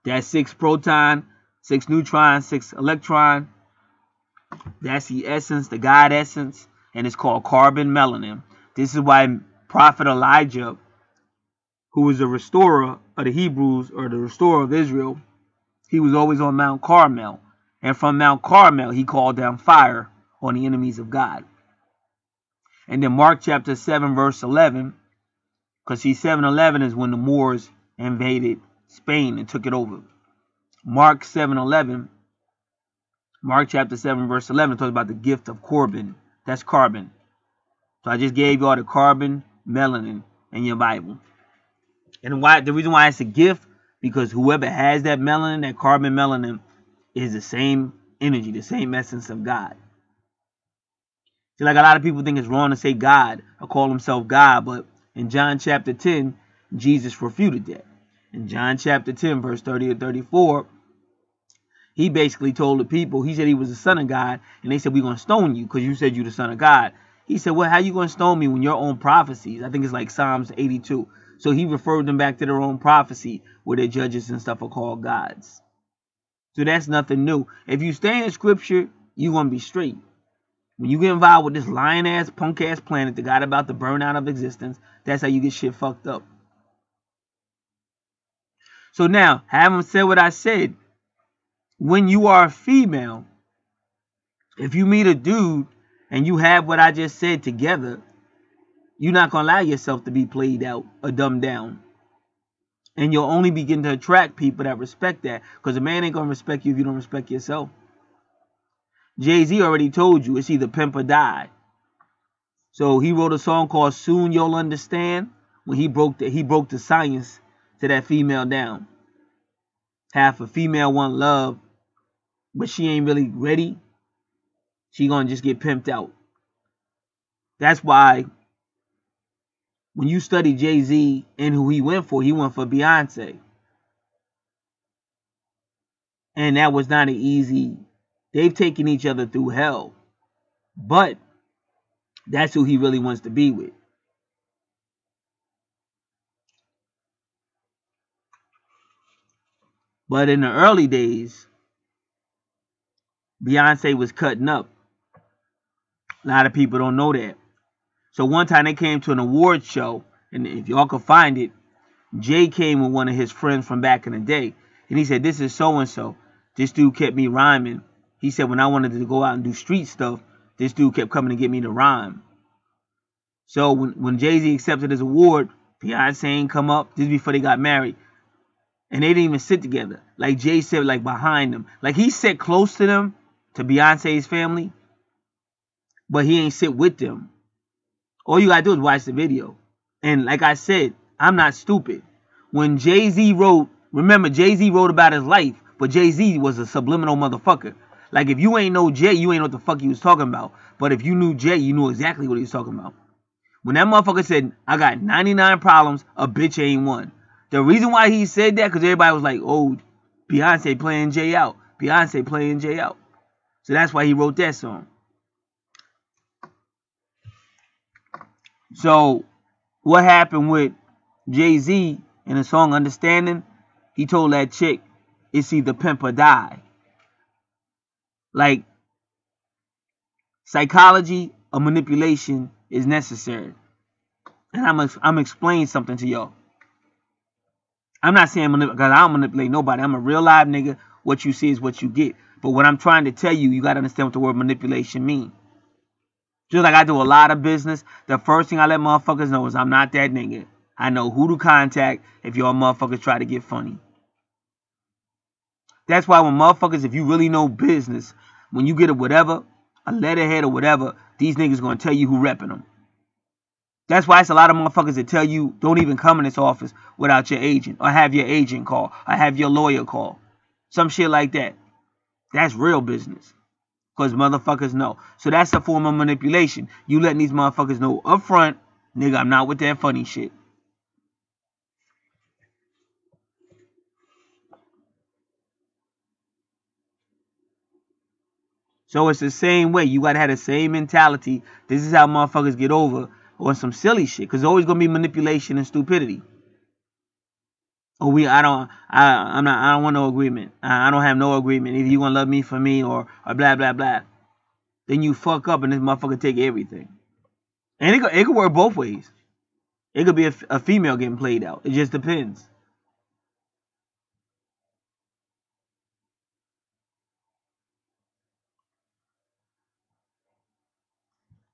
Speaker 1: That's 6 proton, 6 neutron, 6 electron. That's the essence, the God essence, and it's called carbon melanin. This is why Prophet Elijah, who was the restorer of the Hebrews, or the restorer of Israel, he was always on Mount Carmel. And from Mount Carmel, he called down fire on the enemies of God. And then Mark chapter 7, verse 11, because 7:11 is when the Moors invaded Spain and took it over. Mark 7:11, Mark chapter 7, verse 11 talks about the gift of Corbin. That's carbon. So I just gave you all the carbon, melanin in your Bible. And the reason why it's a gift, because whoever has that melanin, that carbon melanin, is the same energy, the same essence of God. So like a lot of people think it's wrong to say God or call himself God, but in John chapter 10, Jesus refuted that. In John chapter 10, verse 30 to 34, he basically told the people, he said he was the son of God, and they said, we're going to stone you because you said you're the son of God. He said, well, how you going to stone me when your own prophecies, I think it's like Psalms 82. So he referred them back to their own prophecy where their judges and stuff are called gods. So that's nothing new. If you stay in scripture, you're going to be straight. When you get involved with this lion-ass, punk-ass planet that got about to burn out of existence, that's how you get shit fucked up. So now, having said what I said, when you are a female, if you meet a dude and you have what I just said together, you're not going to allow yourself to be played out or dumbed down. And you'll only begin to attract people that respect that. Because a man ain't going to respect you if you don't respect yourself. Jay-Z already told you it's either pimp or die. So he wrote a song called Soon You'll Understand, when he broke the science to that female down. Half a female want love, but she ain't really ready. She gonna just get pimped out. That's why when you study Jay-Z and who he went for Beyonce. And that was not an easy. They've taken each other through hell. But that's who he really wants to be with. But in the early days, Beyonce was cutting up. A lot of people don't know that. So one time they came to an award show, and if y'all could find it, Jay came with one of his friends from back in the day. And he said, this is so-and-so. This dude kept me rhyming. He said when I wanted to go out and do street stuff, this dude kept coming to get me to rhyme. So when Jay-Z accepted his award, Beyonce ain't come up. This is before they got married. And they didn't even sit together. Like Jay said, like behind them. Like he sat close to them, to Beyonce's family, but he ain't sit with them. All you gotta do is watch the video. And like I said, I'm not stupid. When Jay-Z wrote, remember Jay-Z wrote about his life, but Jay-Z was a subliminal motherfucker. Like if you ain't know Jay, you ain't know what the fuck he was talking about. But if you knew Jay, you knew exactly what he was talking about. When that motherfucker said, I got 99 problems, a bitch ain't one. The reason why he said that, because everybody was like, oh, Beyonce playing Jay out. Beyonce playing Jay out. So that's why he wrote that song. So what happened with Jay-Z in the song Understanding? He told that chick, it's either pimp or die. Like, psychology or manipulation is necessary. And I'm explaining something to y'all. I'm not saying because I don't manipulate nobody. I'm a real live nigga. What you see is what you get. But what I'm trying to tell you, you got to understand what the word manipulation means. Just like I do a lot of business, the first thing I let motherfuckers know is I'm not that nigga. I know who to contact if y'all motherfuckers try to get funny. That's why when motherfuckers, if you really know business, when you get a whatever, a letterhead or whatever, these niggas gonna tell you who repping them. That's why it's a lot of motherfuckers that tell you don't even come in this office without your agent, or have your agent call, or have your lawyer call. Some shit like that. That's real business. Because motherfuckers know. So that's a form of manipulation. You letting these motherfuckers know up front, nigga, I'm not with that funny shit. So it's the same way. You gotta have the same mentality. This is how motherfuckers get over on some silly shit. Cause there's always gonna be manipulation and stupidity. Or I don't want no agreement. I don't have no agreement. Either you gonna love me for me or blah blah blah. Then you fuck up and this motherfucker take everything. And it could work both ways. It could be a female getting played out. It just depends.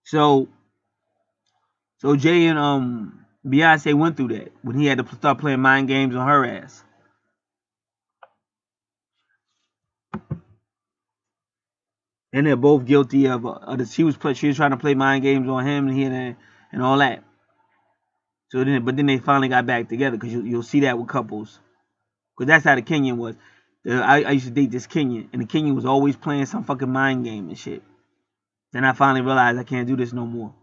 Speaker 1: So Jay and Beyonce went through that when he had to start playing mind games on her ass. And they're both guilty of she was trying to play mind games on him and all that. So then they finally got back together, because you'll see that with couples, because that's how the Kenyan was. I used to date this Kenyan, and the Kenyan was always playing some fucking mind game and shit. Then I finally realized I can't do this no more.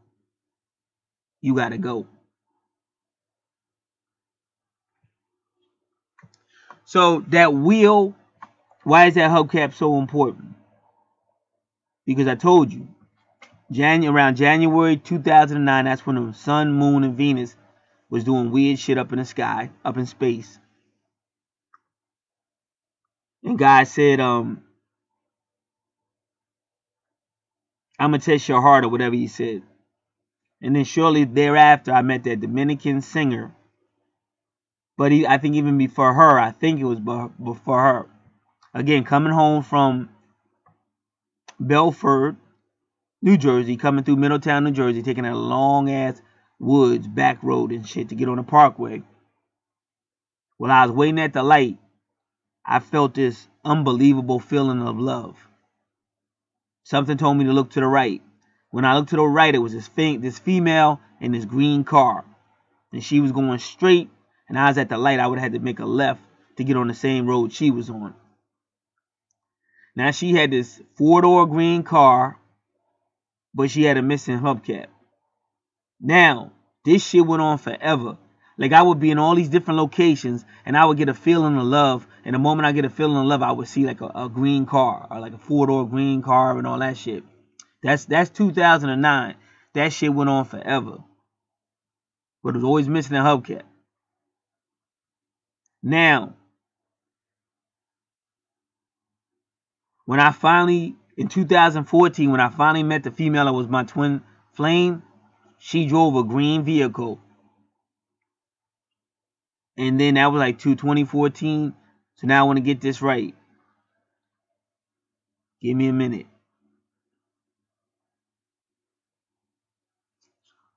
Speaker 1: You gotta go. So that wheel, why is that hubcap so important? Because I told you, around January 2009, that's when the sun, moon, and Venus was doing weird shit up in the sky, up in space. And God said, I'm going to test your heart, or whatever he said. And then shortly thereafter, I met that Dominican singer. But I think even before her, I think it was before her. Again, coming home from Belford, New Jersey, coming through Middletown, New Jersey, taking that long-ass woods, back road and shit to get on the parkway. While I was waiting at the light, I felt this unbelievable feeling of love. Something told me to look to the right. When I looked to the right, it was this female in this green car. And she was going straight, and I was at the light. I would have had to make a left to get on the same road she was on. Now, she had this 4-door green car, but she had a missing hubcap. Now, this shit went on forever. Like, I would be in all these different locations, and I would get a feeling of love. And the moment I get a feeling of love, I would see like a green car, or like a 4-door green car and all that shit. That's 2009. That shit went on forever. But it was always missing a hubcap. Now, when I finally, in 2014, when I finally met the female that was my twin flame, she drove a green vehicle. And then that was like 2014. So now I want to get this right. Give me a minute.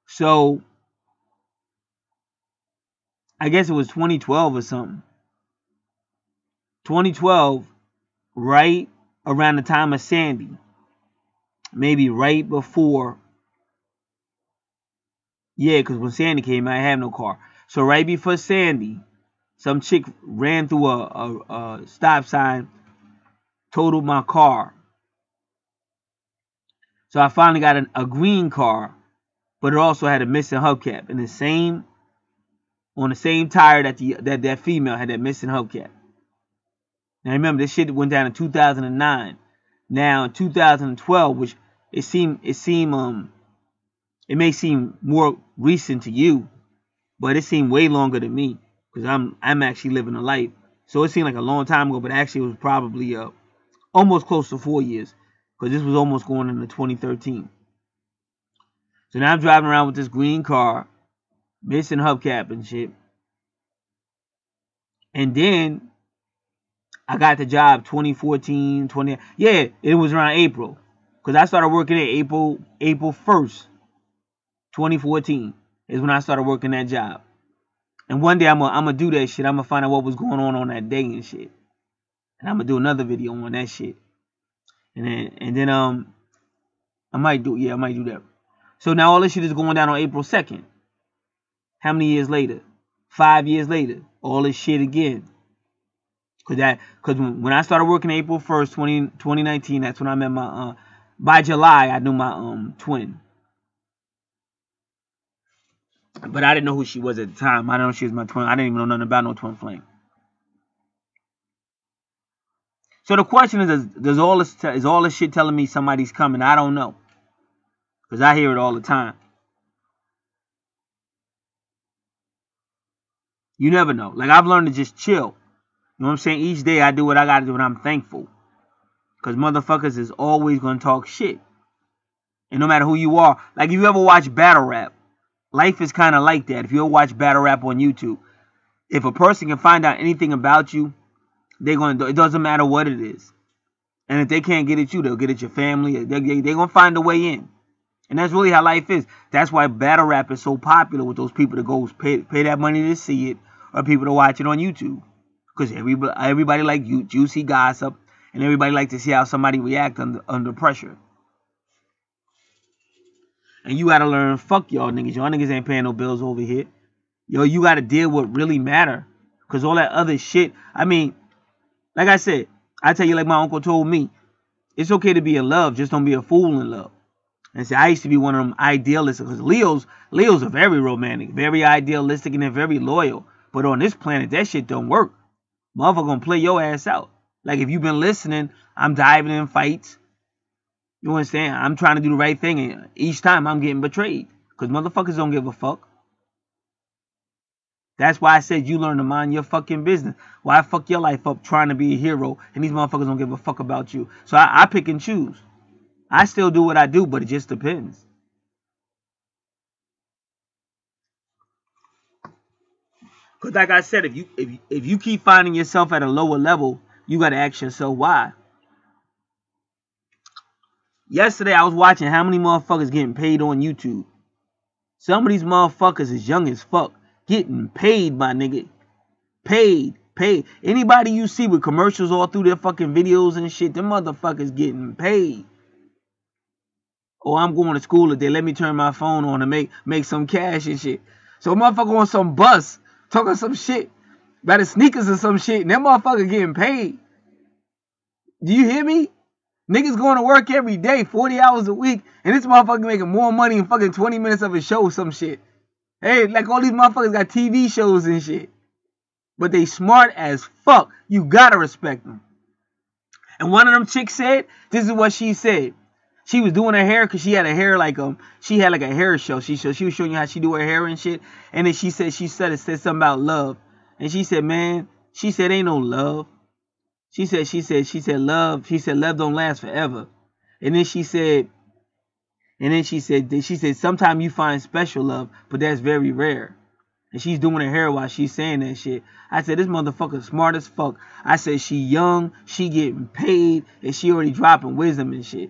Speaker 1: So, I guess it was 2012 or something. 2012, right around the time of Sandy. Maybe right before. Yeah, because when Sandy came, I had no car. So right before Sandy, some chick ran through a stop sign, totaled my car. So I finally got a green car, but it also had a missing hubcap, and on the same tire that female had that missing hubcap. Now remember, this shit went down in 2009. Now in 2012, which it may seem more recent to you, but it seemed way longer to me, because I'm actually living a life. So it seemed like a long time ago, but actually it was probably almost close to 4 years, because this was almost going into 2013. So now I'm driving around with this green car, missing hubcap and shit. And then I got the job 2014, yeah, it was around April, because I started working there April 1st, 2014 is when I started working that job. And one day I'm gonna do that shit. I'm gonna find out what was going on that day and shit. And I'm gonna do another video on that shit. And then I might do that. So now all this shit is going down on April 2nd. How many years later? 5 years later. All this shit again. Cause when I started working April 1st, 2019, that's when I met my by July I knew my twin. But I didn't know who she was at the time. I didn't know she was my twin. I didn't even know nothing about no twin flame. So the question is all this shit telling me somebody's coming? I don't know. Because I hear it all the time. You never know. Like, I've learned to just chill. You know what I'm saying? Each day I do what I got to do and I'm thankful. Because motherfuckers is always going to talk shit. And no matter who you are. Like, if you ever watch battle rap, life is kind of like that. If you ever watch battle rap on YouTube, if a person can find out anything about you, it doesn't matter what it is. And if they can't get at you, they'll get at your family. They're going to find a way in. And that's really how life is. That's why battle rap is so popular with those people that go pay that money to see it, or people to watch it on YouTube. Because everybody like juicy gossip, and everybody like to see how somebody react under pressure. And you got to learn, fuck y'all niggas. Y'all niggas ain't paying no bills over here. Yo, you got to deal with what really matter. Because all that other shit, I mean, like I said, I tell you like my uncle told me, it's okay to be in love, just don't be a fool in love. And see, I used to be one of them idealistic, because Leos are very romantic, very idealistic, and they're very loyal. But on this planet, that shit don't work. Motherfucker gonna play your ass out. Like, if you've been listening, I'm diving in fights. You understand? I'm trying to do the right thing, and each time I'm getting betrayed. Because motherfuckers don't give a fuck. That's why I said you learn to mind your fucking business. Why fuck your life up trying to be a hero, and these motherfuckers don't give a fuck about you. So I pick and choose. I still do what I do, but it just depends. Because like I said, if you keep finding yourself at a lower level, you got to ask yourself why. Yesterday, I was watching how many motherfuckers getting paid on YouTube. Some of these motherfuckers is young as fuck. Getting paid, my nigga. Paid. Anybody you see with commercials all through their fucking videos and shit, them motherfuckers getting paid. Oh, I'm going to school today. Let me turn my phone on and make some cash and shit. So a motherfucker on some bus talking some shit about his sneakers or some shit, and that motherfucker getting paid. Do you hear me? Niggas going to work every day, 40 hours a week, and this motherfucker making more money in fucking 20 minutes of a show or some shit. Hey, like all these motherfuckers got TV shows and shit. But they smart as fuck. You gotta respect them. And one of them chicks said, this is what she said. She was doing her hair because she had a hair like she had like a hair show. She was showing you how she do her hair and shit. And then she said something about love. And she said, man, she said ain't no love. She said love. She said love don't last forever. And then she said sometimes you find special love, but that's very rare. And she's doing her hair while she's saying that shit. I said, this motherfucker smart as fuck. I said, she young, she getting paid, and she already dropping wisdom and shit.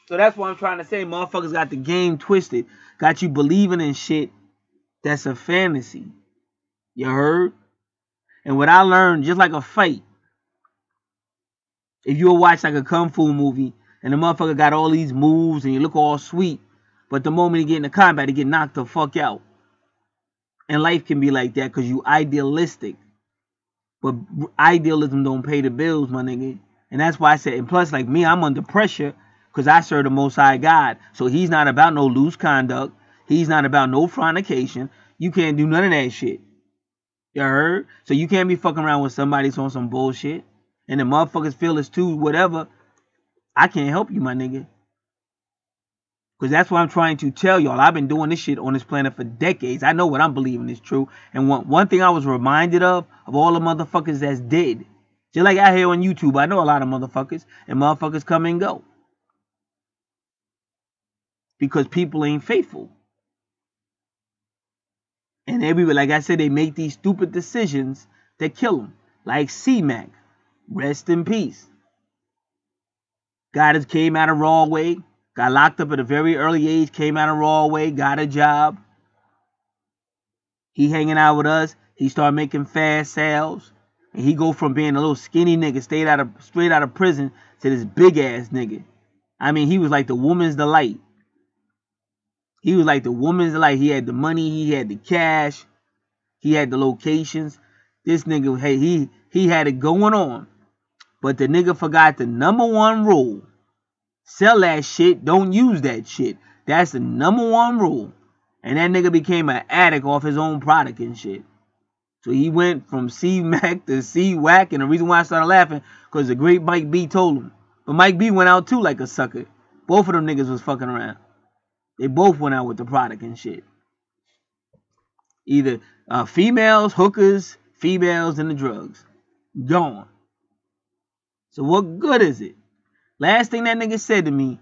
Speaker 1: So that's what I'm trying to say. Motherfuckers got the game twisted. Got you believing in shit that's a fantasy. You heard? And what I learned, just like a fight, if you'll watch like a kung fu movie, and the motherfucker got all these moves, and you look all sweet, but the moment he get into combat, he get knocked the fuck out. And life can be like that, because you idealistic. But idealism don't pay the bills, my nigga. And that's why I said, and plus, like me, I'm under pressure, because I serve the Most High God. So he's not about no loose conduct. He's not about no fornication. You can't do none of that shit. You heard? So you can't be fucking around with somebody that's on some bullshit. And the motherfuckers feel it's too whatever. I can't help you, my nigga. Because that's what I'm trying to tell y'all. I've been doing this shit on this planet for decades. I know what I'm believing is true. And one thing I was reminded of all the motherfuckers that's dead. Just like out here on YouTube, I know a lot of motherfuckers. And motherfuckers come and go. Because people ain't faithful. And like I said, they make these stupid decisions that kill them. Like C-Mac. Rest in peace. God has came out of wrong way. Got locked up at a very early age. Came out of wrong way. Got a job. He hanging out with us. He started making fast sales. And he go from being a little skinny nigga straight out of prison to this big ass nigga. I mean, he was like the woman's delight. He was like the woman's delight. He had the money, he had the cash, he had the locations. This nigga, hey, he had it going on. But the nigga forgot the #1 rule. Sell that shit, don't use that shit. That's the #1 rule. And that nigga became an addict off his own product and shit. So he went from C-Mac to C-Wack. And the reason why I started laughing, because the great Mike B told him. But Mike B went out too like a sucker. Both of them niggas was fucking around. They both went out with the product and shit. Either females, hookers, females, and the drugs. Gone. So what good is it? Last thing that nigga said to me,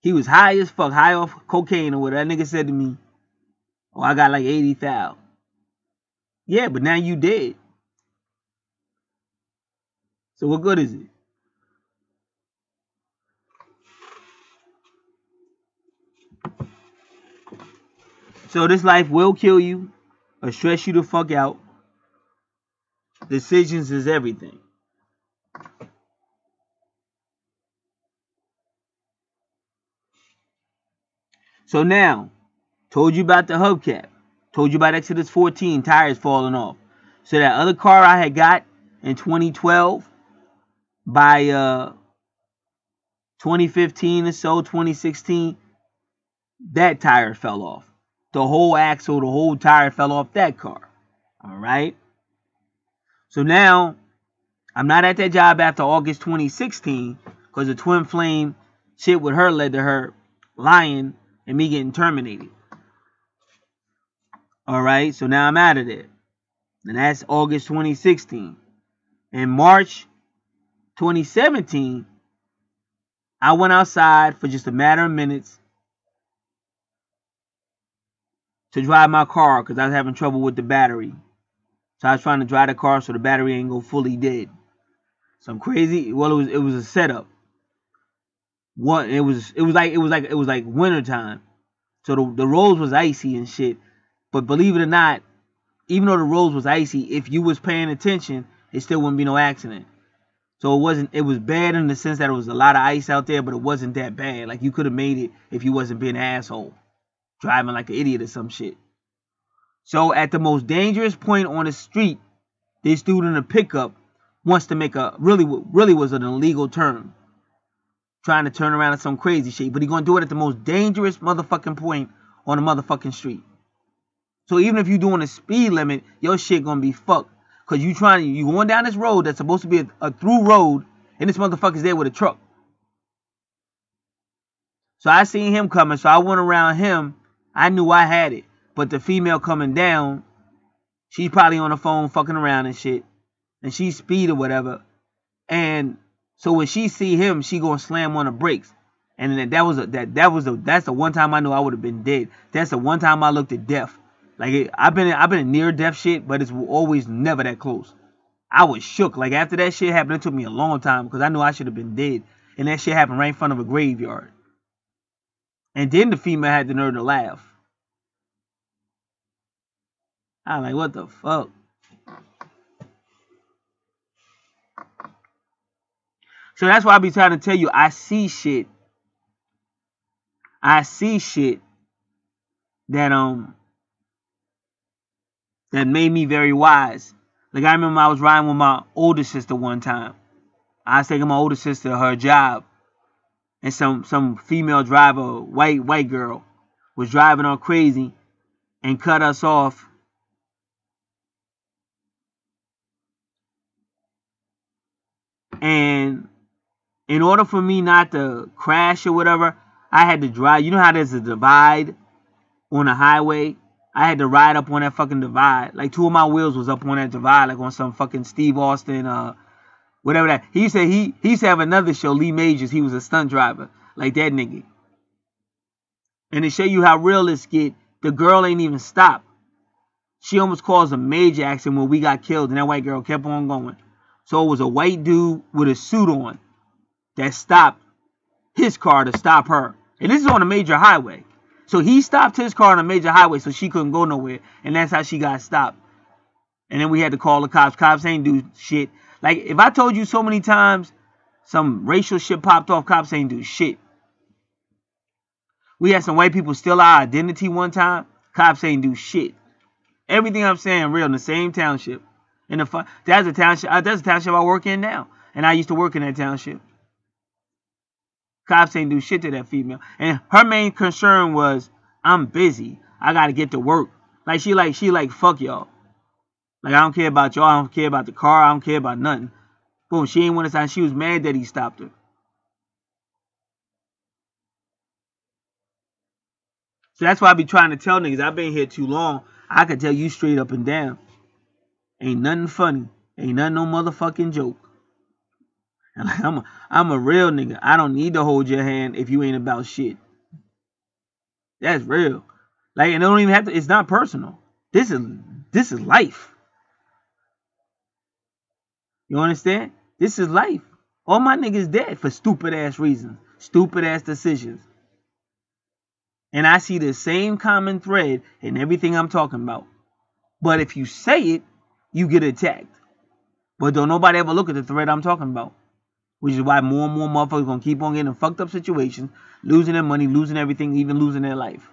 Speaker 1: he was high as fuck, high off cocaine or whatever. That nigga said to me, oh, I got like 80,000. Yeah, but now you dead. So what good is it? So this life will kill you or stress you the fuck out. Decisions is everything. So now, told you about the hubcap. Told you about Exodus 14, tires falling off. So that other car I had got in 2012, by 2015 or so, 2016, that tire fell off. The whole axle, the whole tire fell off that car. Alright? So now, I'm not at that job after August 2016, because the twin flame shit with her led to her lying and me getting terminated. Alright, so now I'm out of there. And that's August 2016. In March 2017, I went outside for just a matter of minutes to drive my car because I was having trouble with the battery. So I was trying to drive the car so the battery ain't go fully dead. Some crazy, well, it was a setup. It was like winter time. So the roads was icy and shit. But believe it or not, even though the roads was icy, if you was paying attention, it still wouldn't be no accident. So it was bad in the sense that it was a lot of ice out there, but it wasn't that bad. Like you could have made it if you wasn't being an asshole, driving like an idiot or some shit. So at the most dangerous point on the street, this dude in a pickup wants to make a really was an illegal turn. Trying to turn around at some crazy shit. But he gonna do it at the most dangerous motherfucking point on the motherfucking street. So even if you doing a speed limit, your shit gonna be fucked. Cause you going down this road that's supposed to be a through road, and this motherfucker's there with a truck. So I seen him coming, so I went around him. I knew I had it. But the female coming down, she's probably on the phone fucking around and shit. And she speed or whatever. And so when she see him, she gonna slam on the brakes. And then that's the one time I knew I would have been dead. That's the one time I looked at death. Like I've been in near death shit, but it's always never that close. I was shook. Like after that shit happened, it took me a long time because I knew I should have been dead. And that shit happened right in front of a graveyard. And then the female had the nerve to laugh. I'm like, what the fuck? So that's why I be trying to tell you, I see shit. I see shit that made me very wise. Like I remember I was riding with my older sister one time. I was taking my older sister to her job. And some female driver, white girl, was driving her crazy and cut us off. And in order for me not to crash or whatever, I had to drive. You know how there's a divide on a highway? I had to ride up on that fucking divide. Like 2 of my wheels was up on that divide, like on some fucking Steve Austin, whatever that. He used to have another show, Lee Majors. He was a stunt driver, like that nigga. And to show you how real this get, the girl ain't even stopped. She almost caused a major accident when we got killed, and that white girl kept on going. So it was a white dude with a suit on that stopped his car to stop her. And this is on a major highway. So he stopped his car on a major highway so she couldn't go nowhere. And that's how she got stopped. And then we had to call the cops. Cops ain't do shit. Like, if I told you so many times some racial shit popped off, cops ain't do shit. We had some white people steal our identity one time. Cops ain't do shit. Everything I'm saying real in the same township. That's a township I work in now. And I used to work in that township. Cops ain't do shit to that female. And her main concern was, I'm busy. I gotta get to work. Like she like fuck y'all. Like, I don't care about y'all. I don't care about the car. I don't care about nothing. Boom. She ain't want to sign. She was mad that he stopped her. So that's why I be trying to tell niggas, I've been here too long. I can tell you straight up and down. Ain't nothing funny. Ain't nothing no motherfucking joke. And like, I'm a real nigga. I don't need to hold your hand if you ain't about shit. That's real. Like, and it don't even have to, it's not personal. This is life. You understand? This is life. All my niggas dead for stupid ass reasons. Stupid ass decisions. And I see the same common thread in everything I'm talking about. But if you say it, you get attacked. But don't nobody ever look at the thread I'm talking about. Which is why more and more motherfuckers gonna keep on getting in fucked up situations, losing their money, losing everything, even losing their life.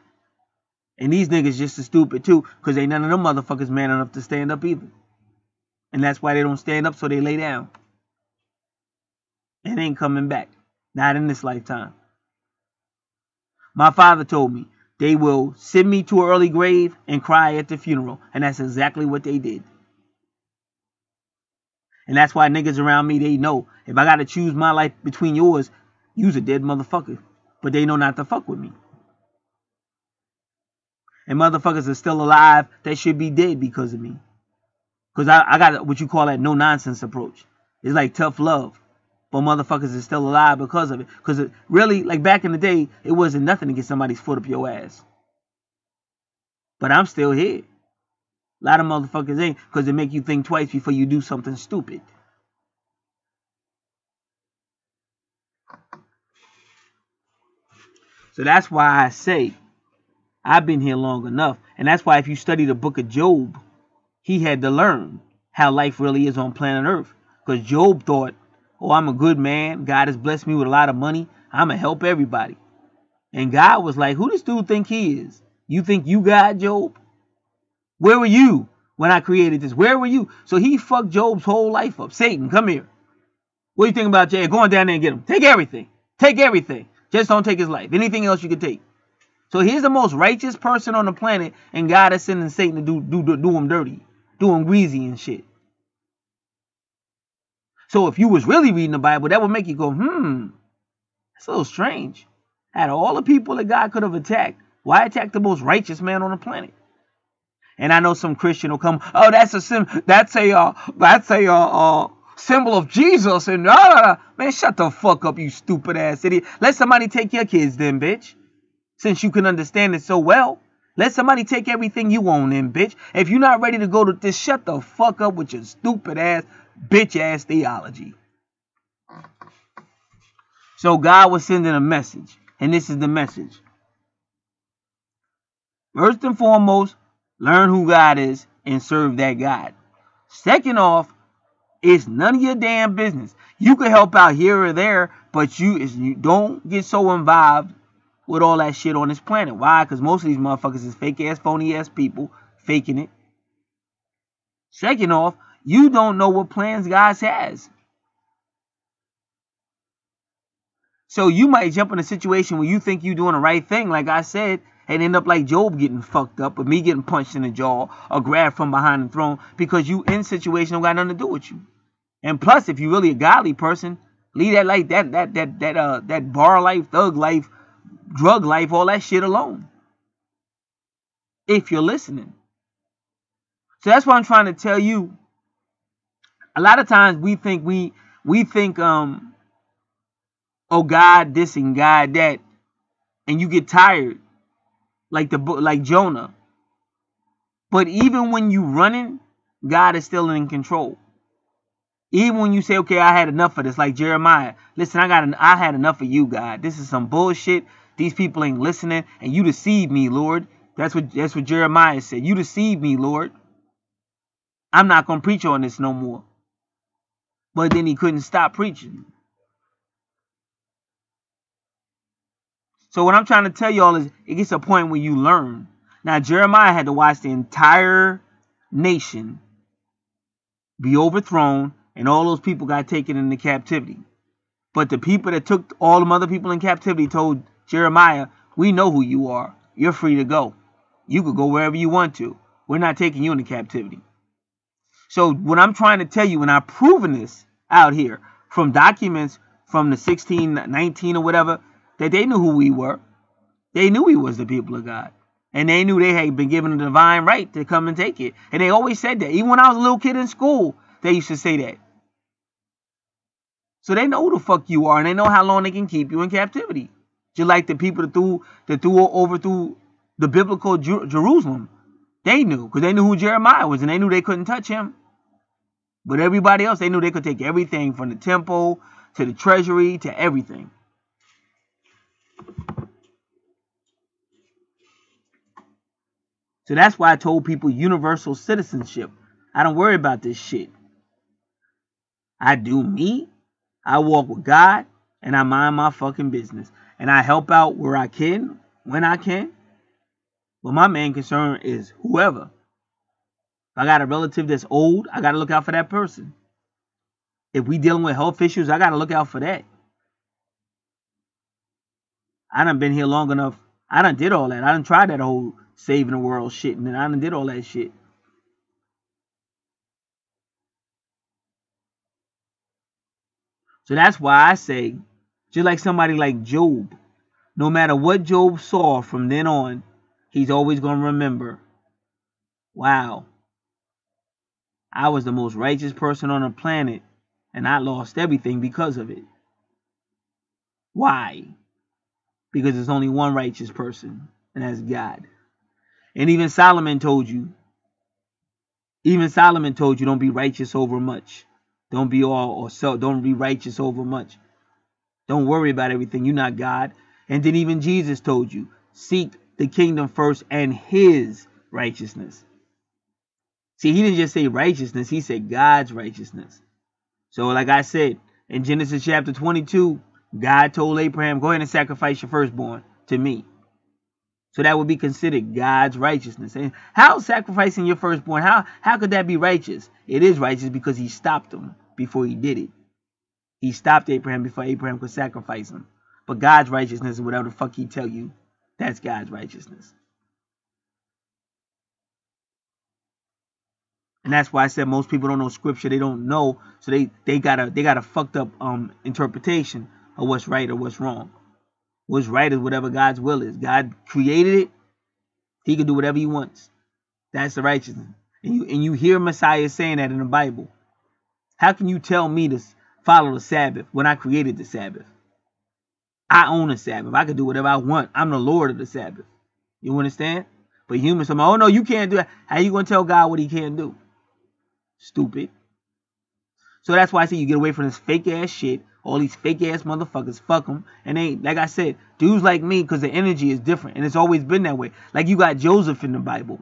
Speaker 1: And these niggas just as stupid too, because ain't none of them motherfuckers man enough to stand up either. And that's why they don't stand up, so they lay down. And ain't coming back. Not in this lifetime. My father told me they will send me to an early grave and cry at the funeral. And that's exactly what they did. And that's why niggas around me, they know if I got to choose my life between yours, you's a dead motherfucker. But they know not to fuck with me. And motherfuckers are still alive that should be dead because of me. Because I got what you call that no-nonsense approach. It's like tough love. But motherfuckers are still alive because of it. Because really, like back in the day, it wasn't nothing to get somebody's foot up your ass. But I'm still here. A lot of motherfuckers ain't, because it make you think twice before you do something stupid. So that's why I say I've been here long enough. And that's why if you study the book of Job, he had to learn how life really is on planet Earth. Because Job thought, oh, I'm a good man. God has blessed me with a lot of money. I'm going to help everybody. And God was like, who does this dude think he is? You think you God, Job? Where were you when I created this? Where were you? So he fucked Job's whole life up. Satan, come here. What do you think about Jay? Go on down there and get him. Take everything. Take everything. Just don't take his life. Anything else you can take. So he's the most righteous person on the planet, and God is sending Satan to do him dirty. Do him greasy and shit. So if you was really reading the Bible, that would make you go, that's a little strange. Out of all the people that God could have attacked, why attack the most righteous man on the planet? And I know some Christian will come, oh, that's a symbol of Jesus. And man, shut the fuck up, you stupid ass idiot. Let somebody take your kids then, bitch. Since you can understand it so well, let somebody take everything you own then, bitch. If you're not ready to go to this, shut the fuck up with your stupid ass, bitch ass theology. So God was sending a message, and this is the message. First and foremost, learn who God is and serve that God. Second off, it's none of your damn business. You can help out here or there, but you don't get so involved with all that shit on this planet. Why? Because most of these motherfuckers is fake ass, phony ass people faking it. Second off, you don't know what plans God has. So you might jump in a situation where you think you're doing the right thing, like I said, and end up like Job getting fucked up, or me getting punched in the jaw, or grabbed from behind the throne, because you in a situation don't got nothing to do with you. And plus, if you're really a godly person, leave that like that bar life, thug life, drug life, all that shit alone. If you're listening. So that's what I'm trying to tell you. A lot of times we think oh, God this and God that, and you get tired, like Jonah. But even when you running, God is still in control. Even when you say, okay, I had enough of this, like Jeremiah. Listen, I had enough of you, God. This is some bullshit. These people ain't listening, and you deceived me, Lord. That's what Jeremiah said. You deceived me, Lord. I'm not going to preach on this no more. But then he couldn't stop preaching. So what I'm trying to tell y'all is it gets a point where you learn. Now, Jeremiah had to watch the entire nation be overthrown, and all those people got taken into captivity. But the people that took all them other people in captivity told Jeremiah, we know who you are. You're free to go. You could go wherever you want to. We're not taking you into captivity. So what I'm trying to tell you, when I've proven this out here from documents from the 1619 or whatever, that they knew who we were. They knew we was the people of God. And they knew they had been given a divine right to come and take it. And they always said that. Even when I was a little kid in school, they used to say that. So they know who the fuck you are, and they know how long they can keep you in captivity. Just like the people that overthrew the biblical Jerusalem. They knew, because they knew who Jeremiah was, and they knew they couldn't touch him. But everybody else, they knew they could take everything from the temple to the treasury to everything. So that's why I told people universal citizenship. I don't worry about this shit. I do me. I walk with God, and I mind my fucking business. And I help out where I can, when I can. But my main concern is whoever. If I got a relative that's old, I got to look out for that person. If we dealing with health issues, I got to look out for that. I done been here long enough. I done did all that. I done tried that whole saving the world shit, and then I done did all that shit. So that's why I say, just like somebody like Job, no matter what Job saw from then on, he's always going to remember, wow, I was the most righteous person on the planet, and I lost everything because of it. Why? Because there's only one righteous person, and that's God. And even Solomon told you, don't be righteous over much. Don't be don't be righteous over much. Don't worry about everything. You're not God. And then even Jesus told you, seek the kingdom first and his righteousness. See, he didn't just say righteousness. He said God's righteousness. So like I said, in Genesis chapter 22, God told Abraham, go ahead and sacrifice your firstborn to me. So that would be considered God's righteousness. And how sacrificing your firstborn, how could that be righteous? It is righteous because he stopped him before he did it. He stopped Abraham before Abraham could sacrifice him. But God's righteousness is whatever the fuck he tell you. That's God's righteousness. And that's why I said most people don't know scripture. They don't know. So they got a fucked up interpretation of what's right or what's wrong. What's right is whatever God's will is. God created it. He can do whatever he wants. That's the righteousness. And you hear Messiah saying that in the Bible. How can you tell me to follow the Sabbath when I created the Sabbath? I own the Sabbath. I can do whatever I want. I'm the Lord of the Sabbath. You understand? But humans say, oh no, you can't do that. How you going to tell God what he can't do? Stupid. So that's why I say you get away from this fake ass shit. All these fake ass motherfuckers, fuck them. And they, like I said, dudes like me, because the energy is different. And it's always been that way. Like you got Joseph in the Bible.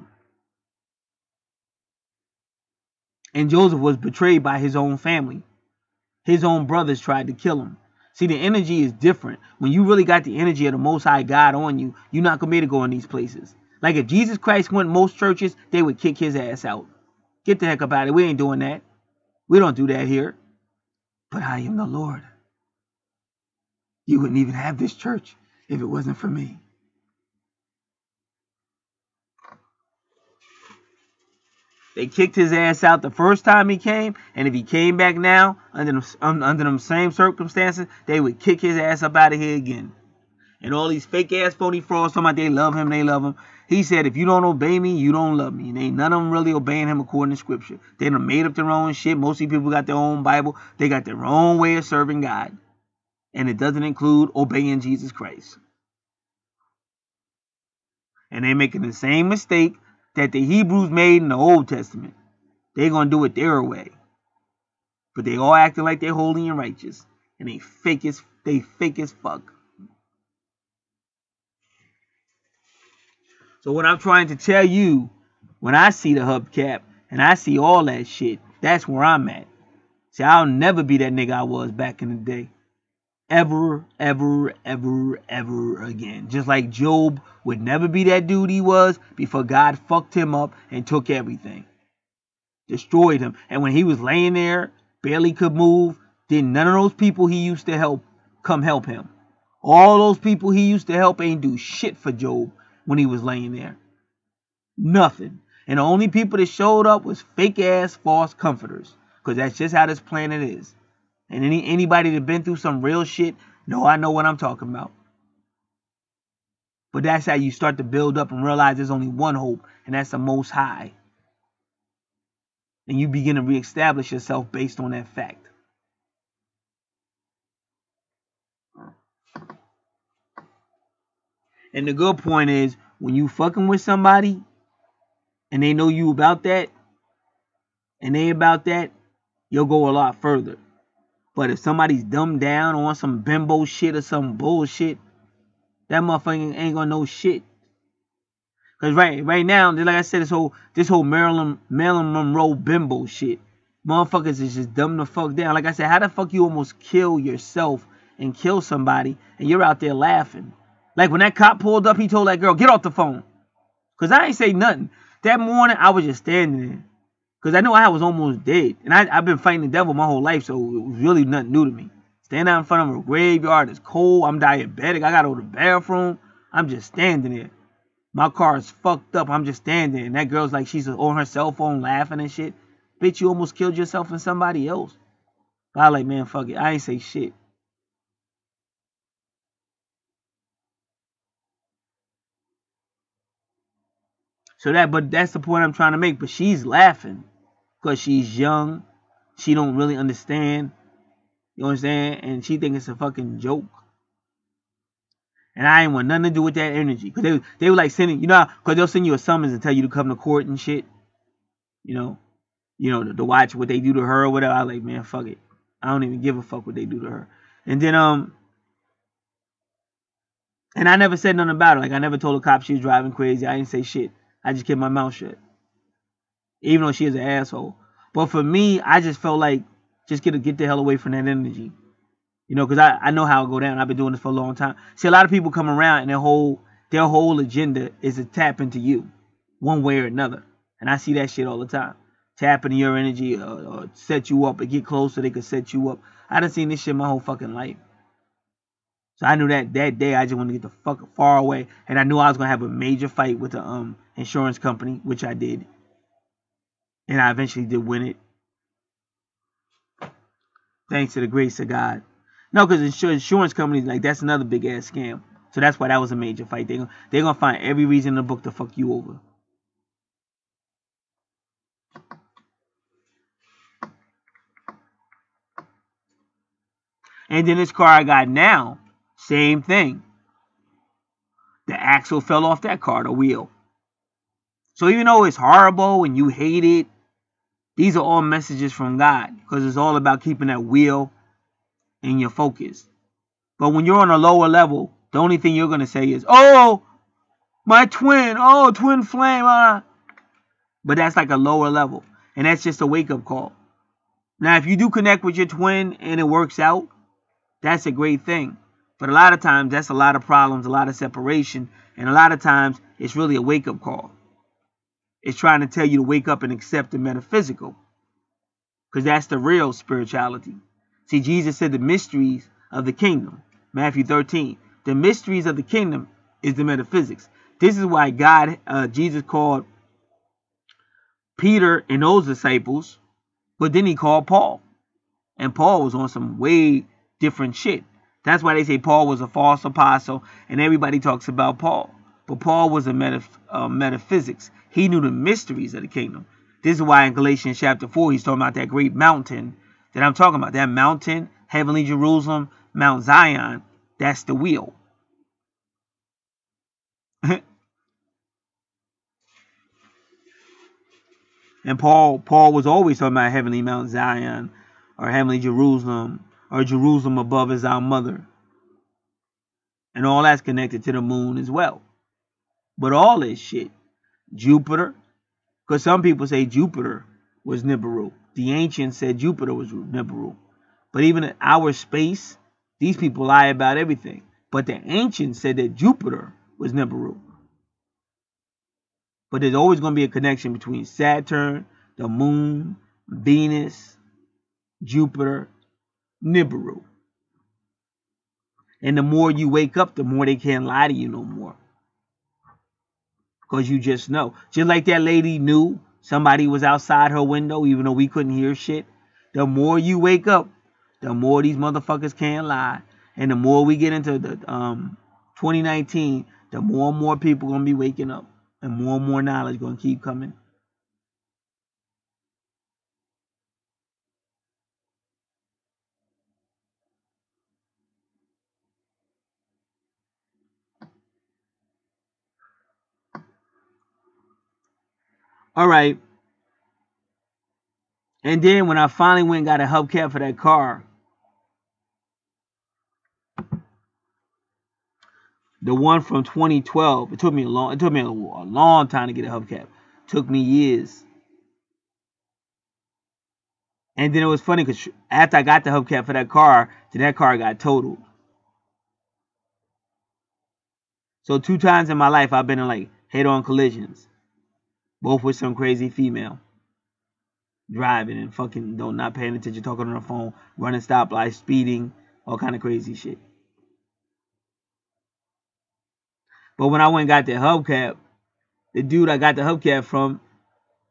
Speaker 1: And Joseph was betrayed by his own family. His own brothers tried to kill him. See, the energy is different. When you really got the energy of the Most High God on you, you're not going to be able to go in these places. Like if Jesus Christ went in most churches, they would kick his ass out. Get the heck up out of it. We ain't doing that. We don't do that here. But I am the Lord. You wouldn't even have this church if it wasn't for me. They kicked his ass out the first time he came, and if he came back now, under them same circumstances, they would kick his ass up out of here again. And all these fake ass phony frauds talking about they love him. He said, if you don't obey me, you don't love me. And ain't none of them really obeying him according to scripture. They done made up their own shit. Most of these people got their own Bible. They got their own way of serving God. And it doesn't include obeying Jesus Christ. And they making the same mistake that the Hebrews made in the Old Testament. They're going to do it their way. But they all acting like they're holy and righteous. And they fake as fuck. So what I'm trying to tell you, when I see the hubcap, And I see all that shit. That's where I'm at. See, I'll never be that nigga I was back in the day. Ever, ever, ever, ever again. Just like Job would never be that dude he was before God fucked him up and took everything. Destroyed him. And when he was laying there, barely could move, then none of those people he used to help come help him. All those people he used to help ain't do shit for Job when he was laying there. Nothing. And the only people that showed up was fake ass false comforters. Because that's just how this planet is. And anybody that been through some real shit, I know what I'm talking about. But that's how you start to build up and realize there's only one hope, and that's the Most High. And you begin to reestablish yourself based on that fact. And the good point is, when you fucking with somebody, and they know you about that, and they about that, you'll go a lot further. But if somebody's dumbed down on some bimbo shit or some bullshit, that motherfucker ain't gonna know shit. Cause right now, like I said, this whole Marilyn Monroe bimbo shit, motherfuckers is just dumb the fuck down. Like I said, how the fuck you almost kill yourself and kill somebody, and you're out there laughing? Like when that cop pulled up, he told that girl, "Get off the phone." Cause I ain't say nothing. That morning, I was just standing there. Because I knew I was almost dead. And I've been fighting the devil my whole life, so it was really nothing new to me. Standing out in front of a graveyard, it's cold, I'm diabetic, I gotta go to the bathroom. I'm just standing there. My car is fucked up, I'm just standing there. And that girl's like, she's on her cell phone laughing and shit. Bitch, you almost killed yourself and somebody else. But I like, man, fuck it, I ain't say shit. But that's the point I'm trying to make. But she's laughing. Because she's young. She don't really understand. You know what I'm saying? And she think it's a fucking joke. And I ain't want nothing to do with that energy. Because they were like sending, because they'll send you a summons and tell you to come to court and shit. To watch what they do to her or whatever. I was like, man, fuck it. I don't even give a fuck what they do to her. And then, and I never said nothing about it. Like, I never told the cop she was driving crazy. I didn't say shit. I just kept my mouth shut. Even though she is an asshole. But for me, I just felt like, just get the hell away from that energy. Because I know how it go down. I've been doing this for a long time. See, a lot of people come around and their whole agenda is to tap into you. One way or another. And I see that shit all the time. Tap into your energy or set you up or get close so they could set you up. I done seen this shit my whole fucking life. So I knew that day I just wanted to get the fuck far away. And I knew I was going to have a major fight with the insurance company, which I did. And I eventually did win it. Thanks to the grace of God. No, because insurance companies, like, that's another big ass scam. So that's why that was a major fight. They're going to find every reason in the book to fuck you over. And then this car I got now, same thing. The axle fell off that car, the wheel. So even though it's horrible and you hate it, these are all messages from God. Because it's all about keeping that wheel in your focus. But when you're on a lower level, the only thing you're going to say is, oh, my twin, oh, twin flame. But that's like a lower level. And that's just a wake-up call. Now, if you do connect with your twin and it works out, that's a great thing. But a lot of times, that's a lot of problems, a lot of separation. And a lot of times, it's really a wake-up call. It's trying to tell you to wake up and accept the metaphysical. Because that's the real spirituality. See, Jesus said the mysteries of the kingdom. Matthew 13. The mysteries of the kingdom is the metaphysics. This is why Jesus called Peter and those disciples, but then he called Paul. And Paul was on some way different shit. That's why they say Paul was a false apostle, and everybody talks about Paul. But Paul was a metaphysics. He knew the mysteries of the kingdom. This is why in Galatians chapter 4, he's talking about that great mountain that I'm talking about. That mountain, heavenly Jerusalem, Mount Zion, that's the wheel. And Paul was always talking about heavenly Mount Zion, or heavenly Jerusalem, or Jerusalem above is our mother. And all that's connected to the moon as well. But all this shit, Jupiter, Because some people say Jupiter was Nibiru. The ancients said Jupiter was Nibiru. But even in our space, these people lie about everything. But the ancients said that Jupiter was Nibiru. But there's always going to be a connection between Saturn, the moon, Venus, Jupiter, Nibiru. And the more you wake up, the more they can't lie to you no more. Because you just know. Just like that lady knew somebody was outside her window, even though we couldn't hear shit. The more you wake up, the more these motherfuckers can't lie. And the more we get into the 2019, the more and more people going to be waking up. And more knowledge going to keep coming. All right. And then when I finally went and got a hubcap for that car, the one from 2012, it took me a long time to get a hubcap. It took me years. And then it was funny because after I got the hubcap for that car, then that car got totaled. So 2 times in my life I've been in like head-on collisions, both with some crazy female driving and fucking not paying attention, talking on the phone, running stoplights, speeding, all kind of crazy shit. But when I went and got the hubcap, the dude I got the hubcap from,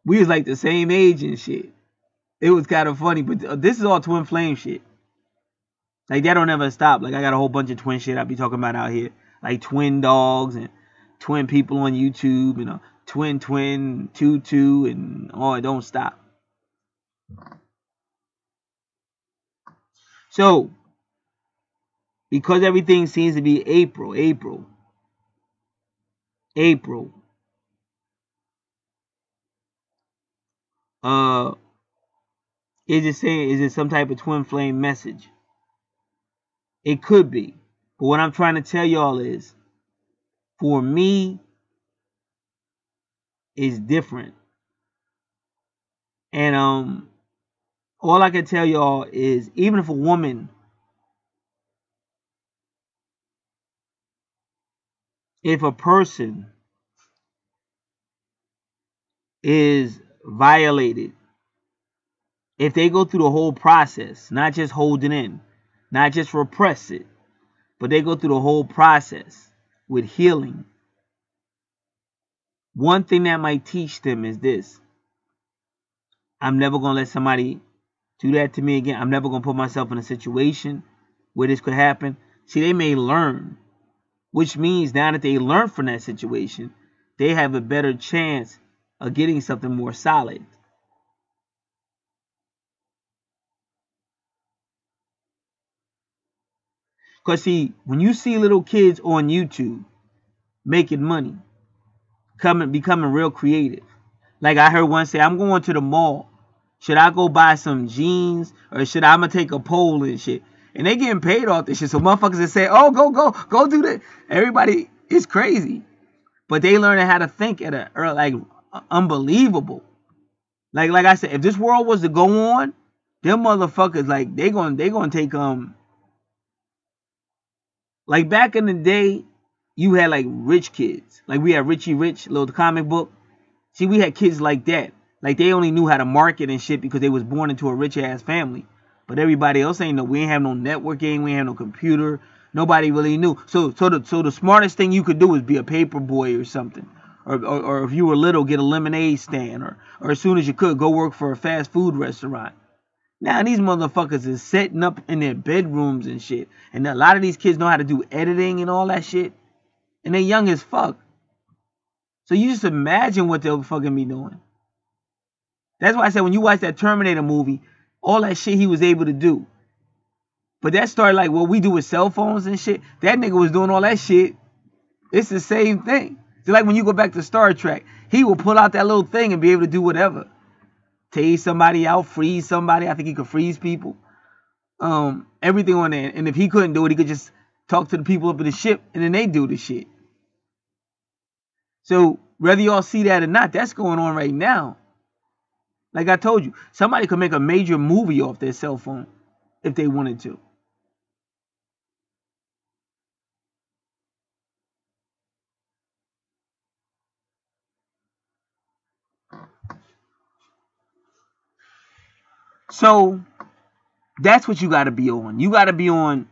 Speaker 1: we was like the same age and shit. It was kind of funny, but this is all twin flame shit. Like, that don't ever stop. Like, I got a whole bunch of twin shit I be talking about out here. Like, twin dogs and twin people on YouTube, you know, twin, two, and oh, it don't stop. So, because everything seems to be April, is it saying, is it some type of twin flame message? It could be. But what I'm trying to tell y'all is, for me, it's different. And all I can tell y'all is, even if a woman, if a person is violated, if they go through the whole process, not just hold it in, not just repress it, but they go through the whole process with healing, one thing that might teach them is this: I'm never going to let somebody do that to me again. I'm never going to put myself in a situation where this could happen. See, they may learn, which means now that they learn from that situation, they have a better chance of getting something more solid. Because, see, when you see little kids on YouTube making money, becoming real creative. Like I heard one say, I'm going to the mall. Should I go buy some jeans, or should I'm going to take a poll and shit? And they getting paid off this shit. So motherfuckers that say, oh, go do that. Everybody is crazy. But they learning how to think at unbelievable. Like I said, if this world was to go on, them motherfuckers, like, they gonna take like back in the day, you had like rich kids. Like we had Richie Rich, little comic book. See, we had kids like that. Like they only knew how to market and shit because they was born into a rich ass family. But everybody else ain't know. We ain't have no networking. We ain't have no computer. Nobody really knew. So the smartest thing you could do is be a paper boy or something. Or if you were little, get a lemonade stand. Or as soon as you could, go work for a fast food restaurant. Now these motherfuckers is setting up in their bedrooms and shit. And a lot of these kids know how to do editing and all that shit. And they young as fuck. So you just imagine what they'll fucking be doing. That's why I said when you watch that Terminator movie, all that shit he was able to do. But that started like what we do with cell phones and shit. That nigga was doing all that shit. It's the same thing. It's like when you go back to Star Trek, he will pull out that little thing and be able to do whatever. Tase somebody out, freeze somebody. I think he could freeze people. Everything on there. And if he couldn't do it, he could just talk to the people up in the ship and then they do the shit. So Whether y'all see that or not, that's going on right now. Like I told you, somebody could make a major movie off their cell phone if they wanted to. So that's what you got to be on. You got to be on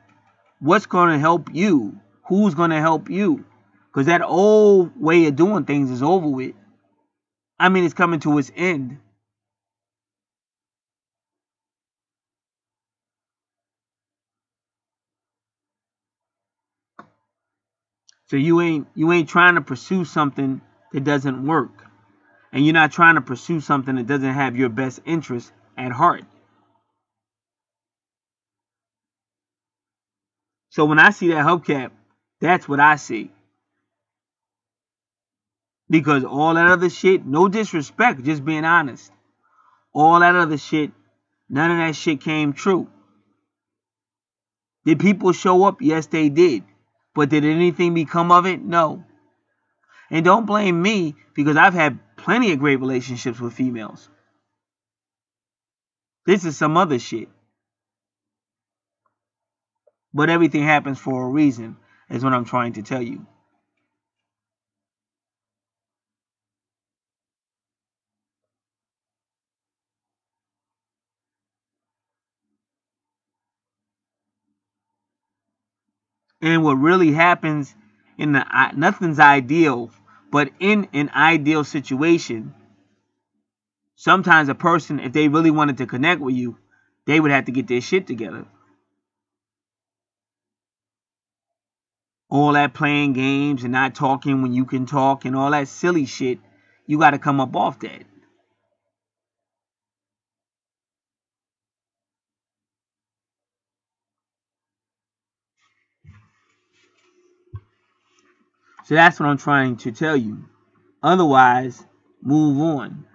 Speaker 1: what's going to help you, who's going to help you. Because that old way of doing things is over with. I mean, it's coming to its end. So you ain't trying to pursue something that doesn't work. And you're not trying to pursue something that doesn't have your best interest at heart. So when I see that hubcap, that's what I see. Because all that other shit, no disrespect, just being honest. All that other shit, none of that shit came true. Did people show up? Yes, they did. But did anything become of it? No. And don't blame me, because I've had plenty of great relationships with females. This is some other shit. But everything happens for a reason, is what I'm trying to tell you. And what really happens in the nothing's ideal, but in an ideal situation, sometimes a person, if they really wanted to connect with you, they would have to get their shit together. All that playing games and not talking when you can talk and all that silly shit, you got to come up off that. So that's what I'm trying to tell you. Otherwise, move on.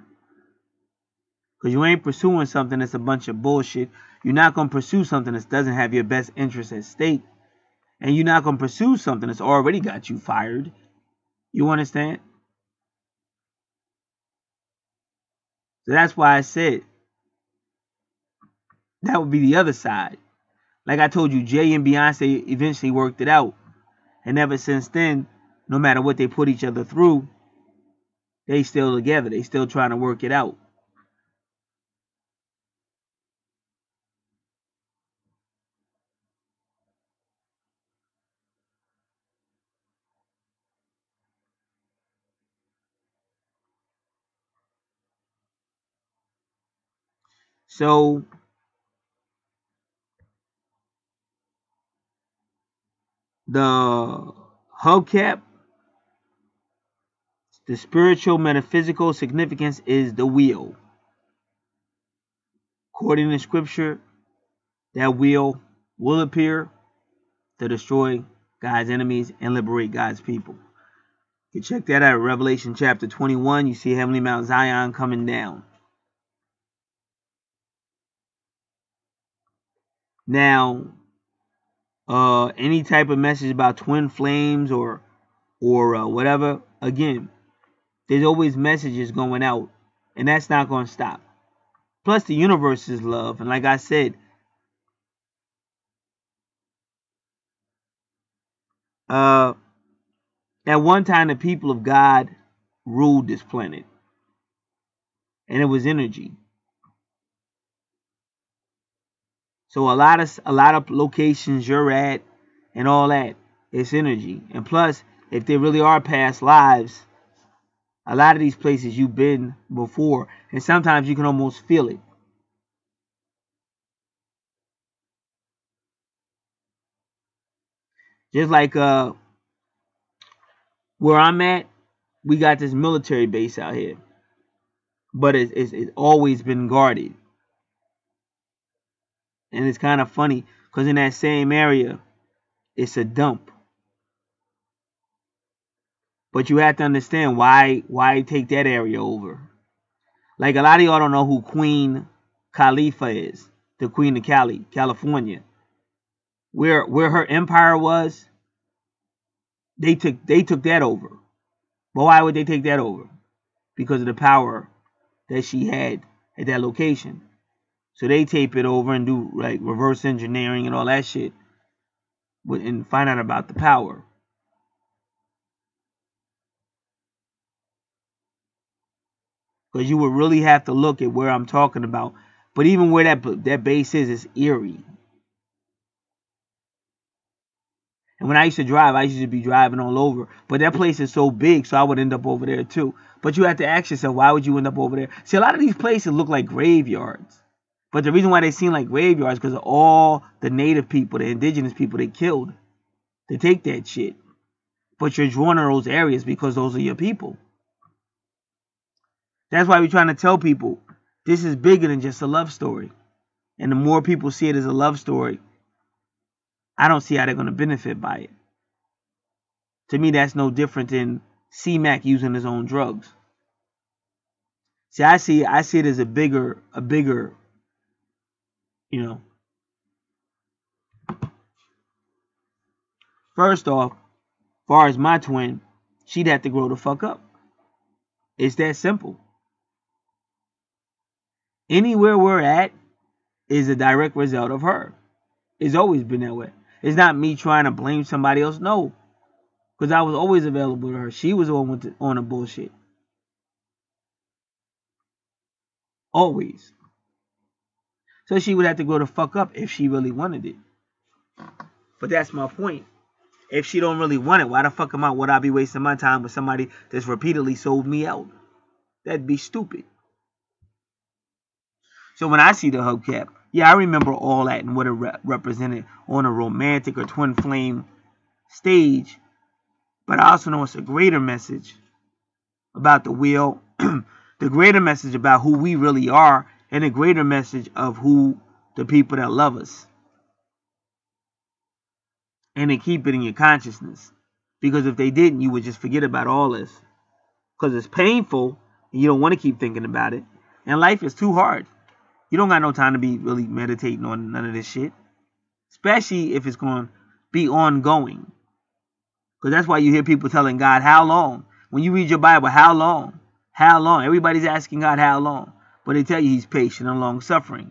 Speaker 1: Because you ain't pursuing something that's a bunch of bullshit. You're not going to pursue something that doesn't have your best interest at stake. And you're not going to pursue something that's already got you fired. You understand? So that's why I said that would be the other side. Like I told you, Jay and Beyonce eventually worked it out. And ever since then, no matter what they put each other through, they still together. They still trying to work it out. So the hubcap, the spiritual metaphysical significance is the wheel. According to scripture, that wheel will appear to destroy God's enemies and liberate God's people. You can check that out at Revelation chapter 21. You see Heavenly Mount Zion coming down. Now, any type of message about twin flames or whatever, again, there's always messages going out, and that's not going to stop. Plus, the universe is love, and like I said, at one time the people of God ruled this planet, and it was energy. So a lot of locations you're at and all that, it's energy. And plus, if there really are past lives, a lot of these places you've been before, and sometimes you can almost feel it. Just like where I'm at, we got this military base out here, but it's always been guarded. And it's kind of funny because in that same area, it's a dump. But you have to understand why take that area over. Like a lot of y'all don't know who Queen Khalifa is, the Queen of Cali, California. Where her empire was, they took that over. But why would they take that over? Because of the power that she had at that location. So they tape it over and do like reverse engineering and all that shit and find out about the power. Because you would really have to look at where I'm talking about. But even where that base is eerie. And when I used to drive, I used to be driving all over. But that place is so big, so I would end up over there too. But you have to ask yourself, why would you end up over there? See, a lot of these places look like graveyards. But the reason why they seem like graveyards is because of all the native people, the indigenous people they killed to take that shit. But you're drawn to those areas because those are your people. That's why we're trying to tell people this is bigger than just a love story. And the more people see it as a love story, I don't see how they're going to benefit by it. To me, that's no different than C-Mac using his own drugs. See, I see it as a bigger, you know. First off, as far as my twin, she'd have to grow the fuck up. It's that simple. Anywhere we're at is a direct result of her. It's always been that way. It's not me trying to blame somebody else. No. Because I was always available to her. She was the one on the bullshit. Always. So she would have to grow the fuck up if she really wanted it. But that's my point. If she don't really want it, why the fuck would I be wasting my time with somebody that's repeatedly sold me out? That'd be stupid. So when I see the hubcap, yeah, I remember all that and what it represented on a romantic or twin flame stage. But I also know it's a greater message about the wheel, the greater message about who we really are, and a greater message of who the people that love us. And they keep it in your consciousness. Because if they didn't, you would just forget about all this. Because it's painful, and you don't want to keep thinking about it. And life is too hard. You don't got no time to be really meditating on none of this shit. Especially if it's going to be ongoing. Because that's why you hear people telling God, how long? When you read your Bible, how long? How long? Everybody's asking God, how long? But they tell you he's patient and long suffering.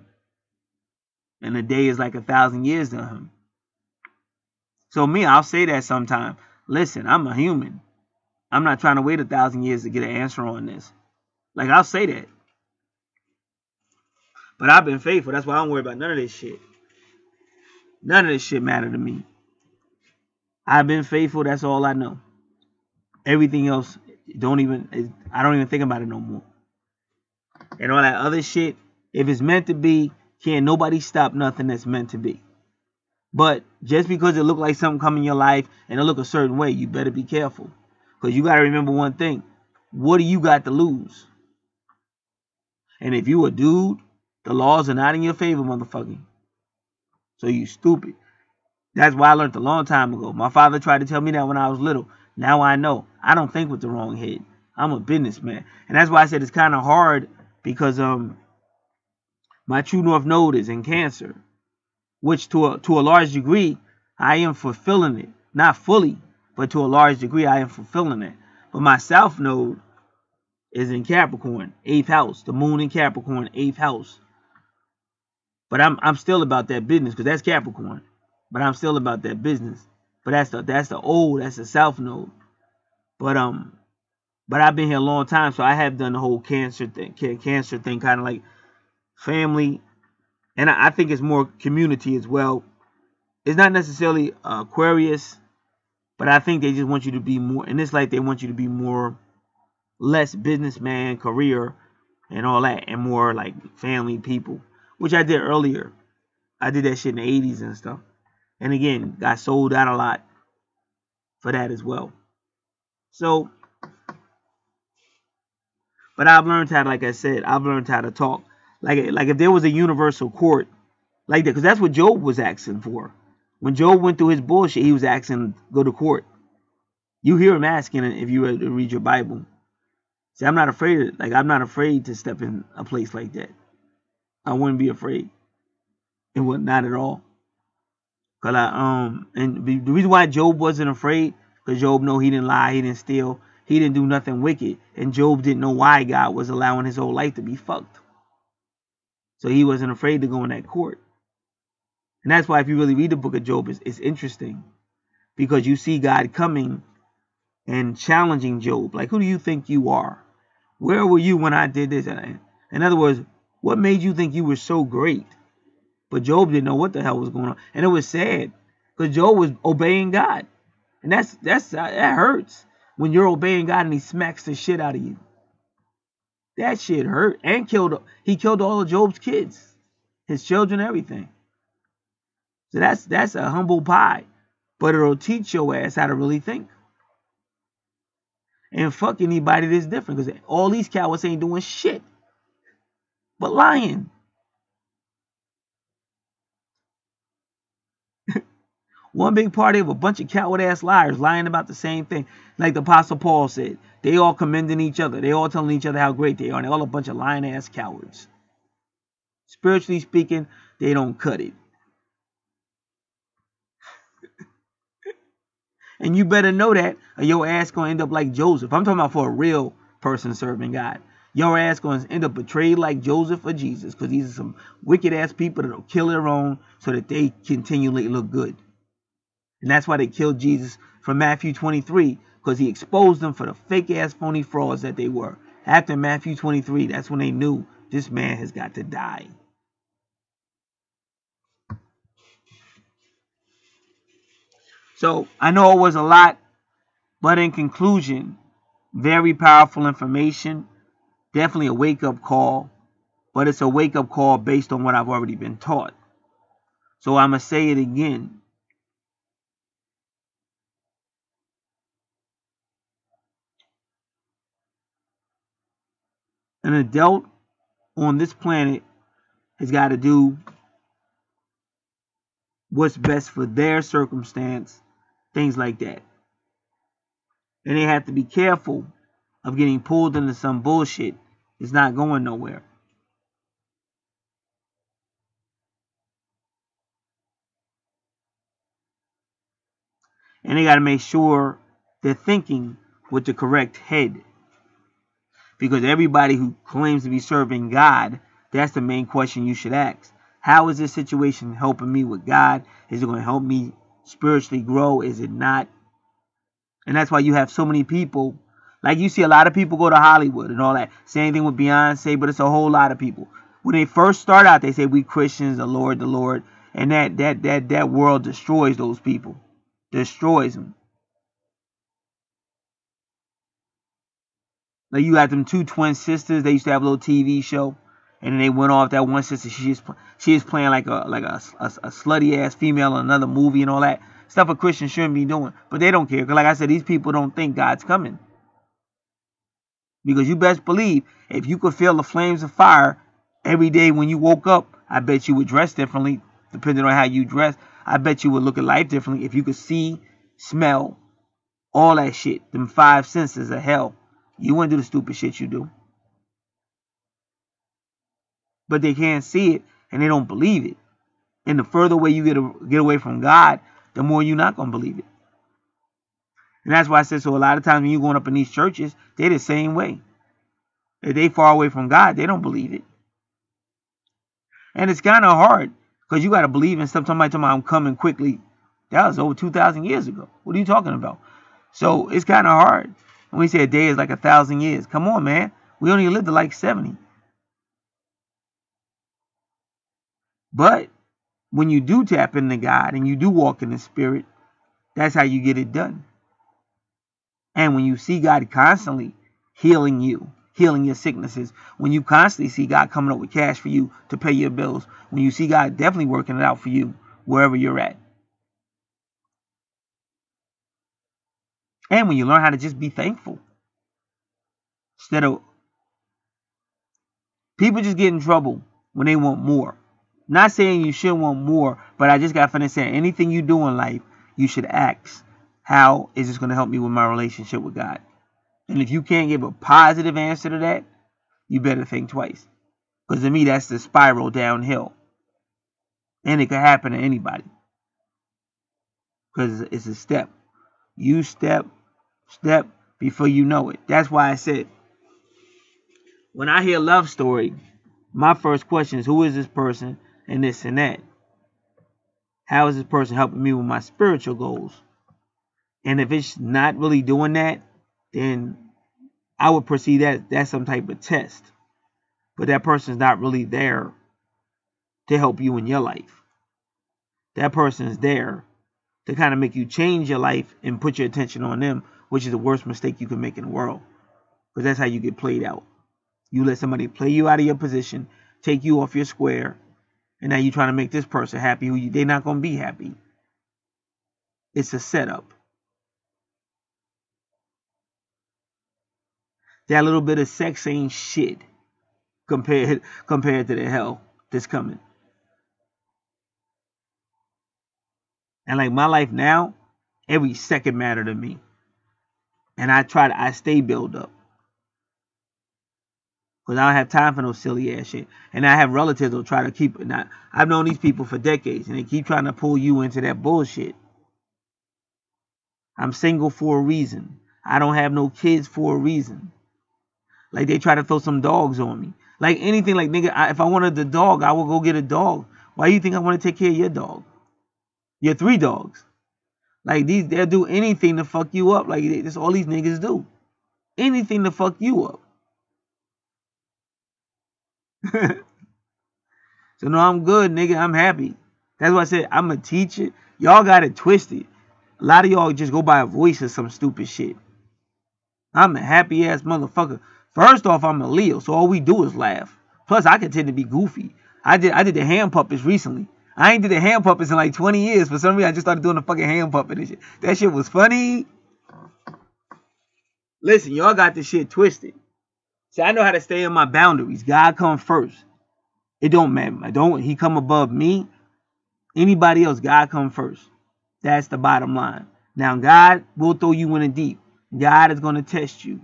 Speaker 1: And a day is like 1,000 years to him. So me, I'll say that sometime. Listen, I'm a human. I'm not trying to wait 1,000 years to get an answer on this. Like, I'll say that. But I've been faithful. That's why I don't worry about none of this shit. None of this shit matter to me. I've been faithful. That's all I know. Everything else, I don't even think about it no more. And all that other shit, if it's meant to be, can't nobody stop nothing that's meant to be. But just because it look like something come in your life and it look a certain way, you better be careful. Because you got to remember one thing. What do you got to lose? And if you a dude, the laws are not in your favor, motherfucker. So you stupid. That's why I learned a long time ago. My father tried to tell me that when I was little. Now I know. I don't think with the wrong head. I'm a businessman. And that's why I said it's kind of hard because my true north node is in Cancer. Which to a large degree, I am fulfilling it. Not fully, but to a large degree, I am fulfilling it. But my south node is in Capricorn, 8th house. The moon in Capricorn, 8th house. But I'm still about that business because that's Capricorn. But I'm still about that business. But that's the south node. But I've been here a long time, so I have done the whole cancer thing kind of like family. And I think it's more community as well. It's not necessarily Aquarius, but I think they just want you to be more, in this life they want you to be more, less businessman, career, and all that, and more like family people, which I did earlier. I did that shit in the 80s and stuff. And again, got sold out a lot for that as well. So, but I've learned how, like I said, I've learned how to talk. Like if there was a universal court, like that, because that's what Job was asking for. When Job went through his bullshit, he was asking to go to court. You hear him asking it if you read your Bible. See, I'm not afraid to step in a place like that. I wouldn't be afraid. It was not at all. Cause and the reason why Job wasn't afraid, because Job know he didn't lie, he didn't steal, he didn't do nothing wicked, and Job didn't know why God was allowing his whole life to be fucked. So he wasn't afraid to go in that court. And that's why if you really read the book of Job, it's interesting. Because you see God coming and challenging Job. Like, who do you think you are? Where were you when I did this? In other words, what made you think you were so great? But Job didn't know what the hell was going on. And it was sad. Because Job was obeying God. And that hurts. When you're obeying God and he smacks the shit out of you. That shit hurt. And he killed all of Job's kids. His children, everything. So that's a humble pie. But it'll teach your ass how to really think. And fuck anybody that's different. Because all these cowards ain't doing shit. But lying. One big party of a bunch of coward-ass liars lying about the same thing. Like the Apostle Paul said. They all commending each other. They all telling each other how great they are. And they're all a bunch of lying-ass cowards. Spiritually speaking, they don't cut it. And you better know that, or your ass going to end up like Joseph. I'm talking about for a real person serving God. Your ass going to end up betrayed like Joseph or Jesus. Because these are some wicked-ass people that will kill their own so that they continually look good. And that's why they killed Jesus from Matthew 23. Because he exposed them for the fake-ass phony frauds that they were. After Matthew 23, that's when they knew this man has got to die. So, I know it was a lot, but in conclusion, very powerful information. Definitely a wake-up call, but it's a wake-up call based on what I've already been taught. So, I'm going to say it again. An adult on this planet has got to do what's best for their circumstance, things like that. And they have to be careful of getting pulled into some bullshit. It's not going nowhere. And they got to make sure they're thinking with the correct head. Because everybody who claims to be serving God, that's the main question you should ask. How is this situation helping me with God? Is it going to help me spiritually grow? Is it not? And that's why you have so many people. Like you see a lot of people go to Hollywood and all that. Same thing with Beyonce, but it's a whole lot of people. When they first start out, they say, we Christians, the Lord, the Lord. And that world destroys those people. Destroys them. Like you got them two twin sisters. They used to have a little TV show. And then they went off. That one sister, she is playing like a slutty ass female in another movie and all that. Stuff a Christian shouldn't be doing. But they don't care. Because like I said, these people don't think God's coming. Because you best believe, if you could feel the flames of fire every day when you woke up, I bet you would dress differently, depending on how you dress. I bet you would look at life differently if you could see, smell, all that shit. Them 5 senses of hell. You wouldn't do the stupid shit you do. But they can't see it, and they don't believe it. And the further away you get away from God, the more you're not going to believe it. And that's why I said, so a lot of times when you're going up in these churches, they're the same way. If they far away from God, they don't believe it. And it's kind of hard, because you got to believe in stuff. Somebody talking about I'm coming quickly. That was over 2,000 years ago. What are you talking about? So it's kind of hard. When we say a day is like 1,000 years. Come on, man. We only lived to like 70. But when you do tap into God and you do walk in the Spirit, that's how you get it done. And when you see God constantly healing you, healing your sicknesses, when you constantly see God coming up with cash for you to pay your bills, when you see God definitely working it out for you wherever you're at. And when you learn how to just be thankful. Instead of people just get in trouble when they want more. Not saying you should want more, but I just got finished saying anything you do in life, you should ask, how is this going to help me with my relationship with God? And if you can't give a positive answer to that, you better think twice. Because to me, that's the spiral downhill. And it could happen to anybody. Because it's a step. You step, before you know it. That's why I said, when I hear love story, my first question is, who is this person and this and that? How is this person helping me with my spiritual goals? And if it's not really doing that, then I would perceive that that's some type of test. But that person's not really there to help you in your life. That person's there to kind of make you change your life and put your attention on them, which is the worst mistake you can make in the world. Because that's how you get played out. You let somebody play you out of your position, take you off your square, and now you're trying to make this person happy who they're not going to be happy. It's a setup. That little bit of sex ain't shit compared to the hell that's coming. And like my life now, every second matter to me. And I stay built up. Because I don't have time for no silly ass shit. And I have relatives that'll try to keep it. Now, I've known these people for decades, and they keep trying to pull you into that bullshit. I'm single for a reason. I don't have no kids for a reason. Like, they try to throw some dogs on me. Like, anything, like, nigga, if I wanted the dog, I would go get a dog. Why do you think I want to take care of your dog? Your 3 dogs. Like, they'll do anything to fuck you up. Like, that's all these niggas do. Anything to fuck you up. So no, I'm good, nigga. I'm happy. That's why I said I'm a teacher. Y'all got it twisted. A lot of y'all just go by a voice or some stupid shit. I'm a happy ass motherfucker. First off, I'm a Leo, so all we do is laugh. Plus, I can tend to be goofy. I did the hand puppets recently. I ain't did the hand puppets in like 20 years. For some reason, I just started doing the fucking hand puppet and shit. That shit was funny. Listen, y'all got this shit twisted. See, I know how to stay in my boundaries. God come first. It don't matter. He come above me. Anybody else, God come first. That's the bottom line. Now, God will throw you in the deep. God is going to test you.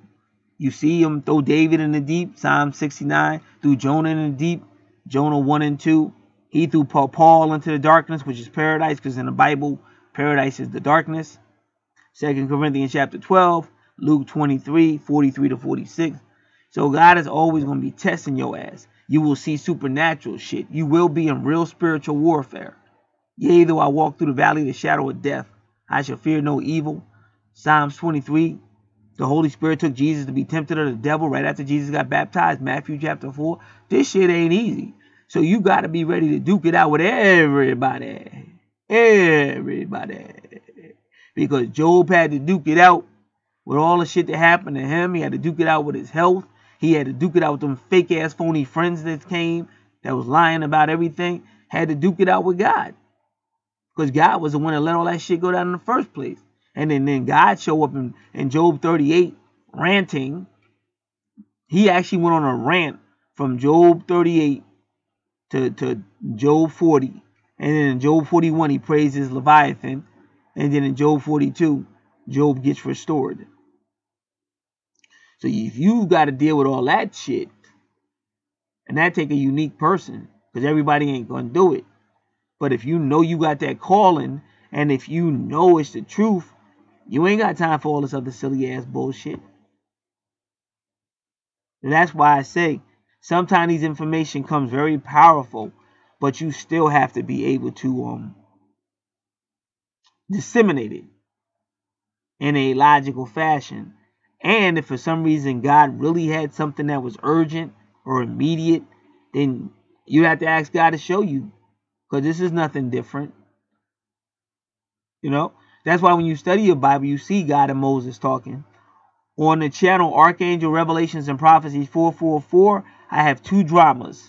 Speaker 1: You see him throw David in the deep, Psalm 69. Threw Jonah in the deep, Jonah 1 and 2. He threw Paul into the darkness, which is paradise, because in the Bible, paradise is the darkness. 2 Corinthians chapter 12, Luke 23, 43 to 46. So God is always going to be testing your ass. You will see supernatural shit. You will be in real spiritual warfare. Yea, though I walk through the valley of the shadow of death, I shall fear no evil. Psalms 23. The Holy Spirit took Jesus to be tempted of the devil right after Jesus got baptized. Matthew chapter 4. This shit ain't easy. So you got to be ready to duke it out with everybody. Everybody. Because Job had to duke it out with all the shit that happened to him. He had to duke it out with his health. He had to duke it out with them fake ass phony friends that came that was lying about everything. Had to duke it out with God. Because God was the one that let all that shit go down in the first place. And then God showed up in Job 38 ranting. He actually went on a rant from Job 38 to Job 40. And then in Job 41 he praises Leviathan. And then in Job 42 Job gets restored. So if you got to deal with all that shit, and that take a unique person, because everybody ain't going to do it. But if you know you got that calling, and if you know it's the truth, you ain't got time for all this other silly ass bullshit. And that's why I say, sometimes these information comes very powerful, but you still have to be able to disseminate it in a logical fashion. And if for some reason God really had something that was urgent or immediate, then you have to ask God to show you. Because this is nothing different. You know? That's why when you study your Bible, you see God and Moses talking. On the channel Archangel Revelations and Prophecies 444, I have 2 dramas.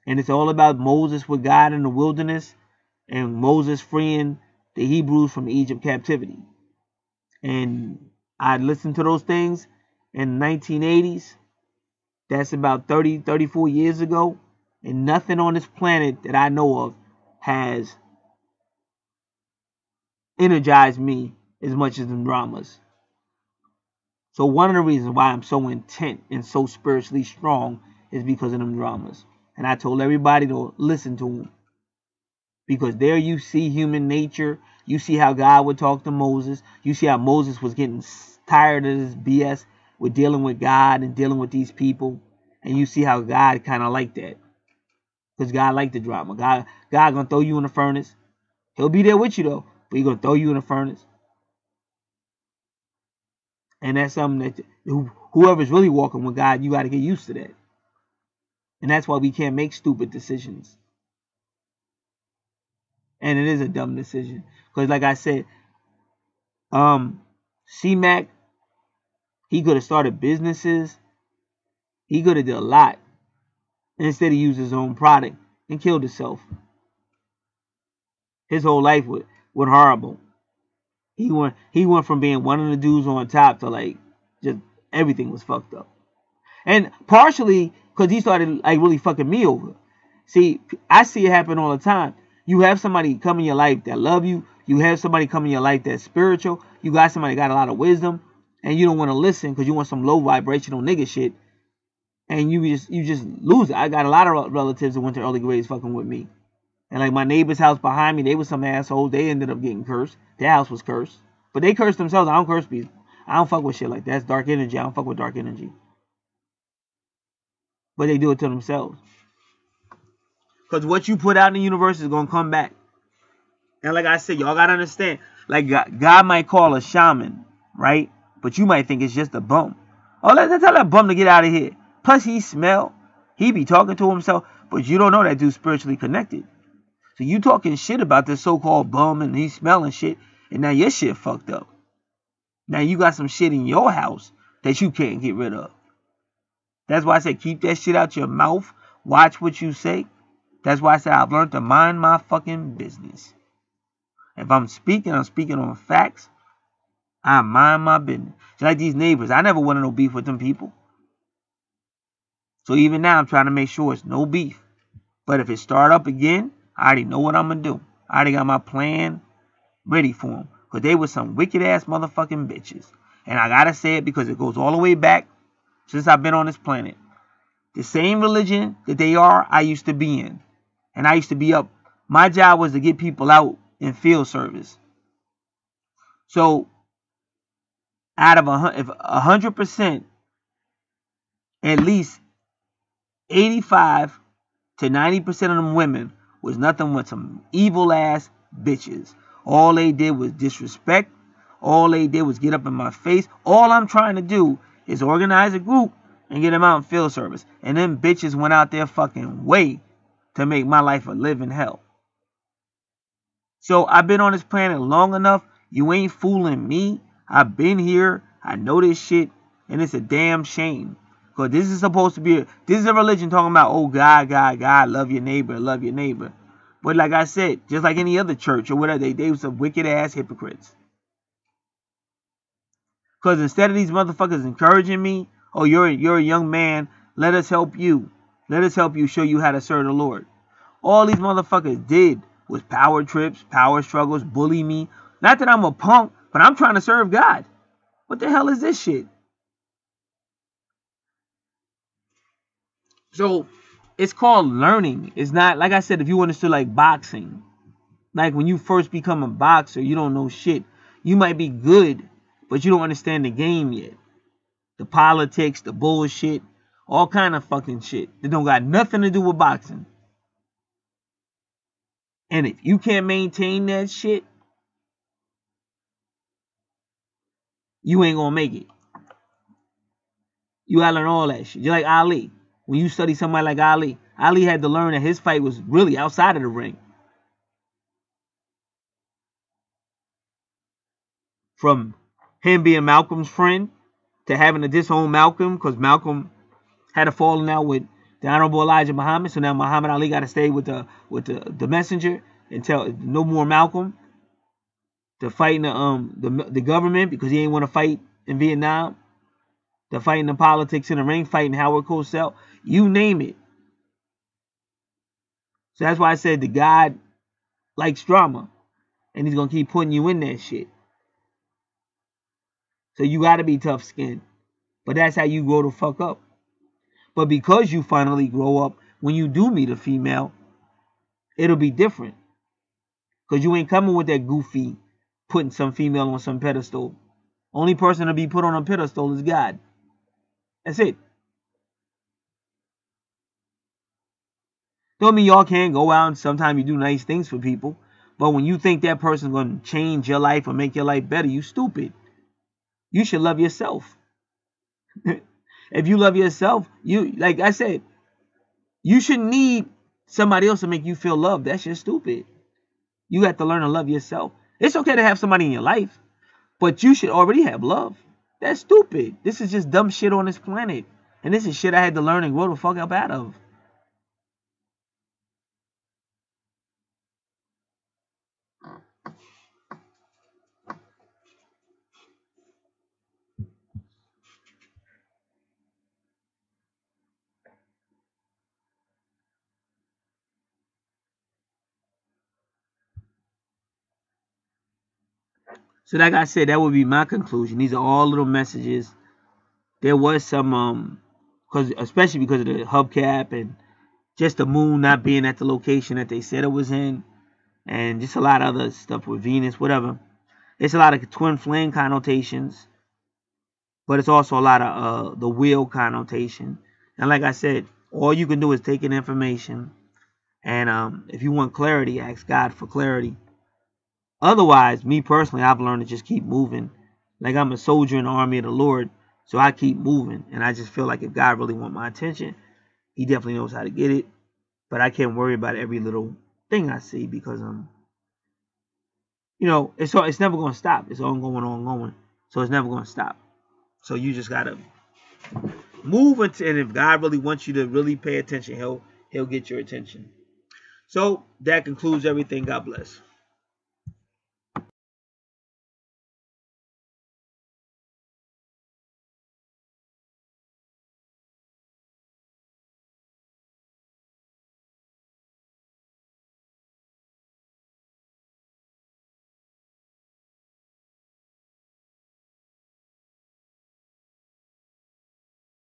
Speaker 1: And it's all about Moses with God in the wilderness and Moses freeing the Hebrews from Egypt captivity. And I listened to those things in the 1980s. That's about 34 years ago. And nothing on this planet that I know of has energized me as much as them dramas. So one of the reasons why I'm so intent and so spiritually strong is because of them dramas. And I told everybody to listen to them. Because there you see human nature. You see how God would talk to Moses. You see how Moses was getting tired of this BS with dealing with God and dealing with these people, and you see how God kind of like that, because God like the drama. God gonna throw you in the furnace. He'll be there with you though, but He gonna throw you in the furnace. And that's something that whoever's really walking with God, you got to get used to that. And that's why we can't make stupid decisions. And it is a dumb decision. Because like I said, C-Mac, he could have started businesses. He could have did a lot. And instead he used his own product and killed himself. His whole life went horrible. He went from being one of the dudes on top to like just everything was fucked up. And partially because he started like really fucking me over. See, I see it happen all the time. You have somebody come in your life that love you. You have somebody come in your life that's spiritual. You got somebody that got a lot of wisdom, and you don't want to listen because you want some low vibrational nigga shit. And you just lose it. I got a lot of relatives that went to early grades fucking with me. And like my neighbor's house behind me, they were some assholes. They ended up getting cursed. Their house was cursed. But they cursed themselves. I don't curse people. I don't fuck with shit like that. That's dark energy. I don't fuck with dark energy. But they do it to themselves. Because what you put out in the universe is going to come back. And like I said, y'all got to understand. Like God might call a shaman, right? But you might think it's just a bum. Oh, let's tell that bum to get out of here. Plus, he smell. He be talking to himself. But you don't know that dude's spiritually connected. So you talking shit about this so-called bum and he's smelling shit. And now your shit fucked up. Now you got some shit in your house that you can't get rid of. That's why I said keep that shit out your mouth. Watch what you say. That's why I said I've learned to mind my fucking business. If I'm speaking on facts. I mind my business. Just like these neighbors. I never wanted no beef with them people. So even now I'm trying to make sure it's no beef. But if it start up again, I already know what I'm going to do. I already got my plan ready for them. Because they were some wicked ass motherfucking bitches. And I got to say it because it goes all the way back since I've been on this planet. The same religion that they are, I used to be in. And I used to be up. My job was to get people out in field service. So, out of 100%, at least 85 to 90% of them women was nothing but some evil ass bitches. All they did was disrespect. All they did was get up in my face. All I'm trying to do is organize a group and get them out in field service. And them bitches went out their fucking way to make my life a living hell. So I've been on this planet long enough. You ain't fooling me. I've been here. I know this shit. And it's a damn shame. Because this is supposed to be this is a religion talking about, oh, God, love your neighbor, love your neighbor. But like I said, just like any other church or whatever, they were some wicked ass hypocrites. Because instead of these motherfuckers encouraging me, oh, you're a young man, let us help you. Let us help you show you how to serve the Lord. All these motherfuckers did was power trips, power struggles, bully me. Not that I'm a punk, but I'm trying to serve God. What the hell is this shit? So, it's called learning. It's not, like I said, if you understood like boxing. Like when you first become a boxer, you don't know shit. You might be good, but you don't understand the game yet. The politics, the bullshit, all kind of fucking shit that don't got nothing to do with boxing. And if you can't maintain that shit, you ain't gonna make it. You gotta learn all that shit. Just like Ali. When you study somebody like Ali, Ali had to learn that his fight was really outside of the ring. From him being Malcolm's friend to having to disown Malcolm because Malcolm had a falling out with the Honorable Elijah Muhammad. So now Muhammad Ali got to stay with the messenger and tell no more Malcolm to fight the government because he ain't want to fight in Vietnam. To fighting the politics in the ring, fighting Howard Cosell, you name it. So that's why I said the God likes drama, and he's gonna keep putting you in that shit. So you gotta be tough skinned, but that's how you grow the fuck up. But because you finally grow up, when you do meet a female, it'll be different. Because you ain't coming with that goofy, putting some female on some pedestal. Only person to be put on a pedestal is God. That's it. Don't mean y'all can't go out and sometimes you do nice things for people. But when you think that person's going to change your life or make your life better, you stupid. You should love yourself. If you love yourself, you, like I said, you shouldn't need somebody else to make you feel loved. That's just stupid. You have to learn to love yourself. It's okay to have somebody in your life, but you should already have love. That's stupid. This is just dumb shit on this planet. And this is shit I had to learn and grow the fuck up out of. So like I said, that would be my conclusion. These are all little messages. There was some especially because of the hubcap and just the moon not being at the location that they said it was in, and just a lot of other stuff with Venus, whatever. It's a lot of twin flame connotations, but it's also a lot of the wheel connotation. And like I said, all you can do is take in information, and if you want clarity, ask God for clarity. Otherwise, me personally, I've learned to just keep moving. Like I'm a soldier in the army of the Lord, so I keep moving. And I just feel like if God really wants my attention, he definitely knows how to get it. But I can't worry about every little thing I see because it's never gonna stop. It's ongoing. So it's never gonna stop. So you just gotta move into, and if God really wants you to really pay attention, he'll get your attention. So that concludes everything. God bless.